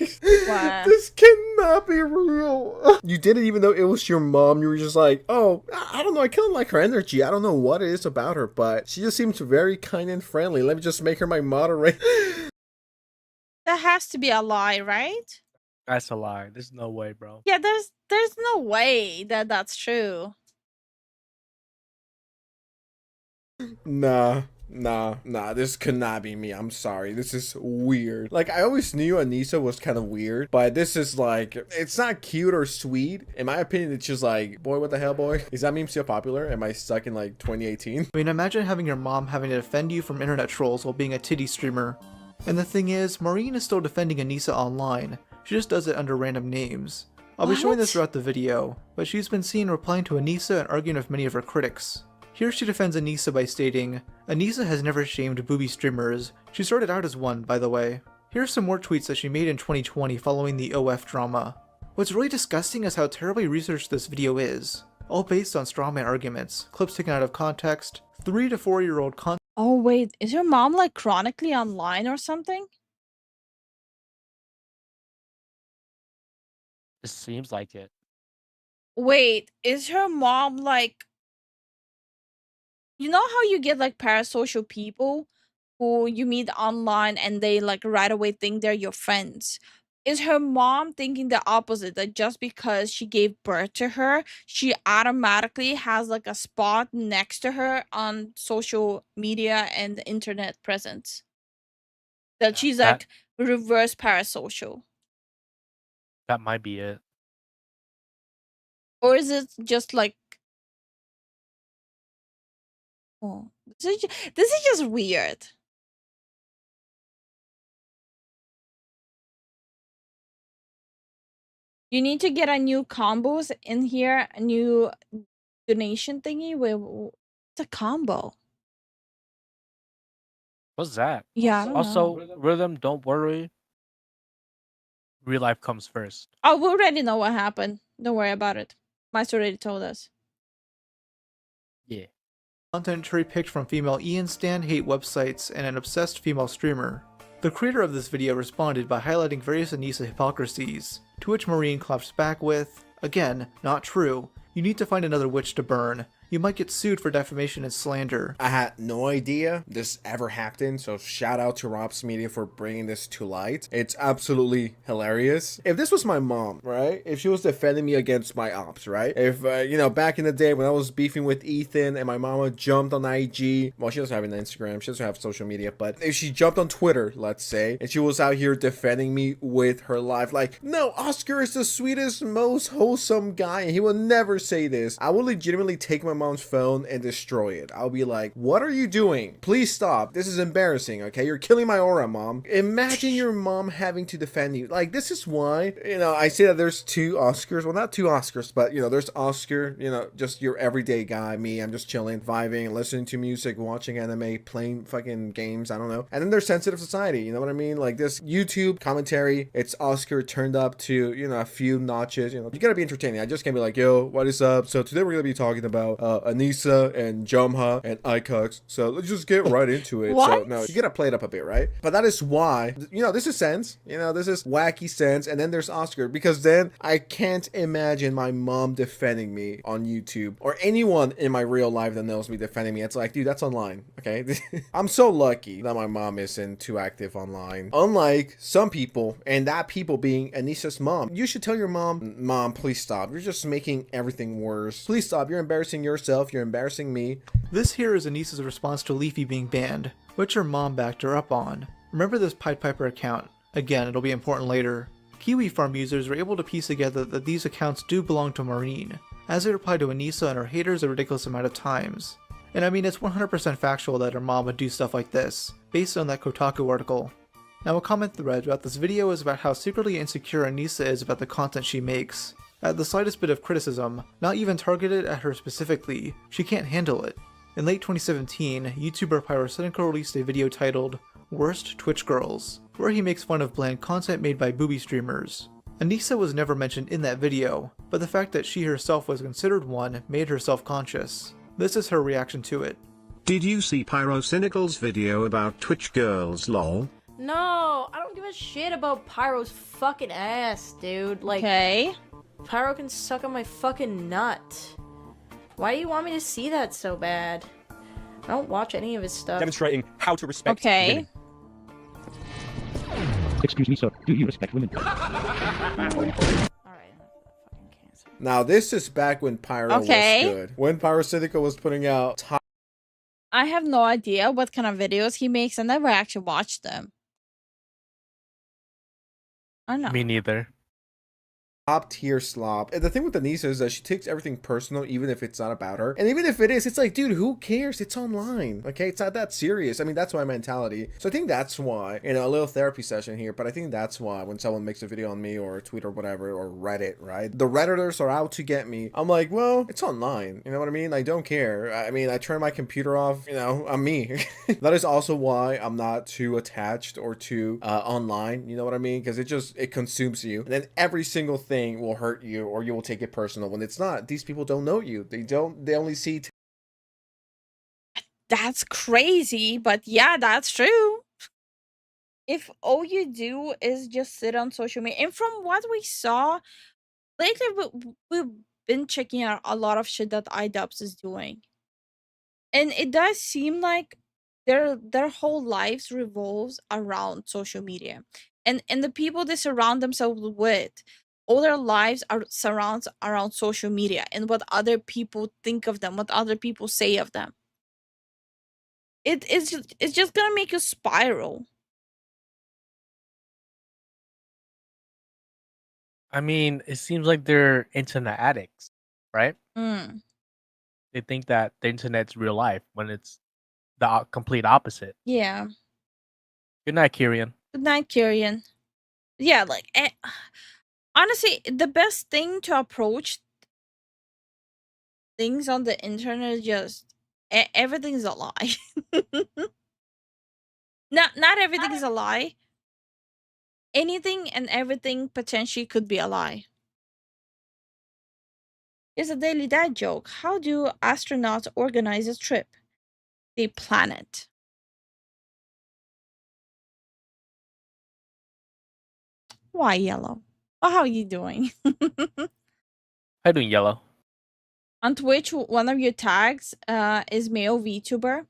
Wow. This cannot be real. You didn't even know it was your mom. You were just like, oh, I don't know. I kind of like her energy. I don't know what it is about her, but she just seems very kind and friendly. Let me just make her my moderator. That has to be a lie, right? That's a lie. There's no way, bro. Yeah, there's no way that that's true. Nah, this could not be me. I'm sorry. This is weird. Like, I always knew Anissa was kind of weird, but this is like, it's not cute or sweet. In my opinion, it's just like, boy, what the hell, boy? Is that meme still popular? Am I stuck in like 2018? I mean, imagine having your mom having to defend you from internet trolls while being a titty streamer. And the thing is, Maureen is still defending Anissa online. She just does it under random names. I'll be showing this throughout the video, but she's been seen replying to Anissa and arguing with many of her critics. Here she defends Anissa by stating, "Anissa has never shamed booby streamers. She started out as one, by the way." Here's some more tweets that she made in 2020 following the OF drama. What's really disgusting is how terribly researched this video is. All based on strawman arguments, clips taken out of context, 3 to 4-year-old content. Oh wait, is your mom like chronically online or something? It seems like it. Wait, is her mom like, you know how you get like parasocial people who you meet online and they like right away think they're your friends? Is her mom thinking the opposite, that just because she gave birth to her, she automatically has like a spot next to her on social media and the internet presence? That she's That- like reverse parasocial? That might be it. Or is it just like, oh, this is just weird. You need to get a new combos in here, a new donation thingy. What's a combo? What's that? Yeah, I don't Also, know. Rhythm, don't worry. Real life comes first. Oh, we already know what happened. Don't worry about it. Mice already told us. content cherry-picked from female Ian Stan hate websites and an obsessed female streamer. The creator of this video responded by highlighting various Anissa hypocrisies, to which Marine claps back with, again, not true, you need to find another witch to burn. You might get sued for defamation and slander. I had no idea this ever happened, so shout out to Rob's Media for bringing this to light. It's absolutely hilarious. If this was my mom, right? If she was defending me against my ops, right? If, you know, back in the day when I was beefing with Ethan and my mama jumped on IG, well, she doesn't have an Instagram, she doesn't have social media, but if she jumped on Twitter, let's say, and she was out here defending me with her life, like, no, Oscar is the sweetest, most wholesome guy, and he will never say this, I will legitimately take my mom's phone and destroy it. I'll be like, what are you doing? Please stop. This is embarrassing, okay? You're killing my aura, mom. Imagine your mom having to defend you. Like, this is why, you know, I say that there's two Oscars. Well, not two Oscars, but, you know, there's Oscar, you know, just your everyday guy. Me, I'm just chilling, vibing, listening to music, watching anime, playing fucking games, I don't know. And then there's Sensitive Society, you know what I mean? Like, this YouTube commentary, it's Oscar turned up to, you know, a few notches, you know. You gotta be entertaining. I just can't be like, yo, what is up? So today we're gonna be talking about Anissa and Jumha and Icux. So let's just get right into it. What? So no, you gotta play it up a bit, right? But that is why, you know, this is Sense. You know, this is wacky Sense. And then there's Oscar, because then I can't imagine my mom defending me on YouTube or anyone in my real life that knows me defending me. It's like, dude, that's online. Okay. I'm so lucky that my mom isn't too active online. Unlike some people, and that people being Anissa's mom. You should tell your mom, please stop. You're just making everything worse. Please stop. You're embarrassing yourself. You're embarrassing me. This here is Anissa's response to Leafy being banned, which her mom backed her up on. Remember this Pied Piper account. Again, it'll be important later. Kiwi Farm users were able to piece together that these accounts do belong to Marine, as they replied to Anissa and her haters a ridiculous amount of times. And I mean, it's 100% factual that her mom would do stuff like this, based on that Kotaku article. Now, a comment thread about this video is about how secretly insecure Anissa is about the content she makes. At the slightest bit of criticism, not even targeted at her specifically, she can't handle it. In late 2017, YouTuber Pyrocynical released a video titled Worst Twitch Girls, where he makes fun of bland content made by booby streamers. Anissa was never mentioned in that video, but the fact that she herself was considered one made her self-conscious. This is her reaction to it. Did you see Pyrocynical's video about Twitch girls, lol? No, I don't give a shit about Pyro's fucking ass, dude. Like, Okay. Pyro can suck on my fucking nut. Why do you want me to see that so bad? I don't watch any of his stuff. Demonstrating how to respect Okay. women. Excuse me, sir. Do you respect women? Alright, fucking cancer. Now, this is back when Pyro Okay. was good. When Pyrocynical was putting out I have no idea what kind of videos he makes. I never actually watched them. I don't know. Me neither. top tier slop. And the thing with Anissa is that she takes everything personal, even if it's not about her. And even if it is, it's like, dude, who cares? It's online. Okay, it's not that serious. I mean, that's my mentality. So I think that's why, you know, a little therapy session here, but I think that's why when someone makes a video on me or a tweet or whatever, or Reddit, right? The Redditors are out to get me. I'm like, well, it's online. You know what I mean? I don't care. I mean, I turn my computer off, you know, I'm me. That is also why I'm not too attached or too online. You know what I mean? Because it consumes you. And then every single thing will hurt you or you will take it personal when it's not. These people don't know you. They only see That's crazy, but yeah, that's true. If all you do is just sit on social media, and from what we saw lately, we've been checking out a lot of shit that iDubbbz is doing, and it does seem like their whole lives revolves around social media, and the people they surround themselves with, all their lives are surrounds around social media and what other people think of them, what other people say of them. It's just gonna make you spiral. I mean, it seems like they're internet addicts, right? Mm. They think that the internet's real life when it's the complete opposite. Yeah. Good night, Kyrian. Good night, Kyrian. Yeah, like honestly, the best thing to approach things on the internet is just everything's a lie. Not everything is a lie. Anything and everything potentially could be a lie. Here's a daily dad joke. How do astronauts organize a trip? the planet. Why yellow? Oh, how are you doing? How doing, Yellow? On Twitch, one of your tags is male VTuber.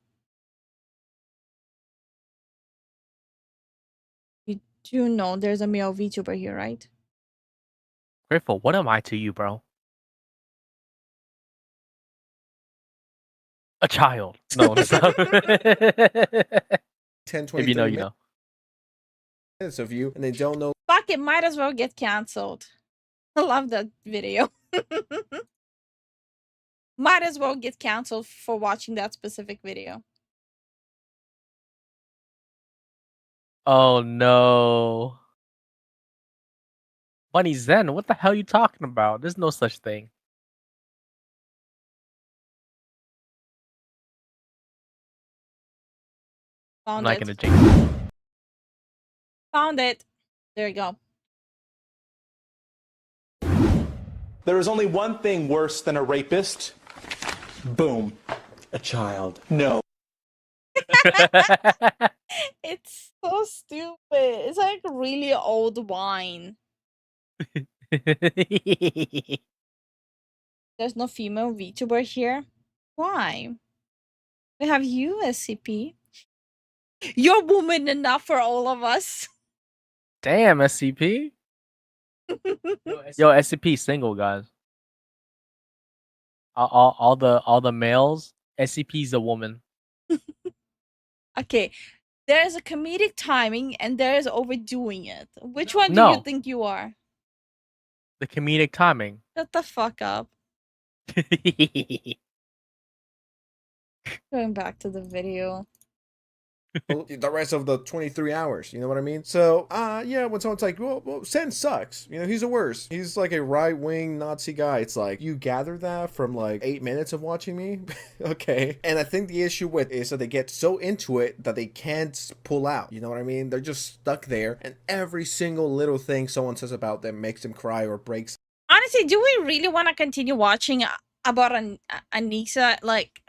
You do know there's a male VTuber here, right? Grateful, what am I to you, bro? A child. No, stop. 10, 20, If you know, 30 you know. minutes of you, and they don't know. Fuck it, might as well get canceled. I love that video. Might as well get canceled for watching that specific video. Oh no. Bunny Zen, what the hell are you talking about? There's no such thing. I'm Found not it. gonna jinx it. Found it. There you go. There is only one thing worse than a rapist. Boom. A child. No. It's so stupid. It's like really old wine. There's no female VTuber here. Why? We have you, SCP. You're woman enough for all of us. Damn, SCP. Yo, SCP single, guys. All the males. SCP's a woman. Okay, there's a comedic timing and there is overdoing it. Which one do you No. think you are? The comedic timing. Shut the fuck up. Going back to the video. The rest of the 23 hours, you know what I mean? So, yeah, when someone's like, well, Sen sucks, you know, he's the worst. He's like a right-wing Nazi guy. It's like, you gather that from like 8 minutes of watching me? Okay. And I think the issue with is that they get so into it that they can't pull out, you know what I mean? They're just stuck there, and every single little thing someone says about them makes them cry or breaks. Honestly, do we really want to continue watching about Anissa? Like,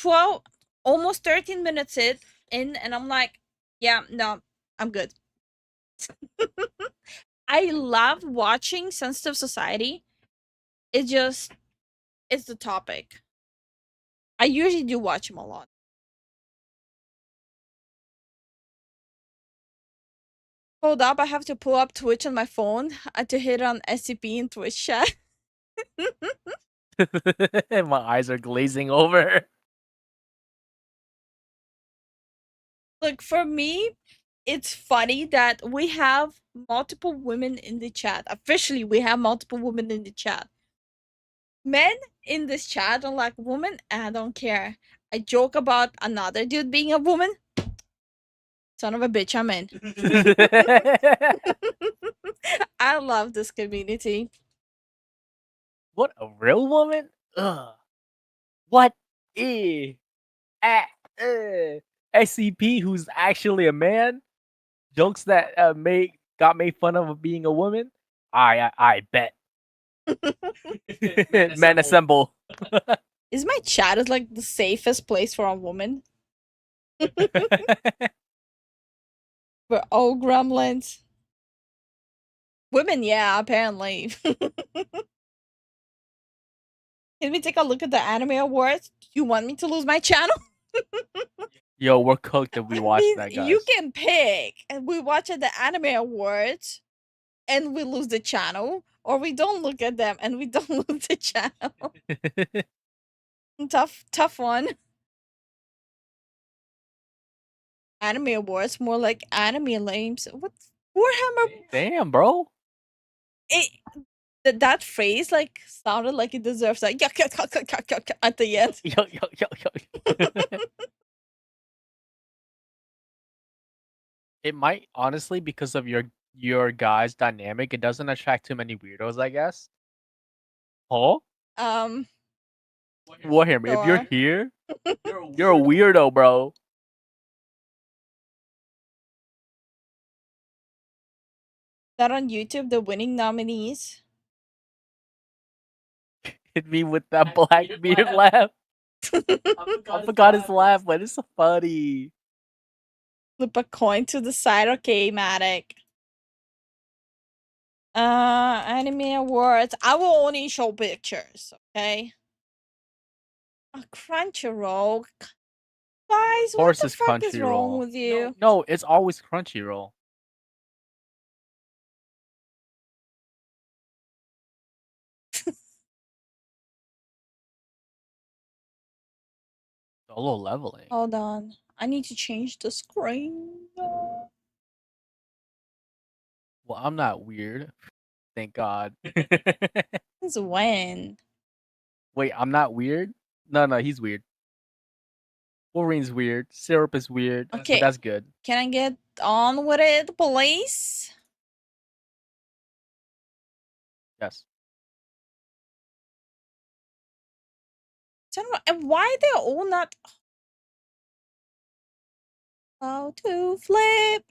12, almost 13 minutes in, and I'm like, yeah, no, I'm good. I love watching Sensitive Society. It's the topic. I usually do watch him a lot. Hold up, I have to pull up Twitch on my phone to hit on SCP in Twitch chat. My eyes are glazing over. Look, for me, it's funny that we have multiple women in the chat. Officially, we have multiple women in the chat. Men in this chat are like, woman, I don't care. I joke about another dude being a woman. Son of a bitch, I'm in. I love this community. What, a real woman? Ugh. What? SCP, who's actually a man? Jokes that got made fun of being a woman? I bet. Men assemble. Is my chat is like the safest place for a woman? For all gremlins. Women, yeah, apparently. Can we take a look at the anime awards? You want me to lose my channel? Yo, we're cooked if we watch that, guys. You can pick. And we watch at the anime awards and we lose the channel. Or we don't look at them and we don't lose the channel. Tough one. Anime awards, more like anime lames. What? Warhammer? Damn, bro. That phrase like sounded like it deserves like yuck, yuck, yuck, yuck, yuck, yuck at the end. Yuck, yuck, yuck, yuck. It might, honestly, because of your guys' dynamic, it doesn't attract too many weirdos, I guess. Huh? Warhammer, if you're here, you're a weirdo, bro. That on YouTube, the winning nominees. Hit me with that black beard laugh. I forgot his laugh, but it's so funny. Flip a coin to the side. Okay, Matic. Anime awards. I will only show pictures, okay? A Crunchyroll. Guys, Of course what the it's fuck is wrong Crunchyroll. with you? No, it's always Crunchyroll. Solo leveling. Hold on. I need to change the screen. Well, I'm not weird. Thank God. Since when? Wait, I'm not weird? No, he's weird. Wolverine's weird. Syrup is weird. Okay. But that's good. Can I get on with it, please? Yes. And why they're all not... How to flip?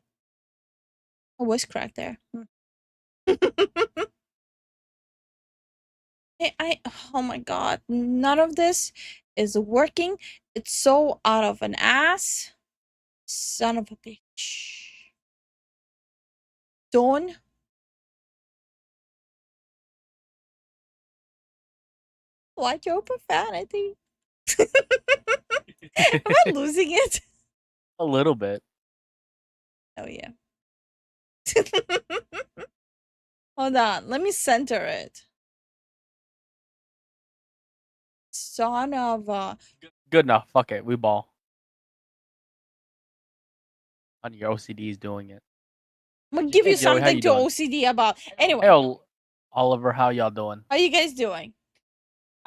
A voice crack there. Oh my god, none of this is working. It's so out of an ass. Son of a bitch. Don't. Like your profanity. Am I losing it? A little bit. Oh yeah. Hold on, let me center it. Son of a... Good enough. Fuck it. We ball. On your OCD is doing it. I'm gonna give Hey, you Joey, how something you to doing? OCD about. Anyway, Hey, Oliver, how y'all doing? how you guys doing?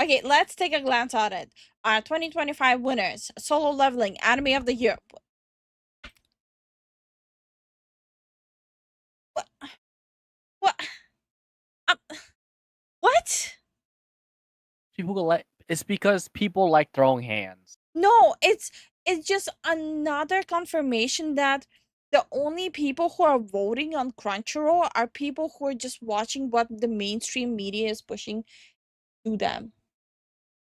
Okay, let's take a glance at it. Our 2025 winners. Solo Leveling, Anime of the Year. What? What? It's because people like throwing hands. No, it's just another confirmation that the only people who are voting on Crunchyroll are people who are just watching what the mainstream media is pushing to them.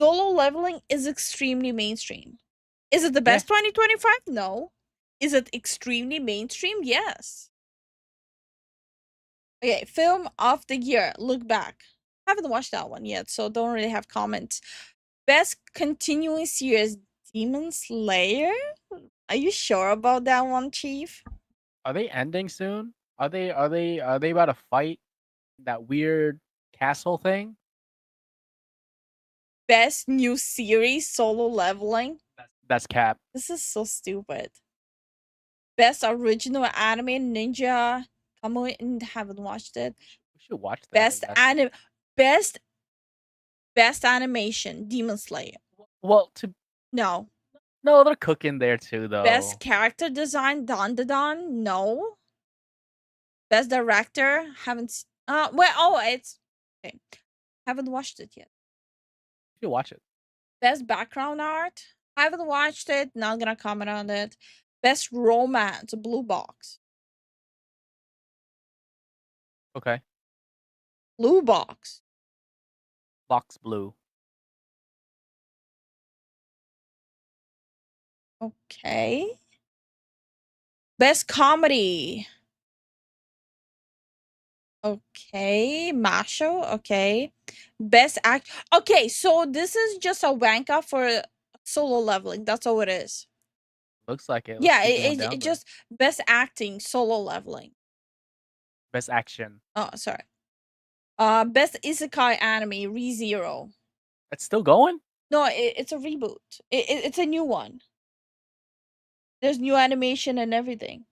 Solo Leveling is extremely mainstream. Is it the best 2025? No. Is it extremely mainstream? Yes. Okay, film of the year. Look back. I haven't watched that one yet, so don't really have comments. Best continuing series, Demon Slayer? Are you sure about that one, Chief? Are they ending soon? Are they about to fight that weird castle thing? Best new series, Solo Leveling? That's cap. This is so stupid. Best original anime, Ninja. Haven't watched it. We should watch that. Best animation, Demon Slayer. Well, No. No, they're cooking there too, though. Best character design, Don. No. Best director, haven't. It's okay. Haven't watched it yet. You should watch it. Best background art, haven't watched it. Not gonna comment on it. Best romance, Blue Box. Okay. Blue Box. Box blue. Okay. Best comedy. Okay, Masho. Okay, best act. Okay, so this is just a wanka for Solo Leveling. That's all it is. Looks like it. Yeah, it just best acting, Solo Leveling. Best action. Oh, sorry. Best isekai anime, ReZero. It's still going? No, it's a reboot. It's a new one. There's new animation and everything.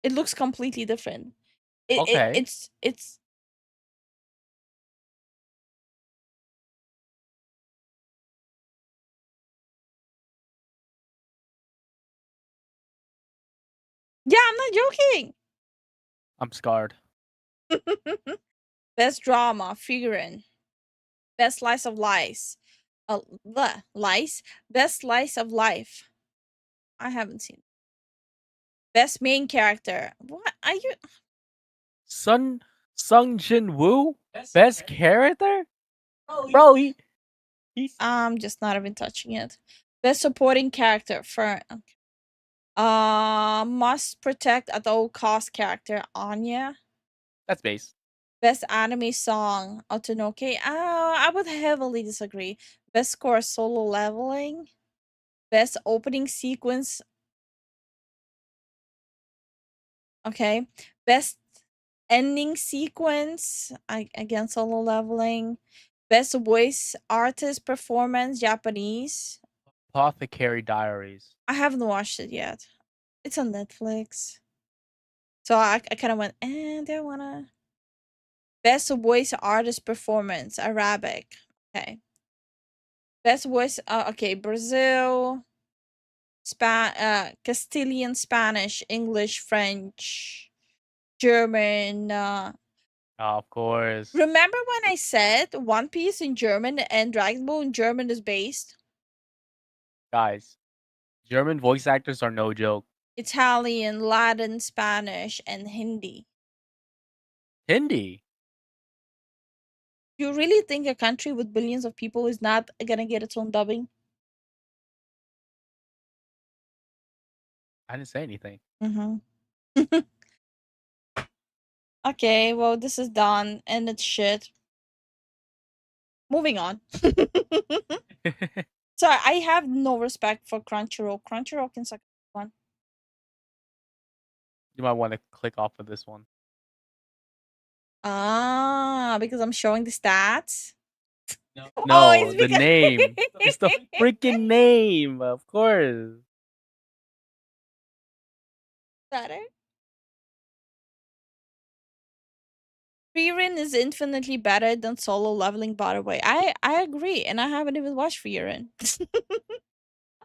It looks completely different. Okay. It's yeah, I'm not joking. I'm scarred. Best drama, figurine. Best slice of life. Lice? Best slice of life. I haven't seen. Best main character. What are you? Sung Jin Woo? Best character? Bro, I'm just not even touching it. Best supporting character for must protect at all cost character Anya. That's base. Best anime song Otonoke. I would heavily disagree. Best score Solo Leveling. Best opening sequence. Okay. Best ending sequence. Again, Solo Leveling. Best voice artist performance Japanese. Apothecary Diaries. I haven't watched it yet. It's on Netflix. So I kind of went, do I wanna? Best voice artist performance Arabic. Okay. Best voice. Okay, Brazil. Castilian, Spanish, English, French, German. Of course. Remember when I said One Piece in German and Dragon Ball in German is based? Guys, German voice actors are no joke. Italian, Latin, Spanish, and Hindi. Hindi. You really think a country with billions of people is not gonna get its own dubbing? I didn't say anything. Mm-hmm. Okay, well, this is done, and it's shit. Moving on. So I have no respect for Crunchyroll. Crunchyroll can suck one. You might want to click off of this one. Because I'm showing the stats. No, Oh, it's the because- name. It's the freaking name, of course. Better. Frieren is infinitely better than Solo Leveling, by the way. I agree, and I haven't even watched Frieren.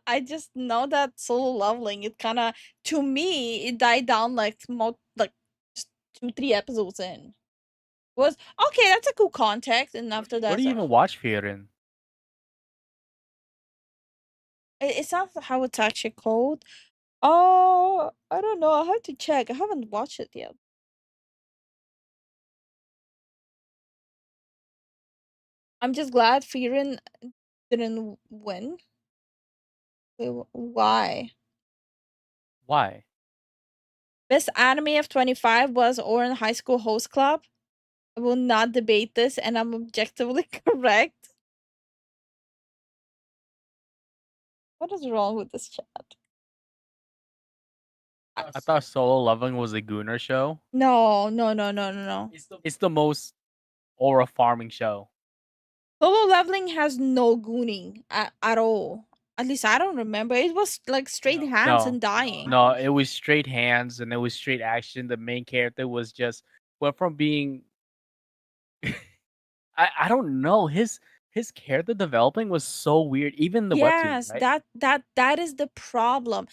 I just know that Solo Leveling, it kind of, to me, it died down like just 2-3 episodes in. Was okay, that's a cool context, and after that, Where do you even watch Frieren? it's not how it's actually called. Oh, I don't know. I have to check. I haven't watched it yet. I'm just glad Frieren didn't win. Wait, why? Why? Best anime of 25 was Oran High School Host Club. I will not debate this, and I'm objectively correct. What is wrong with this chat? I thought Solo Leveling was a Gooner show. No. It's the most aura farming show. Solo Leveling has no gooning at all. At least I don't remember. It was like straight hands and dying. No, it was straight hands and it was straight action. The main character was just went from being I don't know. His character developing was so weird. Even the Yes, webtoon, right? that is the problem.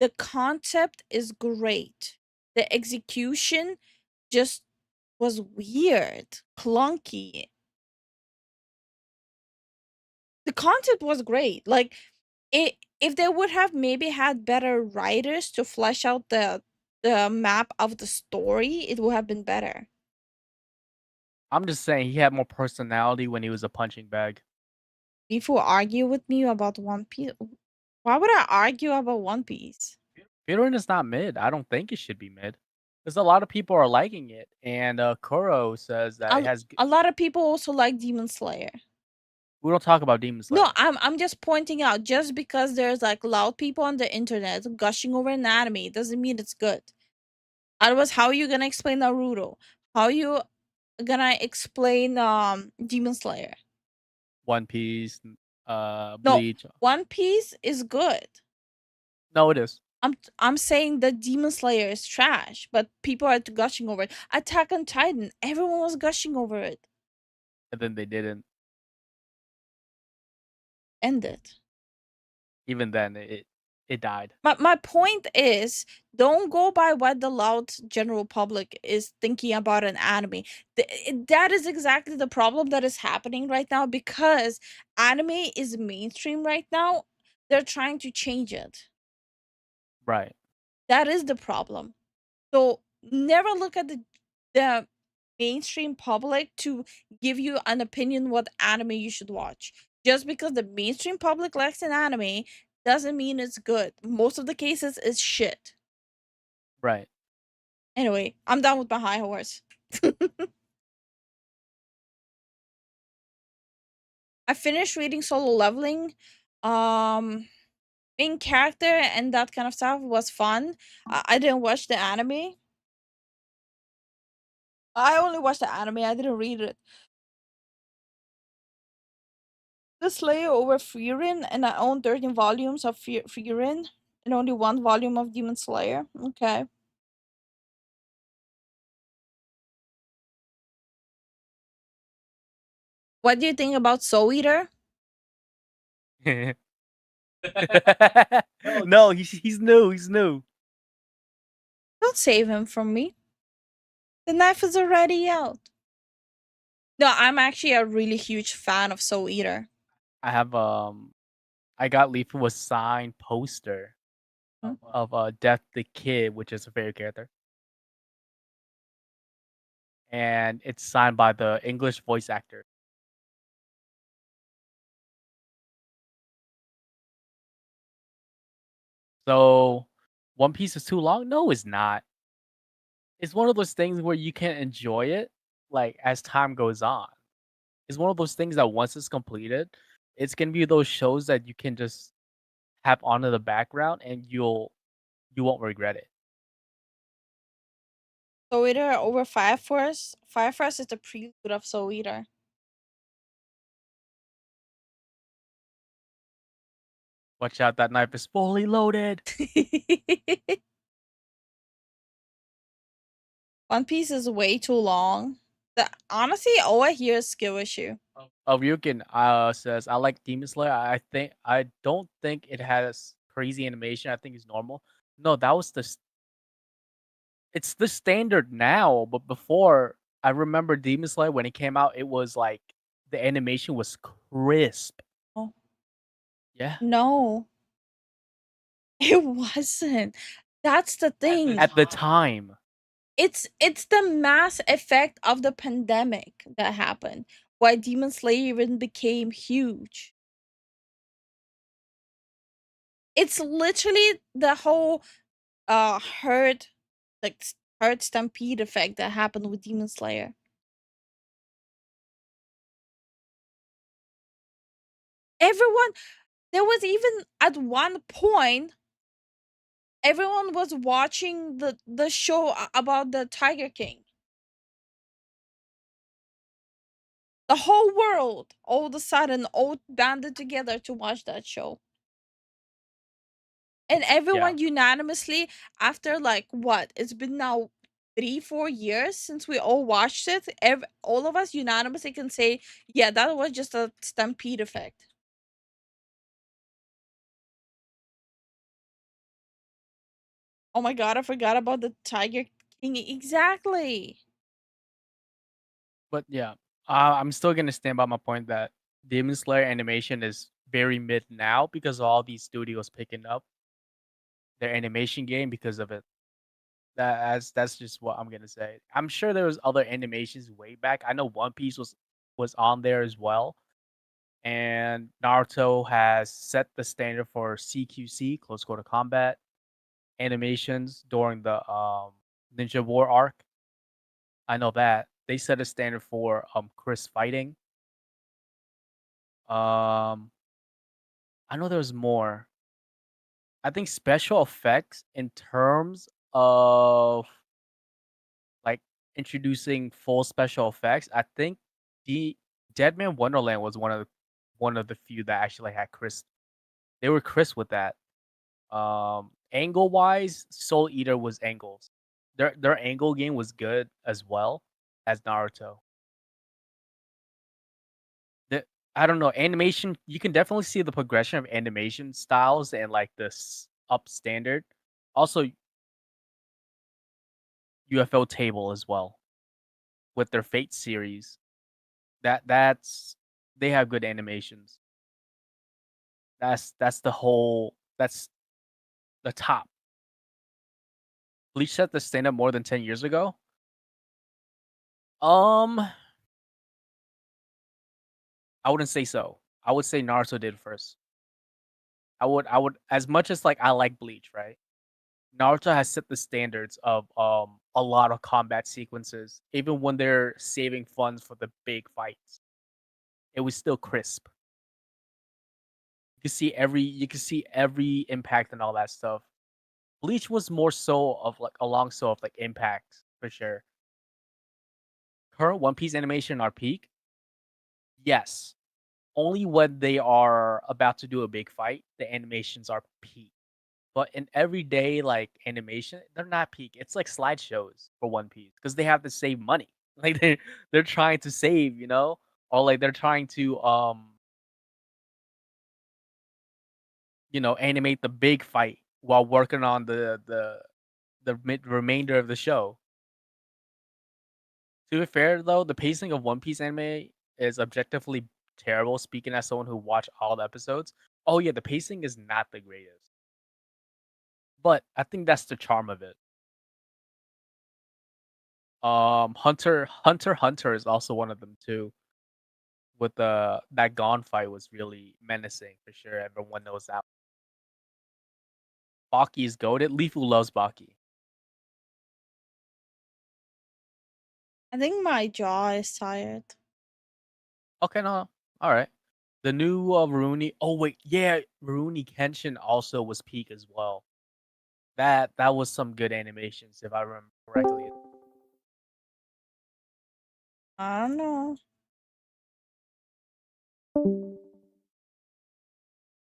The concept is great. The execution just was weird, clunky. The concept was great. Like if they would have maybe had better writers to flesh out the map of the story, it would have been better. I'm just saying he had more personality when he was a punching bag. People argue with me about One Piece. Why would I argue about One Piece? Frieren is not mid. I don't think it should be mid. Because a lot of people are liking it. And Kuro says that it has A lot of people also like Demon Slayer. we don't talk about Demon Slayer. No, I'm just pointing out, just because there's like loud people on the internet gushing over an anime doesn't mean it's good. Otherwise, how are you gonna explain Naruto? How are you gonna explain Demon Slayer? One Piece, No, Bleach. One Piece is good. No, it is. I'm saying that Demon Slayer is trash, but people are gushing over it. Attack on Titan, everyone was gushing over it. And then they didn't. End it. Even then, it died. My point is, don't go by what the loud general public is thinking about an anime. That is exactly the problem that is happening right now, because anime is mainstream right now. They're trying to change it. Right. That is the problem. So never look at the mainstream public to give you an opinion what anime you should watch. Just because the mainstream public likes an anime doesn't mean it's good. Most of the cases, it's shit. Right. Anyway, I'm done with my high horse. I finished reading Solo Leveling. Main character and that kind of stuff was fun. I didn't watch the anime. I only watched the anime. I didn't read it. The Slayer over Frieren, and I own 13 volumes of Frieren and only 1 volume of Demon Slayer. Okay. What do you think about Soul Eater? No, he's new. He's new. Don't save him from me. The knife is already out. No, I'm actually a really huge fan of Soul Eater. I have I got Lifu a signed poster of Death the Kid, which is a favorite character. And it's signed by the English voice actor. So, One Piece is too long? No, it's not. It's one of those things where you can enjoy it, like, as time goes on. It's one of those things that once it's completed, it's gonna be those shows that you can just have on in the background and you won't regret it. Soul Eater over Fire Force. Fire Force is the prelude of Soul Eater. Watch out, that knife is fully loaded. One Piece is way too long. Honestly, all I hear is skill issue. Ryukin says, I like Demon Slayer. I don't think it has crazy animation. I think it's normal. No, that was it's the standard now, but before I remember Demon Slayer when it came out, it was like the animation was crisp. Oh. Yeah. No. It wasn't. That's the thing. At the time. It's the mass effect of the pandemic that happened. Why Demon Slayer even became huge. It's literally the whole herd stampede effect that happened with Demon Slayer. Everyone, there was even at one point, everyone was watching the show about the Tiger King. The whole world all of a sudden all banded together to watch that show. And everyone unanimously, after like what? It's been now 3-4 years since we all watched it. All of us unanimously can say, yeah, that was just a stampede effect. Oh my god, I forgot about the Tiger King. Exactly. But yeah, I'm still gonna stand by my point that Demon Slayer animation is very mid now because of all these studios picking up their animation game because of it. That's just what I'm gonna say. I'm sure there was other animations way back. I know One Piece was on there as well, and Naruto has set the standard for CQC, close quarter combat animations during the Ninja War arc. I know that they set a standard for Chris fighting. I know there's more. I think special effects in terms of like introducing full special effects. I think the Deadman Wonderland was one of the few that actually had Chris. They were Chris with that. Angle wise, Soul Eater was angles. Their angle game was good as well as Naruto. I don't know, animation, you can definitely see the progression of animation styles and like this up standard. Also, UFO Table as well with their Fate series. That's they have good animations. That's the top. Bleach set the stand up more than 10 years ago. I wouldn't say so. I would say Naruto did first. I would as much as like I like Bleach, right? Naruto has set the standards of a lot of combat sequences. Even when they're saving funds for the big fights, it was still crisp. You can see every impact and all that stuff. Bleach was more so of like impact for sure. Current One Piece animation are peak. Yes, only when they are about to do a big fight, the animations are peak. But in everyday like animation, they're not peak. It's like slideshows for One Piece because they have to save money. Like they're trying to save, or like they're trying to animate the big fight while working on the remainder of the show. To be fair though, the pacing of One Piece anime is objectively terrible. Speaking as someone who watched all the episodes, oh yeah, the pacing is not the greatest, but I think that's the charm of it. Hunter is also one of them too. With the that Gon fight was really menacing for sure. Everyone knows that. Baki is goated. Lifu loves Baki. I think my jaw is tired. Okay, no, all right. The new Rurouni. Oh wait, yeah, Rurouni Kenshin also was peak as well. That was some good animations if I remember correctly. I don't know.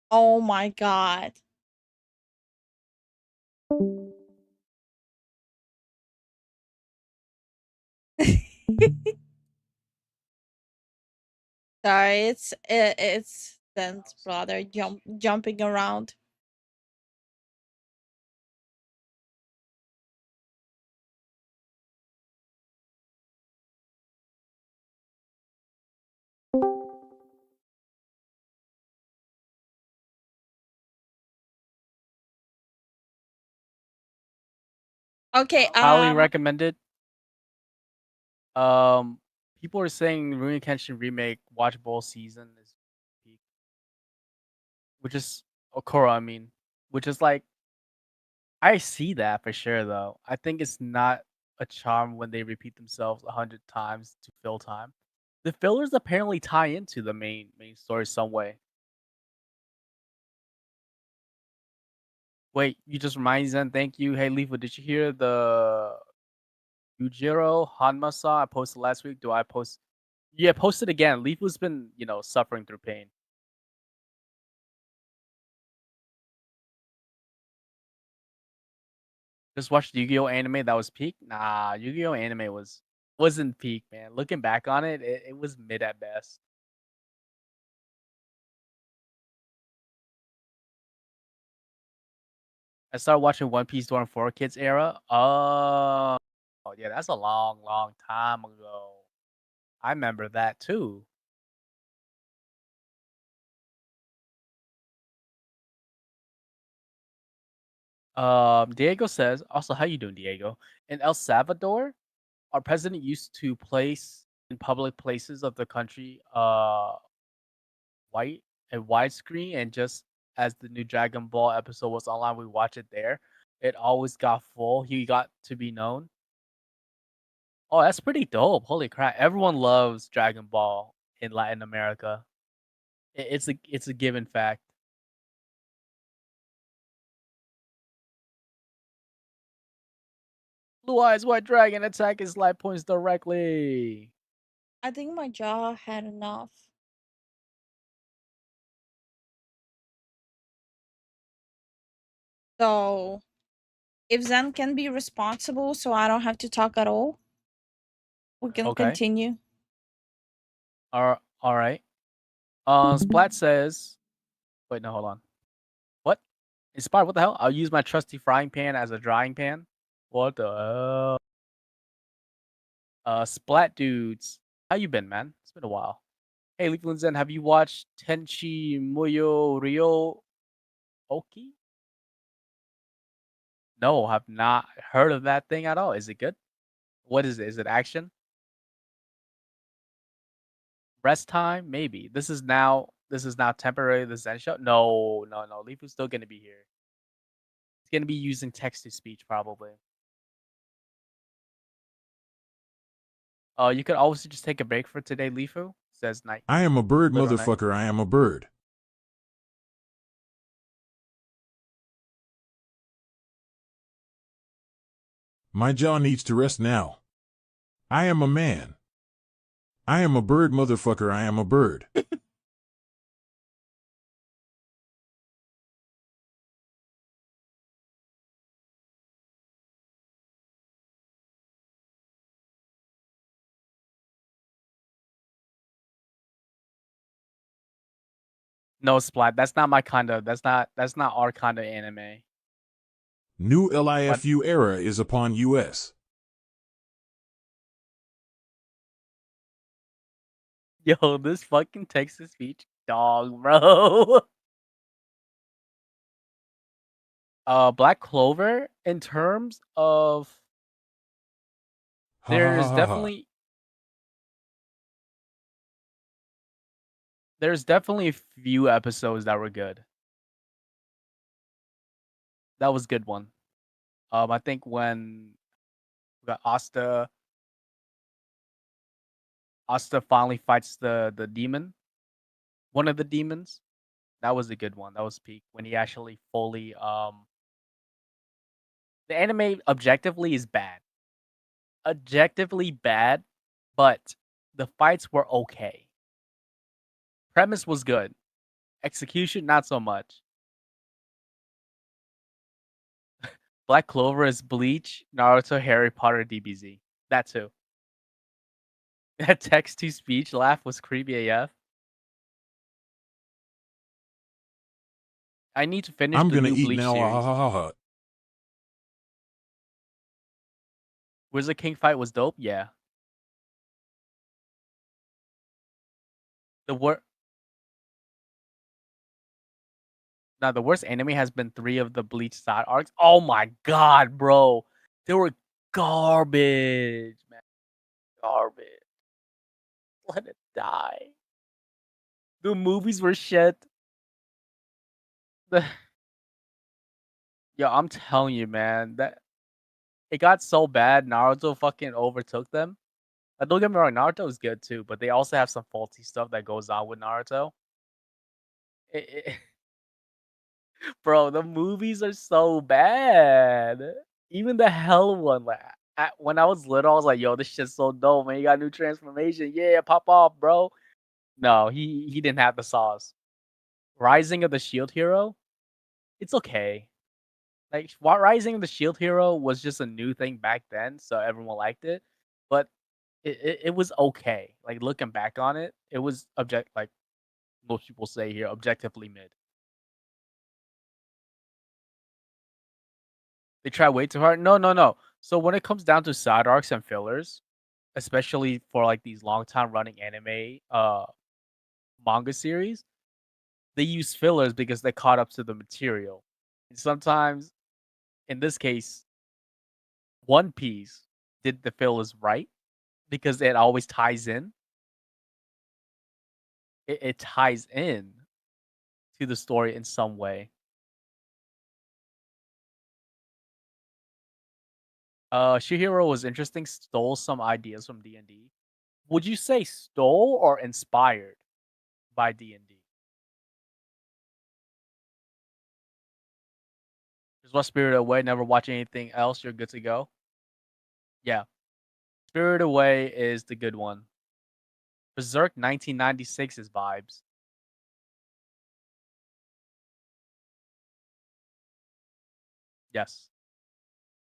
Oh my god. Sorry, it's Zen's brother jumping around. Okay, Highly recommended. Um, People are saying Rurouni Kenshin remake watchable season is peak, which is Okura. I mean, which is like I see that for sure though. I think it's not a charm when they repeat themselves 100 times to fill time. The fillers apparently tie into the main story some way. Wait, you just remind Zen. Thank you. Hey, Leafa, did you hear the Yujiro Hanma-san I posted last week? Do I post? Yeah, post it again. Leafa's been, suffering through pain. Just watched Yu-Gi-Oh anime that was peak. Nah, Yu-Gi-Oh anime wasn't peak, man. Looking back on it, it was mid at best. I started watching One Piece during 4Kids era. Oh yeah, that's a long, long time ago. I remember that too. Diego says, also, how you doing, Diego? In El Salvador, our president used to place in public places of the country, white and widescreen, and just as the new Dragon Ball episode was online, we watch it there. It always got full. He got to be known. Oh, that's pretty dope. Holy crap. Everyone loves Dragon Ball in Latin America. It's a given fact. Blue Eyes White Dragon attack his life points directly. I think my jaw had enough. So, if Zen can be responsible so I don't have to talk at all, we can Okay. continue. All right. Splat says, wait, no, hold on. What? Inspired, what the hell? I'll use my trusty frying pan as a drying pan. What the hell? Splat dudes, how you been, man? It's been a while. Hey, Leafland Zen, have you watched Tenchi Muyo Ryo Oki? No, have not heard of that thing at all. Is it good? What is it? Is it action? Rest time? Maybe. This is now this is now temporary, the Zen show. No. Lifu's still gonna be here. He's gonna be using text to speech probably. You could also just take a break for today, Lifu. Says night. I am a bird, Little night. motherfucker. I am a bird. My jaw needs to rest now. I am a man. I am a bird, motherfucker. I am a bird. No, Splat. That's not my kind of. That's not our kind of anime. New LIFU era is upon US. Yo, this fucking text to speech dog, bro. Black Clover, in terms of, there's definitely a few episodes that were good. That was a good one. I think when we got Asta finally fights the demon, one of the demons. That was a good one. That was peak when he actually fully the anime objectively is bad. Objectively bad, but the fights were okay. Premise was good. Execution not so much. Black Clover is Bleach, Naruto, Harry Potter, DBZ. That too. That text to speech laugh was creepy AF. I need to finish I'm the gonna new eat Bleach now. series. Wizard King fight was dope. Yeah. The worst anime has been 3 of the Bleach side arcs. Oh my god, bro. They were garbage, man. Garbage. Let it die. The movies were shit. Yo, I'm telling you, man, that it got so bad, Naruto fucking overtook them. Don't get me wrong, Naruto is good too, but they also have some faulty stuff that goes on with Naruto. Bro, the movies are so bad. Even the Hell one, like when I was little, I was like, "Yo, this shit's so dope, man! You got a new transformation, yeah, pop off, bro." No, he didn't have the sauce. Rising of the Shield Hero, it's okay. Like, Rising of the Shield Hero was just a new thing back then, so everyone liked it. But it was okay. Like, looking back on it, it was like most people say here, objectively mid. They try way too hard. No. So when it comes down to side arcs and fillers, especially for like these long time running anime manga series, they use fillers because they caught up to the material. And sometimes, in this case, One Piece did the fillers right because it always ties in. It ties in to the story in some way. Shihiro was interesting, stole some ideas from D&D. Would you say stole or inspired by D&D? Just watch Spirited Away, never watch anything else, you're good to go. Yeah. Spirited Away is the good one. Berserk 1996 is vibes. Yes.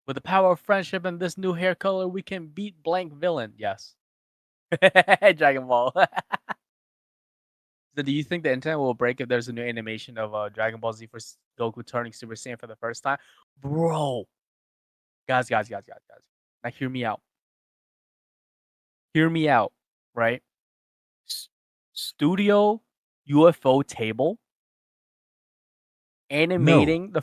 With the power of friendship and this new hair color, we can beat blank villain. Yes. Dragon Ball. So do you think the internet will break if there's a new animation of Dragon Ball Z for Goku turning Super Saiyan for the first time? Bro. Guys. Now hear me out. Hear me out, right? Studio UFO table animating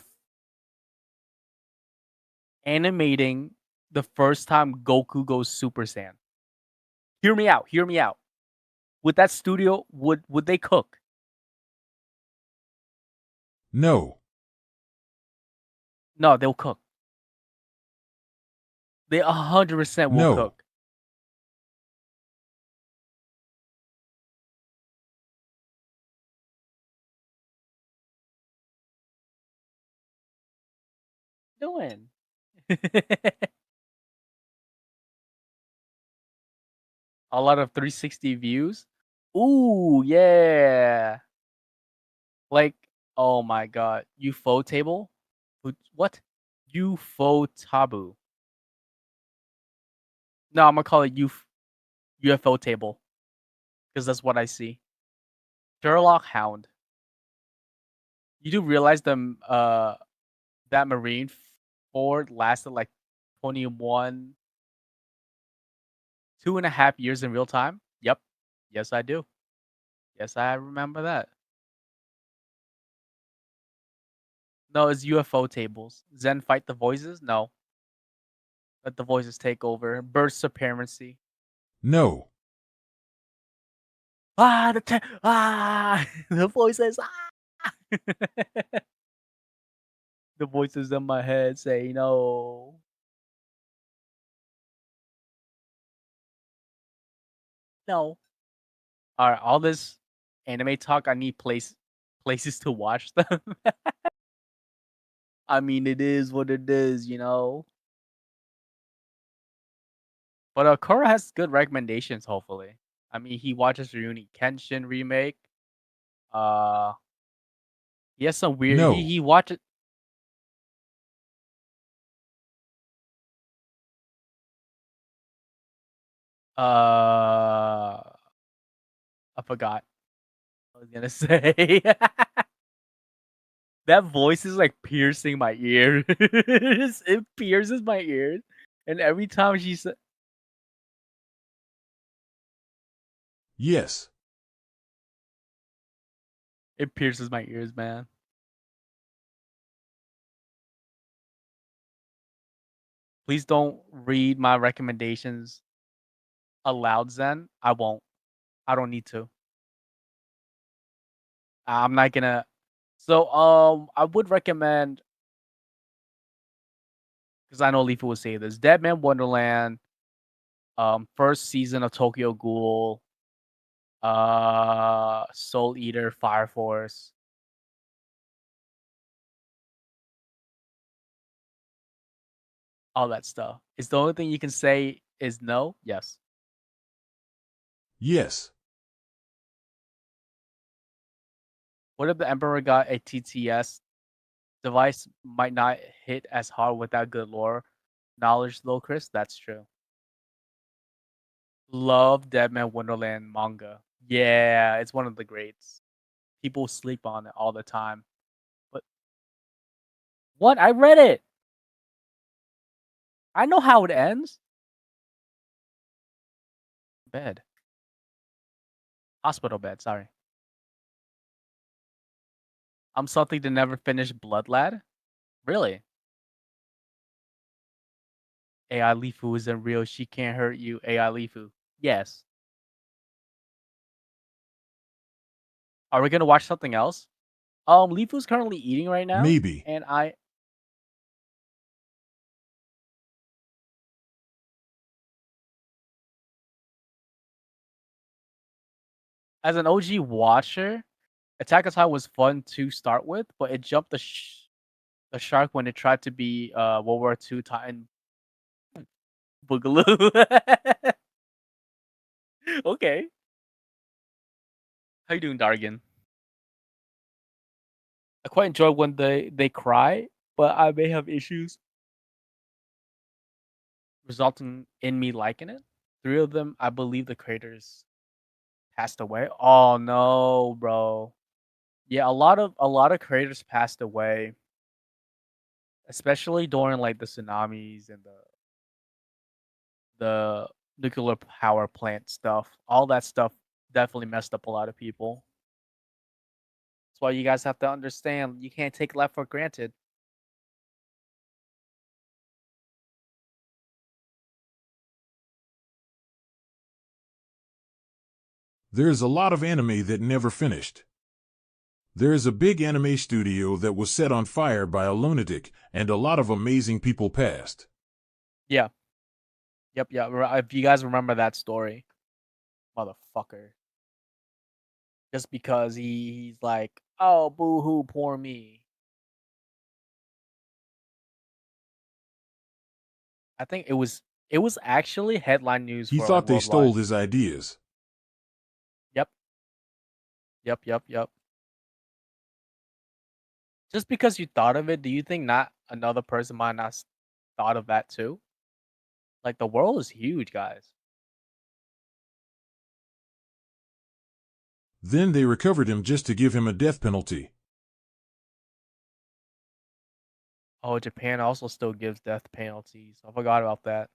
the first time Goku goes Super Saiyan. Hear me out. With that studio, would they cook? No. No, they'll cook. They 100% will No. cook. Doing. A lot of 360 views. Ooh, yeah. Like, oh my god, UFO table? What? UFO taboo. No, I'm gonna call it UFO table because that's what I see. Sherlock Hound. You do realize that Marine Ford lasted like 21, 2.5 years in real time? Yep. Yes, I do. Yes, I remember that. No, it's UFO tables. Zen fight the voices? No. Let the voices take over. Bird supremacy. No. The voices. The voices in my head say no. No. All right, all this anime talk. I need places to watch them. I mean, it is what it is, you know. But Korra has good recommendations. Hopefully, I mean, he watches Rurouni Kenshin remake. Uh, he has some weird. No. He watches. I forgot. What I was gonna say. That voice is like piercing my ear. It pierces my ears, and every time she says, Yes. it pierces my ears, man. Please don't read my recommendations aloud, Zen. I won't. I don't need to. I'm not gonna. So, I would recommend because I know Lifu will say this. Dead Man Wonderland, first season of Tokyo Ghoul, Soul Eater, Fire Force. All that stuff. Is the only thing you can say is no? Yes. Yes. What if the Emperor got a TTS device? Might not hit as hard without good lore knowledge, though, Chris. That's true. Love Deadman Wonderland manga. Yeah, it's one of the greats. People sleep on it all the time. But what? I read it. I know how it ends. Bed. Hospital bed, sorry. I'm something to never finish Blood Lad? Really? AI Lifu isn't real. She can't hurt you. AI Lifu. Yes. Are we gonna watch something else? Lifu's currently eating right now. Maybe. And as an OG watcher, Attack on Titan was fun to start with, but it jumped the shark when it tried to be World War II Titan Boogaloo. Okay. How you doing, Dargan? I quite enjoy when they cry, but I may have issues resulting in me liking it. 3 of them, I believe the creators passed away. Oh no, bro. Yeah, a lot of creators passed away, especially during like the tsunamis and the nuclear power plant stuff. All that stuff definitely messed up a lot of people. That's why you guys have to understand you can't take life for granted. There's a lot of anime that never finished. There is a big anime studio that was set on fire by a lunatic, and a lot of amazing people passed. Yeah. Yep. If you guys remember that story, motherfucker. Just because he's like, oh, boo hoo, poor me. I think it was actually headline news He for like thought they stole worldwide. his ideas. Yep. Just because you thought of it, do you think not another person might not thought of that too? Like the world is huge, guys. Then they recovered him just to give him a death penalty. Oh, Japan also still gives death penalties. I forgot about that.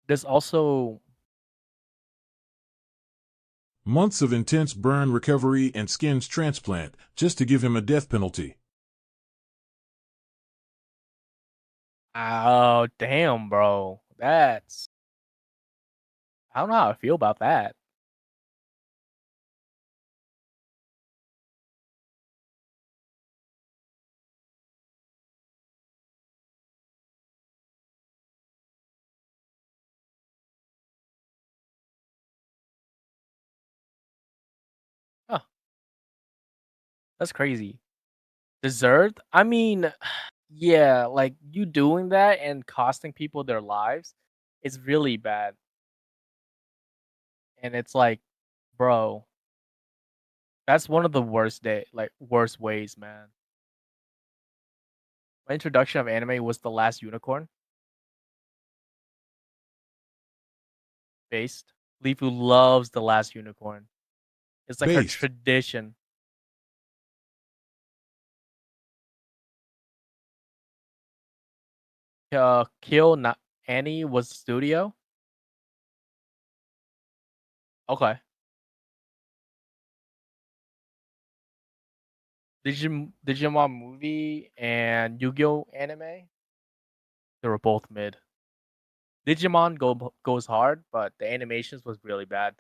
There's also Months of intense burn recovery and skin transplant just to give him a death penalty. oh damn, bro. That's I don't know how I feel about that. Huh, that's crazy. Deserved? I mean, yeah, like you doing that and costing people their lives is really bad. And it's like, bro, that's one of the worst ways, man. My introduction of anime was The Last Unicorn based. Lifu loves The Last Unicorn. It's like her Based. tradition. Kill not Annie was the studio. Okay. Digimon movie and Yu-Gi-Oh anime, they were both mid. Digimon goes hard, but the animations was really bad.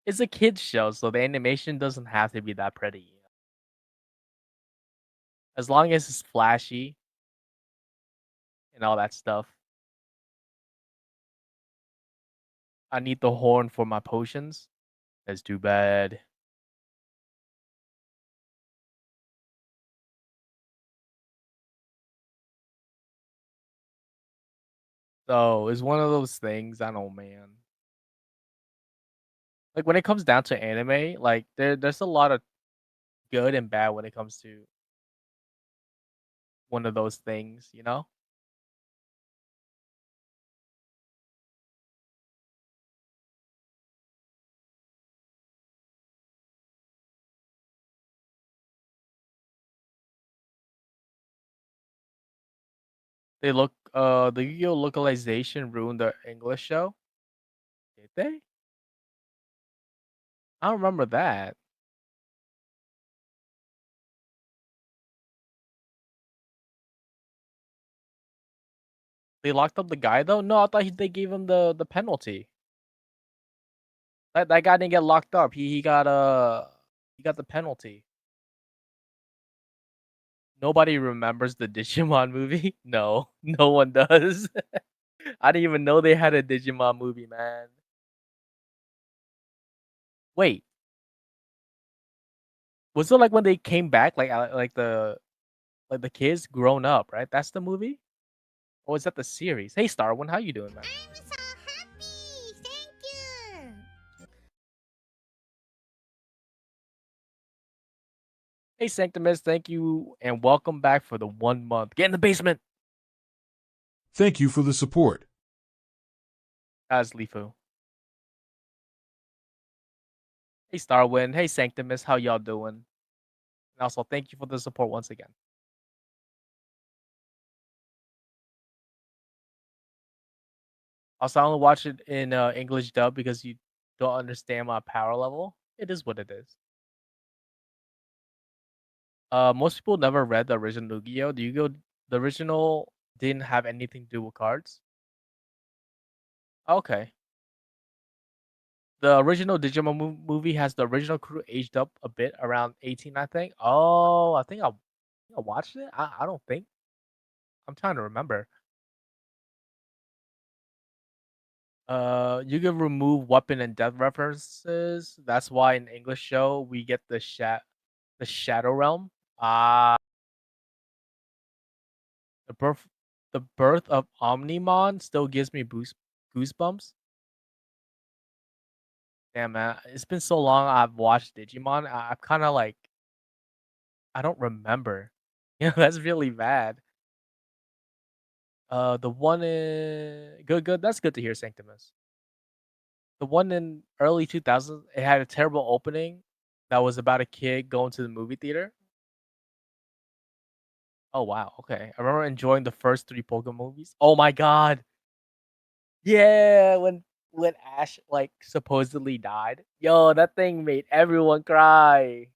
It's a kids show, so the animation doesn't have to be that pretty. As long as it's flashy and all that stuff. I need the horn for my potions. That's too bad. So it's one of those things. I don't know, man. Like when it comes down to anime, like there's a lot of good and bad when it comes to one of those things, you know? The Yu-Gi-Oh localization ruined the English show. Did they? I don't remember that. They locked up the guy though? No, I thought they gave him the penalty. That guy didn't get locked up. He got the penalty. Nobody remembers the Digimon movie? No, no one does. I didn't even know they had a Digimon movie, man. Wait, was it like when they came back, like the kids grown up, right? That's the movie? Or is that the series? Hey, Starwin, how you doing, man? I'm so happy! Thank you! Hey, Sanctimus, thank you, and welcome back for the 1 month. Get in the basement! Thank you for the support. Guys, Lifu. Hey, Starwin. Hey, Sanctimus, how y'all doing? And also, thank you for the support once again. Also, I only watch it in English dub because you don't understand my power level. It is what it is. Most people never read the original Yu-Gi-Oh. Do you go? The original didn't have anything to do with cards. Okay. The original Digimon movie has the original crew aged up a bit, around 18, I think. Oh, I watched it. I don't think. I'm trying to remember. You can remove weapon and death references. That's why in English show we get the Shadow Realm. Ah, the birth of Omnimon still gives me goosebumps. Damn man, it's been so long I've watched Digimon. I'm kind of like I don't remember. That's really bad. The one in good. That's good to hear, Sanctimus. The one in early 2000s, it had a terrible opening that was about a kid going to the movie theater. Oh wow, okay. I remember enjoying the first 3 Pokemon movies. Oh my god. Yeah, when Ash like supposedly died. Yo, that thing made everyone cry.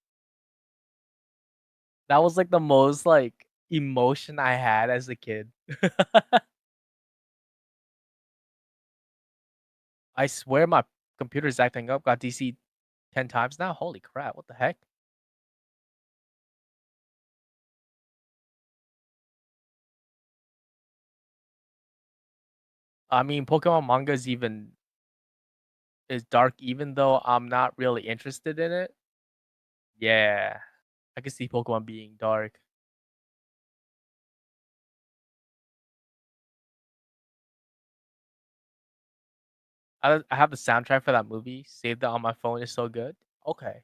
That was like the most like emotion I had as a kid. I swear my computer's acting up. Got DC 10 times now. Holy crap, what the heck? I mean, Pokemon manga is dark even though I'm not really interested in it. Yeah. I can see Pokemon being dark. I have the soundtrack for that movie saved it on my phone. It's so good. Okay.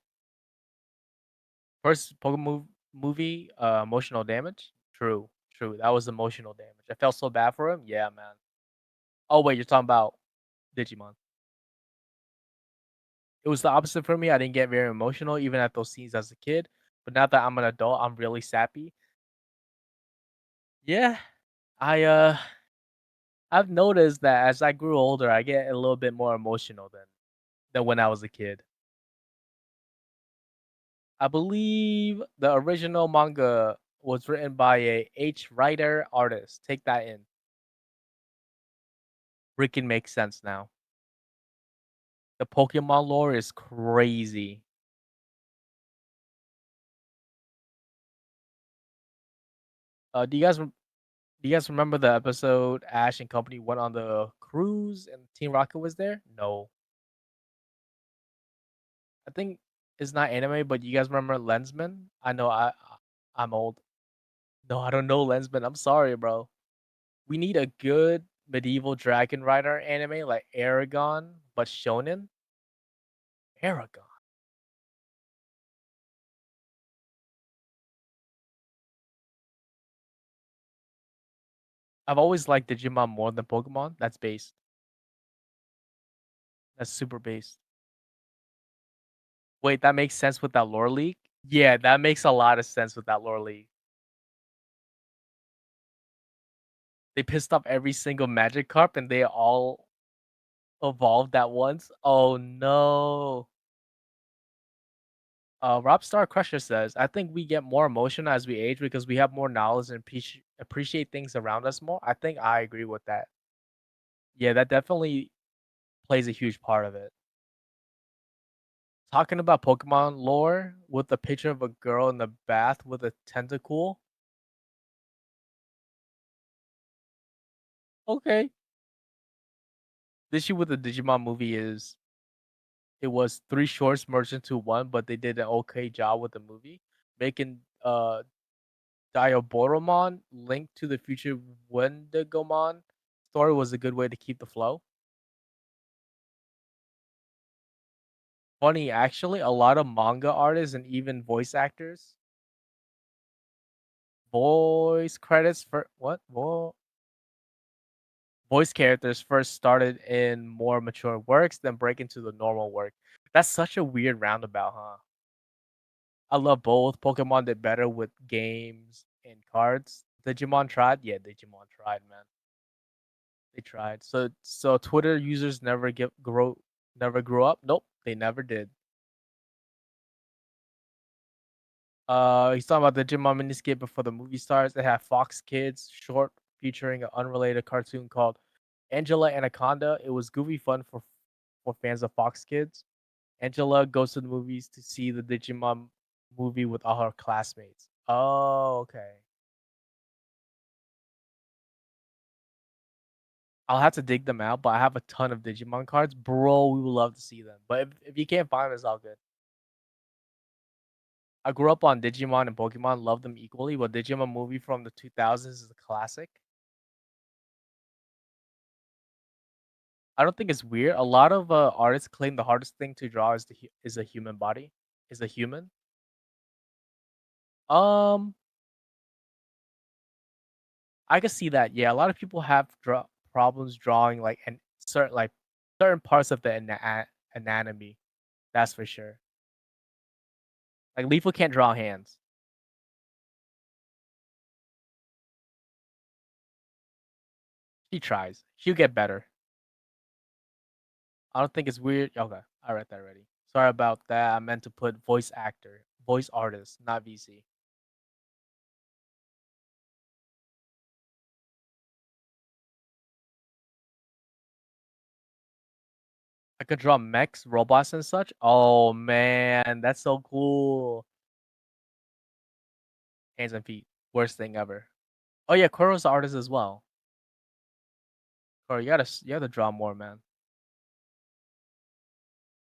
First Pokemon movie, emotional damage. True, true. That was emotional damage. I felt so bad for him. Yeah, man. Oh wait, you're talking about Digimon. It was the opposite for me. I didn't get very emotional even at those scenes as a kid. But now that I'm an adult, I'm really sappy. Yeah, I I've noticed that as I grew older, I get a little bit more emotional than when I was a kid. I believe the original manga was written by a H writer artist. Take that in. Freaking makes sense now. The Pokemon lore is crazy. Do you guys remember the episode Ash and company went on the cruise and Team Rocket was there? No. I think it's not anime, but you guys remember Lensman? I know I'm old. No, I don't know Lensman. I'm sorry, bro. We need a good medieval dragon rider anime like Aragon, but shonen. Aragon. I've always liked Digimon more than Pokemon. That's based. That's super based. Wait, that makes sense with that lore leak? Yeah, that makes a lot of sense with that lore leak. They pissed off every single Magikarp and they all evolved at once. Oh no. Robstar Crusher says, I think we get more emotional as we age because we have more knowledge and appreciate things around us more. I think I agree with that. Yeah, that definitely plays a huge part of it. Talking about Pokemon lore with a picture of a girl in the bath with a tentacle. Okay. The issue with the Digimon movie is it was 3 shorts merged into one, but they did an okay job with the movie, making Diaboromon linked to the future Wendigomon story was a good way to keep the flow. Funny, actually, a lot of manga artists and even voice actors voice credits for what? Voice characters first started in more mature works, then break into the normal work. That's such a weird roundabout, huh? I love both. Pokemon did better with games and cards. Digimon tried? Yeah, Digimon tried, man. They tried. So Twitter users never grew up? Nope, they never did. He's talking about the Digimon miniscape before the movie starts. They have Fox Kids short featuring an unrelated cartoon called Angela Anaconda. It was goofy fun for fans of Fox Kids. Angela goes to the movies to see the Digimon movie with all her classmates. Oh, okay. I'll have to dig them out, but I have a ton of Digimon cards. Bro, we would love to see them. But if you can't find them, it's all good. I grew up on Digimon and Pokemon, love them equally, but Digimon movie from the 2000s is a classic. I don't think it's weird. A lot of artists claim the hardest thing to draw is a human body, is a human. Um, I can see that. Yeah, a lot of people have problems drawing certain parts of the anatomy. That's for sure. Like Lifu can't draw hands. She tries. She'll get better. I don't think it's weird. Okay, I read that already. Sorry about that. I meant to put voice actor, voice artist, not VC. I could draw mechs, robots, and such. Oh man, that's so cool. Hands and feet, worst thing ever. Oh yeah, Koro's the artist as well. Koro, you gotta draw more, man.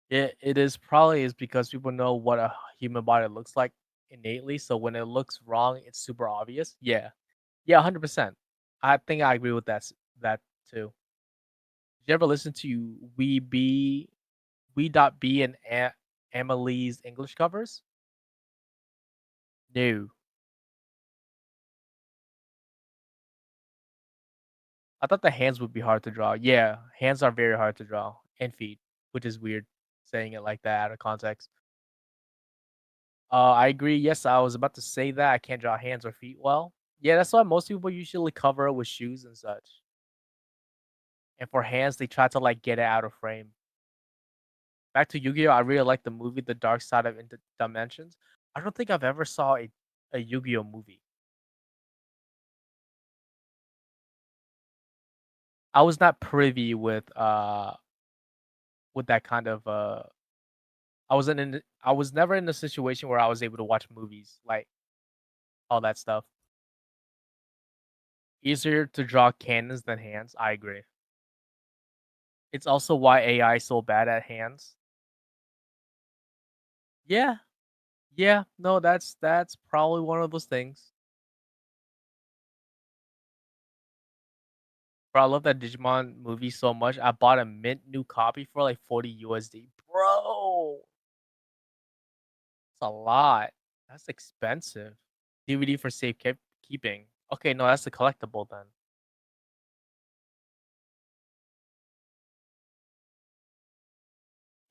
It is probably is because people know what a human body looks like innately. So when it looks wrong, it's super obvious. Yeah, yeah, 100%. I think I agree with that too. Did you ever listen to We.B and Emily's English covers? No. I thought the hands would be hard to draw. Yeah, hands are very hard to draw, and feet, which is weird saying it like that out of context. I agree. Yes, I was about to say that I can't draw hands or feet well. Yeah, that's why most people usually cover it with shoes and such. And for hands, they try to like get it out of frame. Back to Yu-Gi-Oh! I really like the movie The Dark Side of Dimensions. I don't think I've ever saw a Yu-Gi-Oh! Movie. I was not privy with that kind of I was never in a situation where I was able to watch movies, like all that stuff. Easier to draw cannons than hands, I agree. It's also why AI is so bad at hands. Yeah. Yeah, no, that's probably one of those things. Bro, I love that Digimon movie so much. I bought a mint new copy for like 40 USD. Bro, that's a lot. That's expensive. DVD for keeping. Okay, no, that's a collectible then.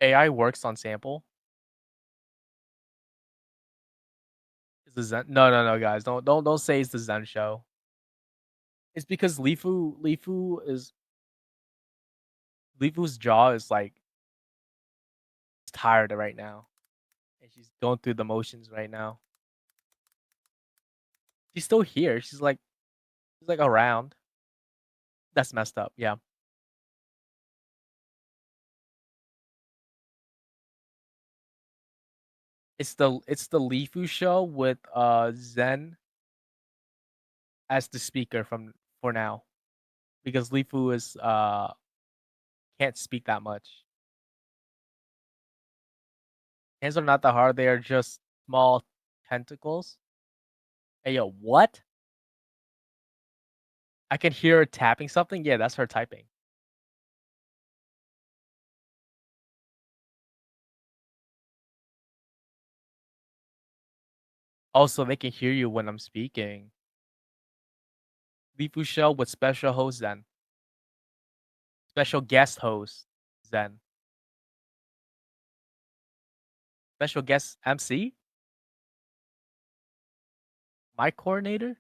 AI works on sample. Is the Zen? No, no, no, guys, don't say it's the Zen show. It's because Lifu's jaw is like tired right now, and she's going through the motions right now. She's still here. She's like around. That's messed up. Yeah. It's the Lifu show with Zen as the speaker for now, because Lifu is can't speak that much. Hands are not that hard. They are just small tentacles. Hey yo, what? I can hear her tapping something. Yeah, that's her typing. Also, they can hear you when I'm speaking. Lifu show with special host Zen. Special guest host Zen. Special guest MC? Mic coordinator?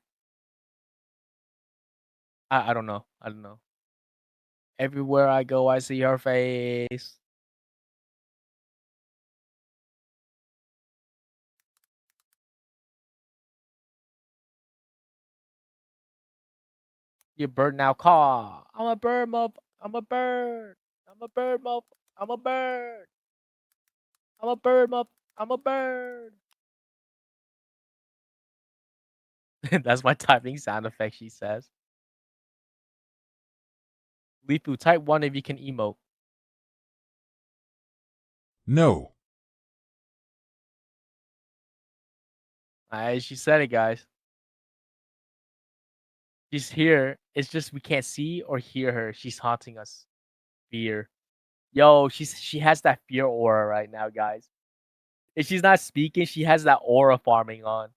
I don't know. I don't know. Everywhere I go, I see her face. You bird now, caw. I'm a bird, I'm a bird. I'm a bird, I'm a bird. I'm a bird, I'm a bird. That's my typing sound effect, she says. Lifu, type 1 if you can emote. No. She said it, guys. She's here. It's just we can't see or hear her. She's haunting us. Fear. Yo, she has that fear aura right now, guys. If she's not speaking, she has that aura farming on.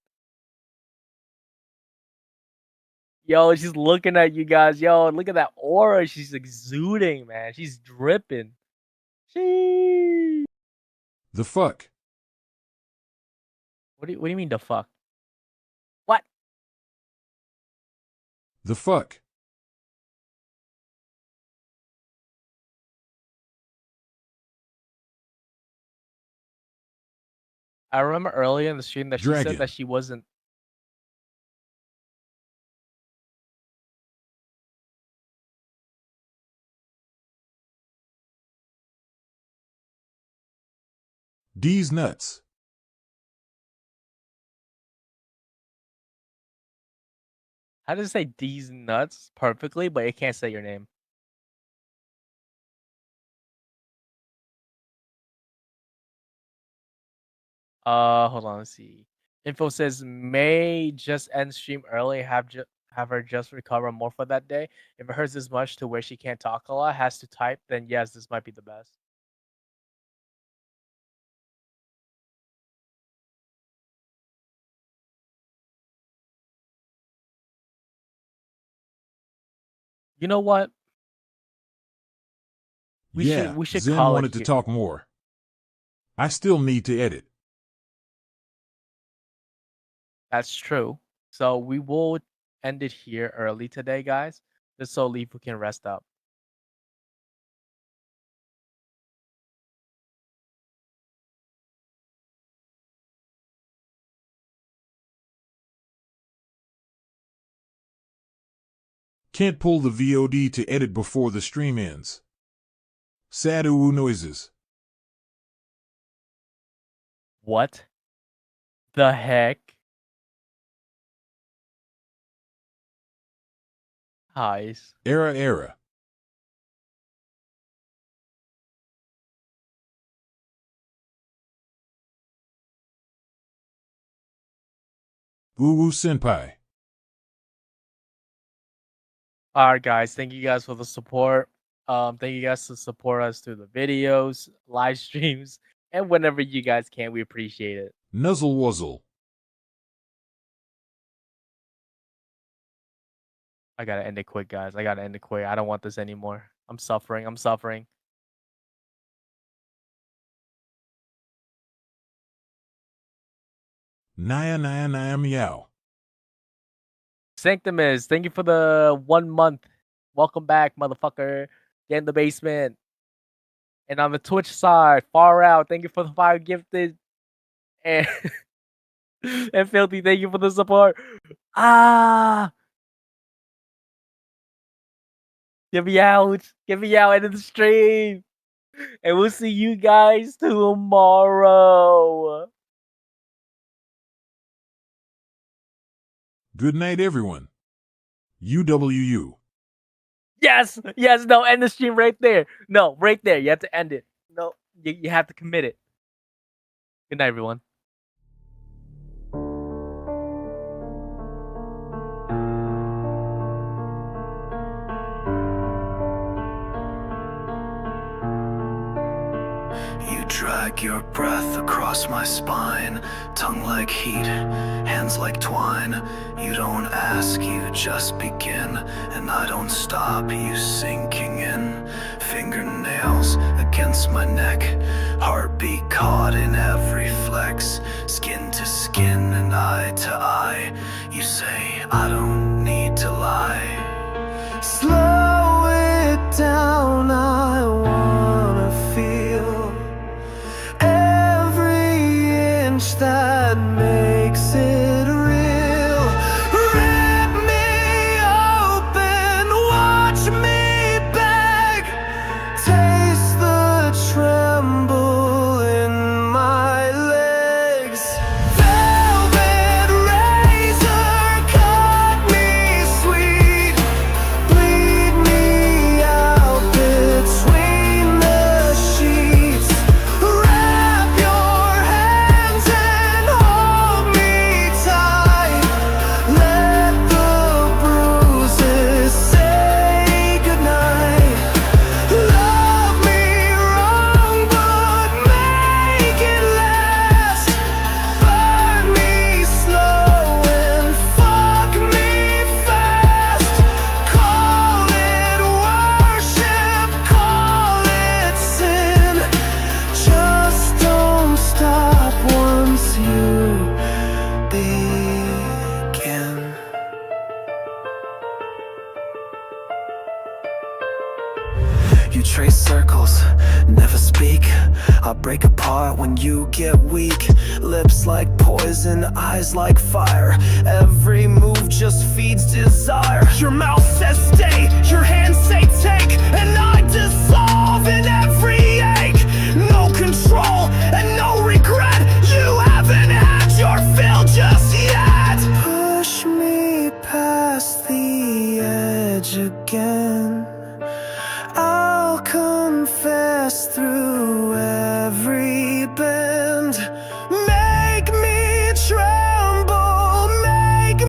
Yo, she's looking at you guys. Yo, look at that aura she's exuding, man. She's dripping. Sheesh. The fuck? What do you mean the fuck? What? The fuck? I remember earlier in the stream that she Dragon. said that she wasn't. D's nuts. How does it say D's nuts perfectly, but it can't say your name? Hold on, let's see. Info says may just end stream early. Have her just recover more for that day. If it hurts this much to where she can't talk a lot, has to type, then yes, this might be the best. You know what? We should Zen call wanted it to here. talk more. I still need to edit. That's true. So we will end it here early today, guys, just so Lifu can rest up. Can't pull the VOD to edit before the stream ends. Sad ooh noises. What the heck? Highs. Era. Woo senpai. All right, guys. Thank you guys for the support. Thank you guys to support us through the videos, live streams, and whenever you guys can. We appreciate it. Nuzzle wuzzle. I gotta end it quick, guys. I gotta end it quick. I don't want this anymore. I'm suffering. I'm suffering. Naya meow. Sanctimus, thank you for the 1 month. Welcome back, motherfucker. Get in the basement. And on the Twitch side, far out. Thank you for the 5 gifted. And and Filthy, thank you for the support. Ah, get me out. Get me out into the stream. And we'll see you guys tomorrow. Good night, everyone. UWU. Yes, no, end the stream right there. No, right there. You have to end it. No, you have to commit it. Good night, everyone. You drag your breath across my spine, tongue like heat, hands like twine. You don't ask, you just begin, and I don't stop you sinking in. Fingernails against my neck, heartbeat caught in every flex, skin to skin and eye to eye. You say I don't need to lie. Slow it down. wrench that makes it real. Rip me open, watch me beg. Taste the tremble in my legs. Velvet razor, cut me sweet. Bleed me out between the sheets. Wrap your hands and hold me tight. Let the bruises say goodnight. Love me wrong, but make it last. Burn me slow and fuck me fast. Call it worship, call it sin. Just don't stop once you begin. You trace circles, never speak. I break apart when you get weak. Lips like poison, eyes like fire. Every move just feeds desire. Your mouth says stay, your hand says